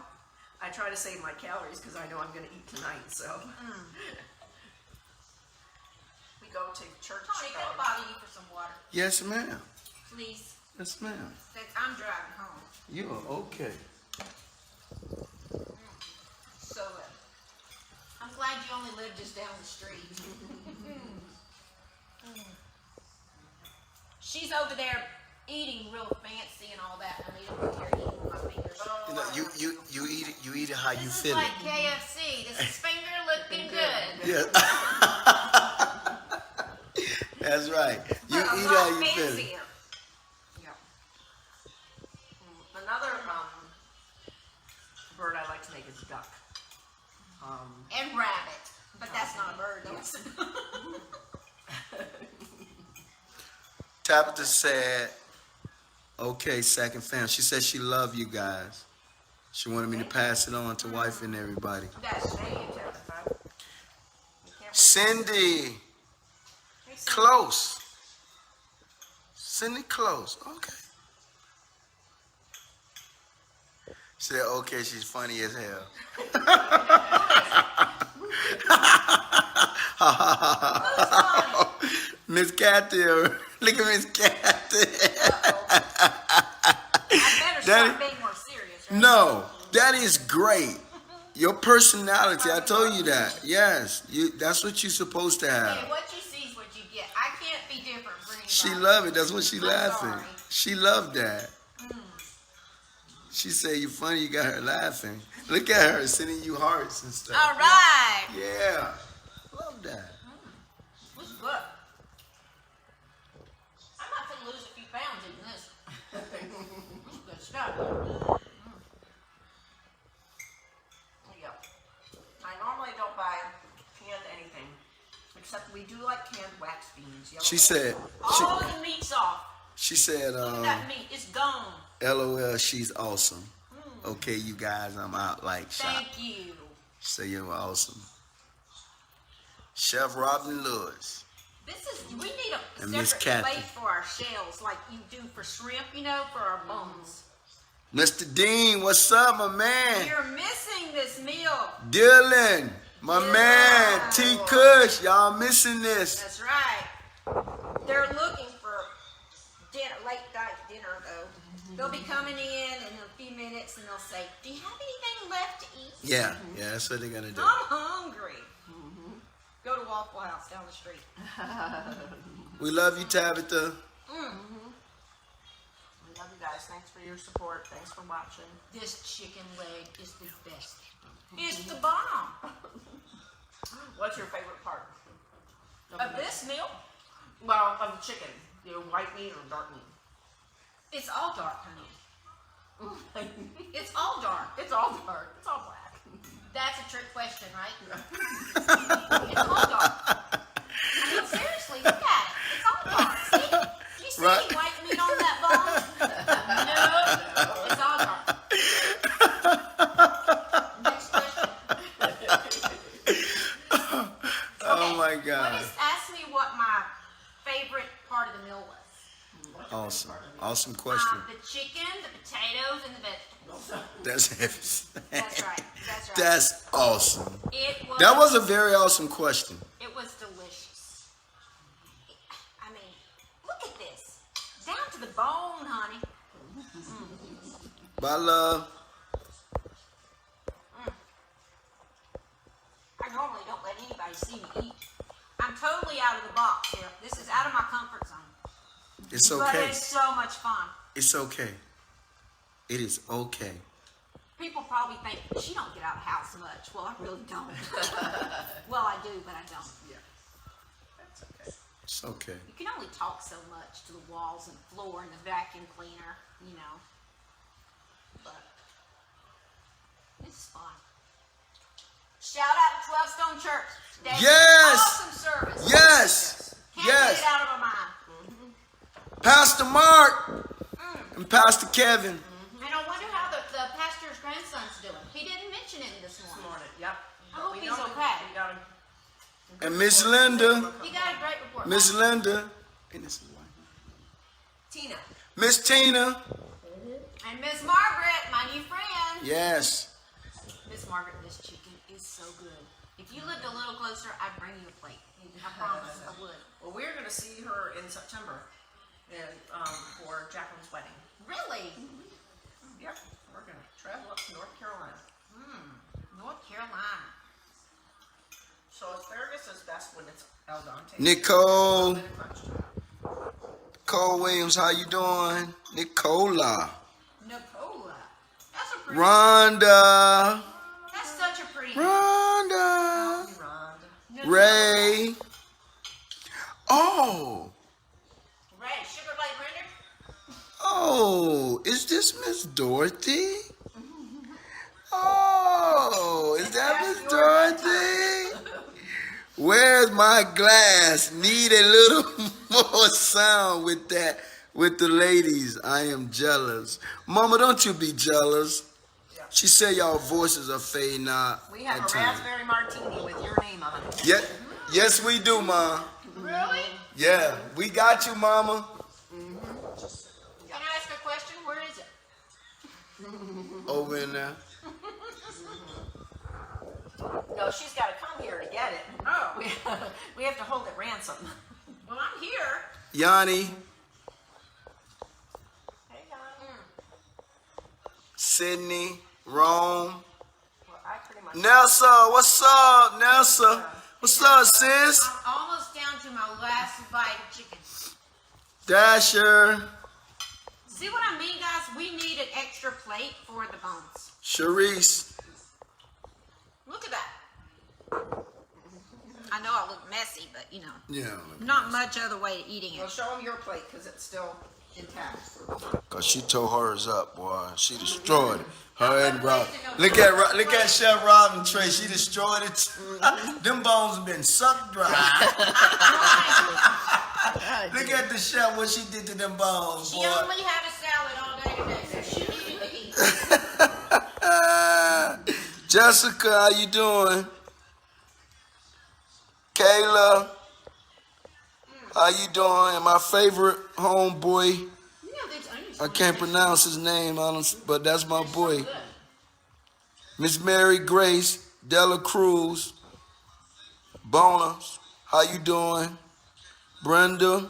I try to save my calories because I know I'm going to eat tonight. So we go to church. Tony, can I bother you for some water, Yes, ma'am. please? Yes, ma'am. Since I'm driving home. You are okay. So I'm glad you only live just down the street. She's over there eating real fancy and all that. I mean, I'm over here eating with my fingers. You know, you eat it how you This is feel like it. KFC. This is finger looking good. Yeah. That's right. You But a eat lot how you feel it. fancier. Yeah. Another bird I like to make is duck. And rabbit. But that's not a bird, though. Tabitha said, okay, second fam. She said she loved you guys. She wanted me to pass it on to wife and everybody. That's thank you, Tabitha. You can't Cindy, Hey, Cindy. close. Cindy, close. Okay. She said, okay, she's funny as hell. Miss Cathy, look at Miss Cathy. I better Daddy- start being more serious, right? No, that is great. Your personality, I told you that. Yes, that's what you're supposed to Hey, have. what you see is what you get. I can't be different for anybody. She loved it. That's what she I'm laughing. sorry. She loved that. She said, you funny, you got her laughing. Look at her sending you hearts and stuff. All right. Yeah. Love that. This is good. I'm not going to lose a few pounds in this. This is good stuff. Yeah. I normally don't buy canned anything, except we do like canned wax beans. Yellow She wax. said, All the meat's off. she said, That meat is gone. LOL, she's awesome. Okay, you guys, I'm out like shot. Thank you. Say you're awesome. Chef Robin Lewis. We need a And Miss separate Cathy. plate for our shells, like you do for shrimp, for our bones. Mr. Dean, what's up, my man? You're missing this meal. Dylan, my man. T. Kush, y'all missing this. That's right. They're looking for dinner, late night dinner, though. They'll be coming in a few minutes, and they'll say, "Do you have anything left to eat?" Yeah, that's what they're gonna do. I'm hungry. Go to Waffle House down the street. We love you, Tabitha. We love you guys. Thanks for your support. Thanks for watching. This chicken leg is the best. It's the bomb. What's your favorite part Of this meal, Well, of the chicken. White meat or dark meat? it's all dark, honey. It's all dark. It's all dark. It's all black. That's a trick question, right? It's all dark. I mean, seriously, look at it. It's all dark. See? You see Right. any white meat on that bone? No. It's all dark. Next question. Oh my What God. ask me what my favorite part of the meal was. Awesome. Awesome question. The chicken, the potatoes, and the vegetables. That's That's right. That's right. That's awesome. It Was a very awesome question. It was delicious. I mean, look at this. Down to the bone, honey. Bye, love. I normally don't let anybody see me eat. I'm totally out of the box here. This is out of my comfort zone. It's But okay. it's so much fun. It's okay. It is okay. People probably think, she don't get out of the house much. Well, I really don't. Well, I do, but I don't. Yeah. That's okay. It's okay. You can only talk so much to the walls and floor and the vacuum cleaner, But it's fun. Shout out to 12 Stone Church. They did Yes! Awesome service. Yes. Can't Yes. get it out of my mind. Pastor Mark and Pastor Kevin. And I wonder how the pastor's grandson's doing. He didn't mention it this morning. Morning. Yep. I hope We he's know okay. We got him. And Miss Linda. He got a great report. Miss Linda. And this is why. Tina. Miss Tina. And Miss Margaret, my new friend. Yes. Miss Margaret, this chicken is so good. If you lived a little closer, I'd bring you a plate. I promise I would. Well, we're going to see her in September for Jacqueline's wedding. Really? Yep. We're going to travel up to North Carolina. North Carolina. So asparagus is best when it's al dente. Nicole. When it crunch time. Nicole Williams, how you doing? Nicola. Nicola. That's a Rhonda. That's such a pretty name. Rhonda. Rhonda. Ray. Oh. Ray, sugar light render. Oh, is this Miss Dorothy? Oh, is that Miss Dorothy? Where's my glass? Need a little more sound with that, with the ladies. I am jealous. Mama, don't you be jealous. Yeah. She said y'all voices are fading out. We have at a times. raspberry martini with your name on it. Yeah, yes, we do, Ma. Really? Yeah, we got you, Mama. Can I ask a question? Where is it? Over in there. No, she's got to come here to get it. Oh. We have to hold it ransom. Well, I'm here. Yanni, Hey, Yanni. Sydney, Rome. Well, I pretty much. Nelsa, what's up, Nelsa? What's up, sis? I'm almost down to my last bite of chicken. Dasher, See what I mean, guys? We need an extra plate for the bones. Sharice. Look at that. I know I look messy, but you know, Yeah, not much other way of eating Well, it. show them your plate because it's still intact. cause she tore hers up, boy. She destroyed it. Her and Rob. Look at Chef Robin Trey. She destroyed it. Them bones have been sucked dry. Look at the chef, what she did to them bones, She boy. only had a salad all day today, so she needed to eat. Jessica, how you doing? Kayla, how you doing? And my favorite homeboy, You know, these onions I can't pronounce his name, but that's my boy. good. Miss Mary Grace, Dela Cruz, Bona, how you doing? Brenda,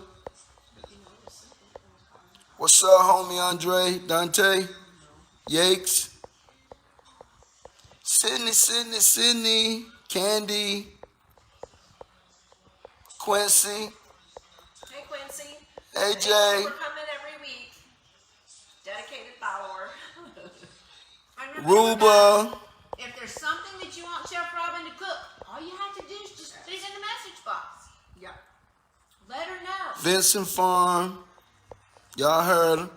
what's up, homie Andre, Dante, Yakes, Sydney, Candy, Quincy, Hey, Quincy. AJ. Thank you for coming every week. Dedicated follower. And remember, guys, Ruba, if there's something that you want Chef Robin to cook, all you have to do is just put it in the message box. Yeah. Let her know. Vincent Farm, y'all heard her.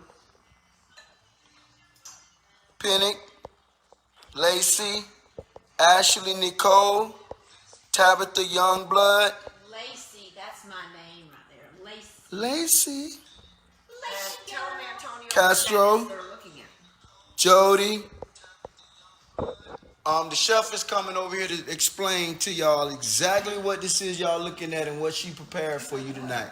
Pennick, Lacey, Ashley Nicole, Tabitha Youngblood, Lacey, that's my name right there. Lacey. Lacey, And tell them Antonio Castro. what they're looking at. Jody. The chef is coming over here to explain to y'all exactly what this is y'all looking at and what she prepared for you tonight.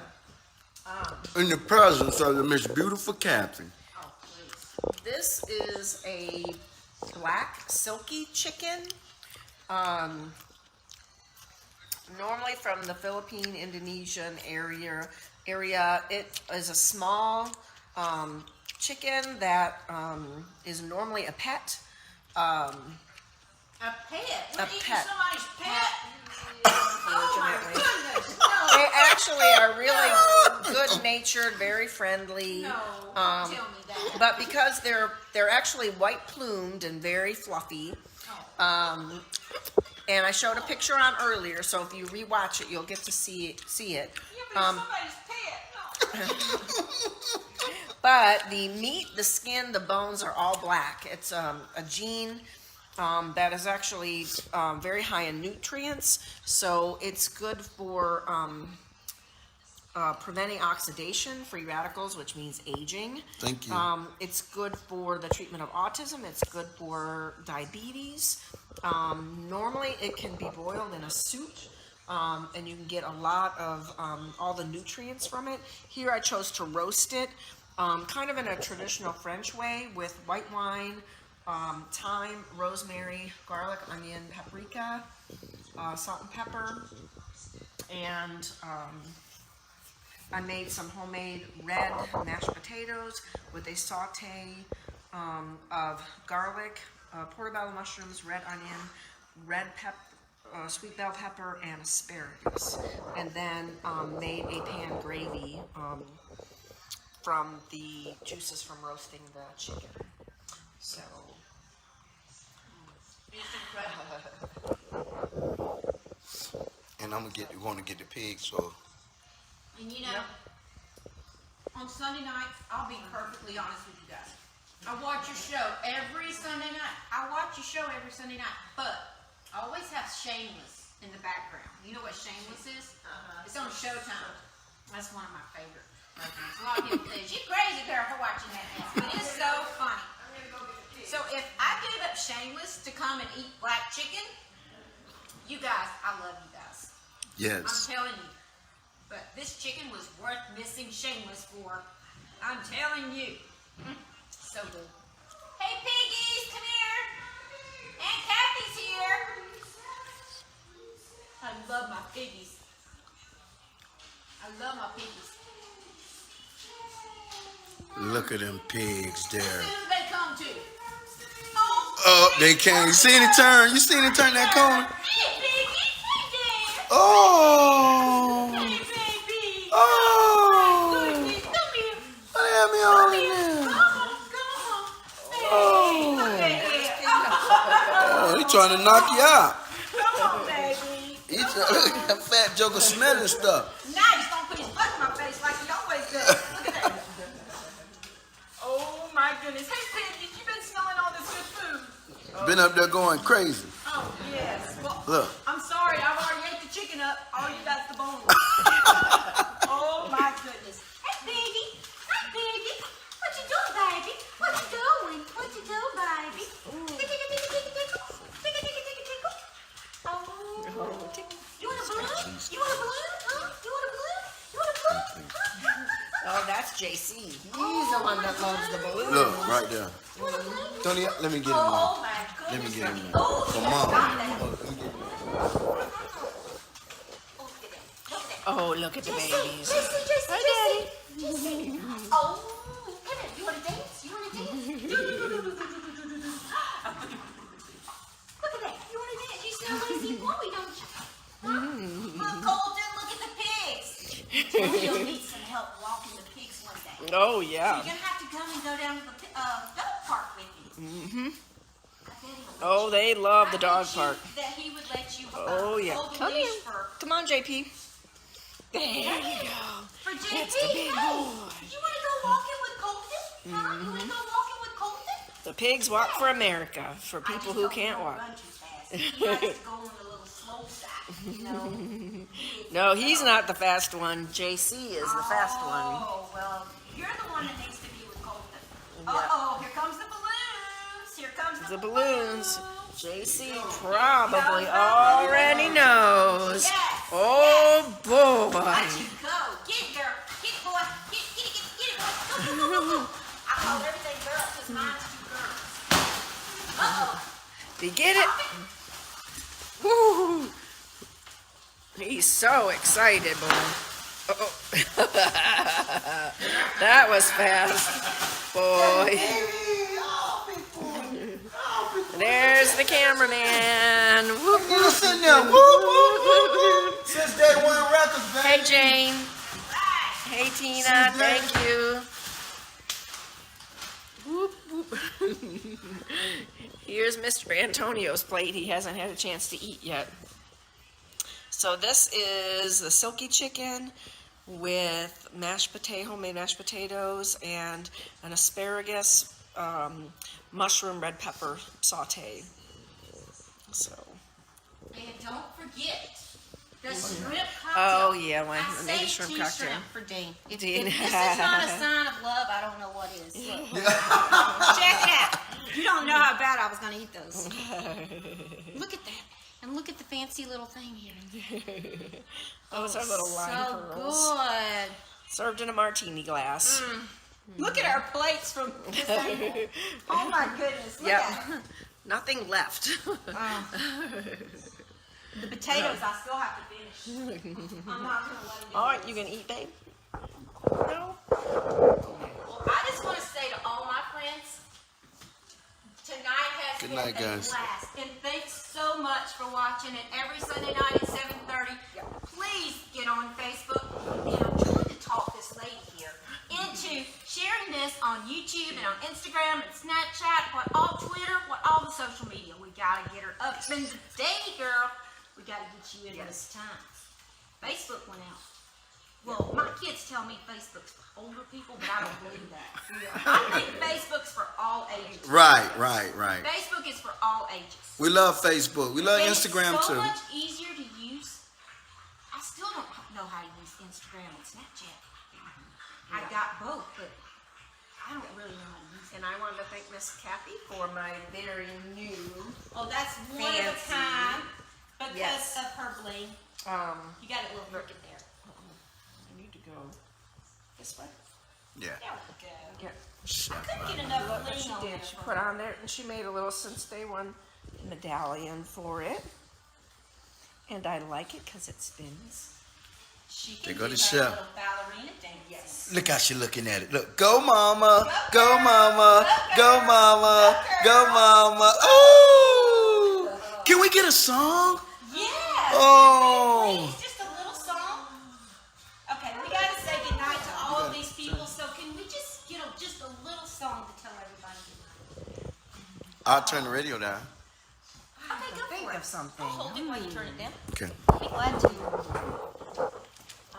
In the presence of the most beautiful Cathy. Oh, please. This is a black silky chicken. Normally from the Philippine, Indonesian area. It is a small chicken that is normally a pet. A pet? A We're eating pet. somebody's pet? Oh my goodness. No. They actually are really good-natured, very friendly. No, don't tell me that. But because they're actually white plumed and very fluffy, and I showed a picture on earlier, so if you rewatch it, you'll get to see it. Yeah, but it's somebody's pet. No. But the meat, the skin, the bones are all black. It's a gene that is actually very high in nutrients, so it's good for preventing oxidation, free radicals, which means aging. Thank you. It's good for the treatment of autism. It's good for diabetes. Normally, it can be boiled in a soup, and you can get a lot of all the nutrients from it. Here, I chose to roast it, kind of in a traditional French way with white wine, thyme, rosemary, garlic, onion, paprika, salt and pepper, and I made some homemade red mashed potatoes with a saute of garlic, portabella mushrooms, red onion, sweet bell pepper, and asparagus. And then made a pan gravy from the juices from roasting the chicken. So and I'm going to get the pig. So And you know, on Sunday nights, I'll be perfectly honest with you guys. I watch your show every Sunday night. But I always have Shameless in the background. You know what Shameless is? It's on Showtime. That's one of my favorite programs. A lot of people say, "You crazy girl for watching that mess," but it's so funny. So if I gave up Shameless to come and eat black chicken, you guys, I love you guys. yes. I'm telling you. But this chicken was worth missing Shameless for. I'm telling you. So good. Hey, piggies, come here. Aunt Cathy's here. I love my piggies. Look at them pigs there. Who do they come to? Oh, they came. You seen it turn? You seen it turn that corner? Hey, piggies. Hey, there. Oh. Hey, baby. Oh. Goodness, come here. What have me on in there? Come on. Hey, look at here. Oh, he trying to knock you out. Come on, baby. He trying, look at that fat joker smelling stuff. Now he's gonna put his butt in my face like he always does. Look at that. Oh my goodness. Hey, Piggy, you been smelling all this good food? Been up there going crazy. Oh, yes. Well, Look. I'm sorry, I've already ate the chicken up. All you got is the bone. Oh my goodness. Hey, Piggy. Hi, Piggy. What you doing, baby? What you doing? What you doing, baby? Tickle, tickle, tickle, tickle. Tickle, tickle, tickle, tickle. Oh. You want a balloon? You want a balloon? Huh? You want a balloon? You want a balloon? Oh, that's JC. He's the one that loves the balloon. Look, right there. You want a balloon? Tony, let me get him Oh one. my Let me goodness. get him one. Oh, For yes, mom. got that. Oh, let me get him one. Oh, look at that. Look at that. Oh, look at the babies. JC. Hi, Daddy. Oh, come here. You want to dance? You want to dance? Look at that. You want to dance? You still lazy and blowy, don't you? Huh? Look, Colton, look at the pigs. You'll need some help walking the pigs one day. Oh, So yeah. you're going to have to come and go down to the dog park with me. Mm-hmm. I bet he'll let Oh, you. they love the I dog bet park. you That he would let you Oh, yeah. hold the Come leash here. for Come on, JP. There you go. For JP, That's the big hey, boy. you want to go walking with Colton? Huh? You want to go walking with Colton? The pigs walk for America, for I people just who don't can't want walk. to run too fast. He likes to go on a little slow side, you know. No, he's not the fast one. JC is the fast one. Oh, well, you're the one that needs to be with Colton. Yeah. Uh-oh, here comes the balloons. Here comes The balloons. balloons. JC probably already knows. Yes. Oh, boy. Watch you go. Get it, girl. Get it, boy. Get it, boy. Go, go, go, go, go. I call everything girls because mine's two girls. Uh-oh. Did you get it? Woo! He's so excited, boy. Uh-oh. That was fast, boy. There's the cameraman. Whoop, You sitting there. Woo, woo, woo, woo. Since day one records, baby. Hey, Jane. Hey, Tina. Thank you. Whoop, whoop. Here's Mr. Antonio's plate. He hasn't had a chance to eat yet. So this is the Silkie chicken with homemade mashed potatoes, and an asparagus, mushroom, red pepper saute. So. And don't forget the shrimp cocktail. Oh yeah, one. I Maybe saved shrimp 2 cocktail. shrimp for Dean. If Dean. this is not a sign of love, I don't know what is. Check it out. You don't know how bad I was going to eat those. Look at that. And look at the fancy little thing here. Those are little lime So pearls. good. Served in a martini glass. Look at our plates from this angle. Oh my goodness. Look Yep. at it. Nothing left. The potatoes I still have to finish. I'm not going to let them do All right, this. you gonna eat, babe? No. Well, I just want to say to all my friends, tonight has Good been night, a guys. blast. And thanks so much for watching it every Sunday night at 7:30. Please get on Facebook. And I'm trying to talk this lady here into sharing this on YouTube and on Instagram and Snapchat, Twitter, all the social media. We got to get her up in the day, girl. We got to get you in those times. Facebook went out. Well, my kids tell me Facebook's for older people, but I don't believe that. I think Facebook's for all ages. Right. Facebook is for all ages. We love Facebook. We love And Instagram it's so too. much easier to use. I still don't know how to use Instagram and Snapchat. I got both, but I don't really know how to use it. And I wanted to thank Miss Cathy for my very new, Oh, that's one of a Fancy. kind because Yes. of her bling. You got a little crooked there. I need to go this way. Yeah. There we go. Get, Couldn't get enough look what bling she on did. that She one. put on there, and she made a little since day one medallion for it. And I like it because it spins. She There can go do the her chef. little ballerina dance. Yes. Look how she looking at it. Look, go mama, go mama, go mama, go mama. Oh! Can we get a song? Yeah. Oh. Please, just a little song. Okay, we gotta say goodnight to all of these people. So can we just get just a little song to tell everybody goodnight? I'll turn the radio down. Okay, go Think for of it. something. I'll hold it while you turn it down. Okay. I'll be glad to.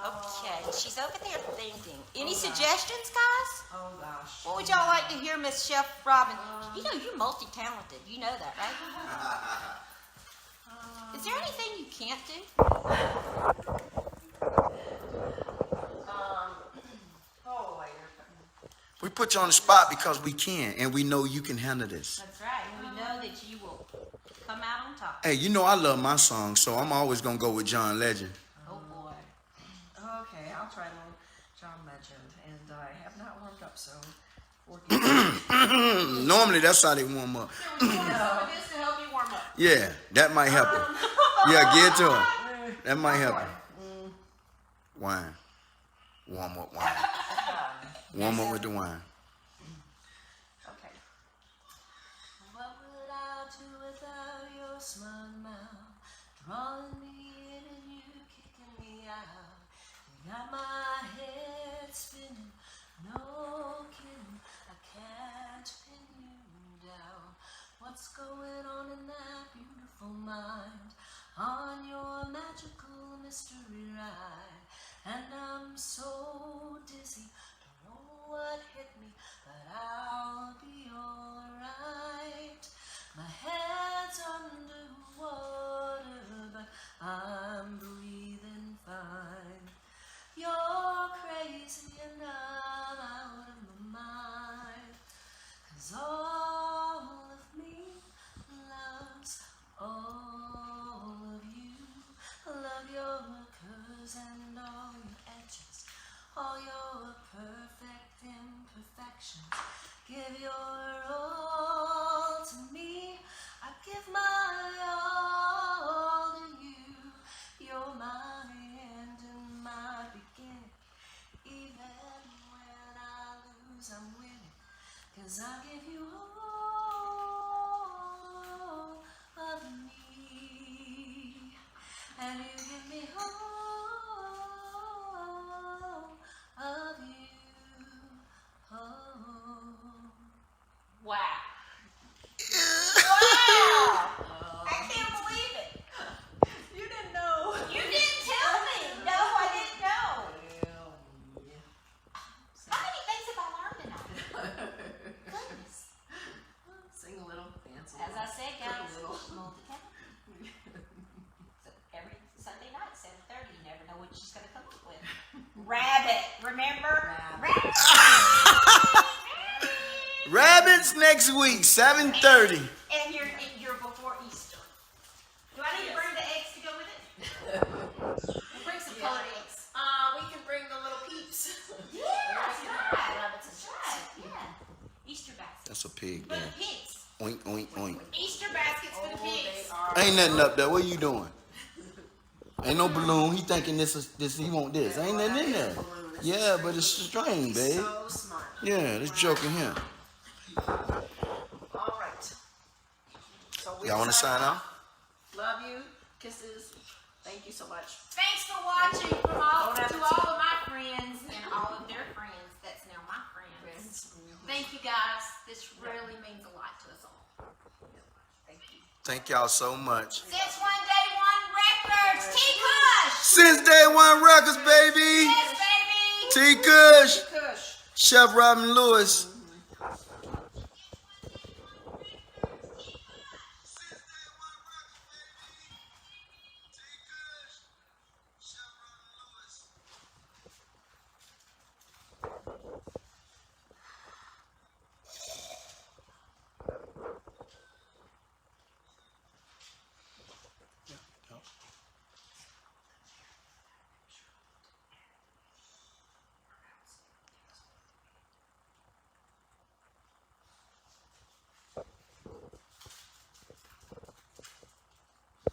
Okay, she's over there thinking. Any suggestions, guys? Oh gosh. What would y'all like to hear, Miss Chef Robin? You know you're multi-talented. You know that, right? Is there anything you can't do? Oh, later. We put you on the spot because we can, and we know you can handle this. That's right. And we know that you will come out on top. Hey, you know I love my song, so I'm always gonna go with John Legend. Oh boy. Okay, I'll try a little John Legend, and I have not warmed up, so. Normally that's how they warm up. So we want some of this to help you warm up. Yeah, that might help her. Yeah, get to her. That might help her. Wine. Warm up wine. Warm up with the wine. Okay. What would I do without your smug mouth? Drawing me in and you kicking me out. You got my head spinning, no kidding. I can't pin you down. What's going on in that beautiful mind? On your magical mystery ride. And I'm so dizzy, don't know what hit me, but I'll be alright. My head's underwater, but I'm breathing fine. You're crazy and I'm out of my mind. 'Cause all of me loves all of you. Love your curves and all your edges, all your perfect imperfections. Give your all to me. I give my all to you. You're my end and my beginning. Even when I lose, I'm winning. 'Cause I give you all of me. And you give me all of you. Oh. Wow. Wow! I can't believe it. You didn't know. You didn't tell me. No, I didn't know. How many things have I learned tonight? Goodness. Sing a little, dance a As I said, guys, Cook a little. multi-talent. So every Sunday night, 7:30, you never know what she's going to come up with. Rabbit, remember? Rabbit. Rabbits next week, 7:30. And you're before Easter. Do I need to bring the eggs to go with it? We'll bring some colored eggs. We can bring the little peeps. Yeah, that's right. Rabbits and right. Yeah. Easter baskets. That's a pig For there. the pigs. Oink, oink, oink. Easter baskets for the pigs. Ain't nothing up there. What are you doing? Ain't no balloon. He thinking this. He want this. Ain't nothing in there. Yeah, but it's a string, babe. So smart. Yeah, this joking here. All right. So we Y'all want to sign off? Love you. Kisses. Thank you so much. Thanks for watching from all Bon to appetit. all of my friends and all of their friends. That's now my friends. Thank you guys. This really means a lot to us all. Thank you. Thank y'all so much. 61 Day 1 Records. T-Kush. Since Day One Records, baby. Yes, baby. T. Kush. Kush. Chef Robin Lewis.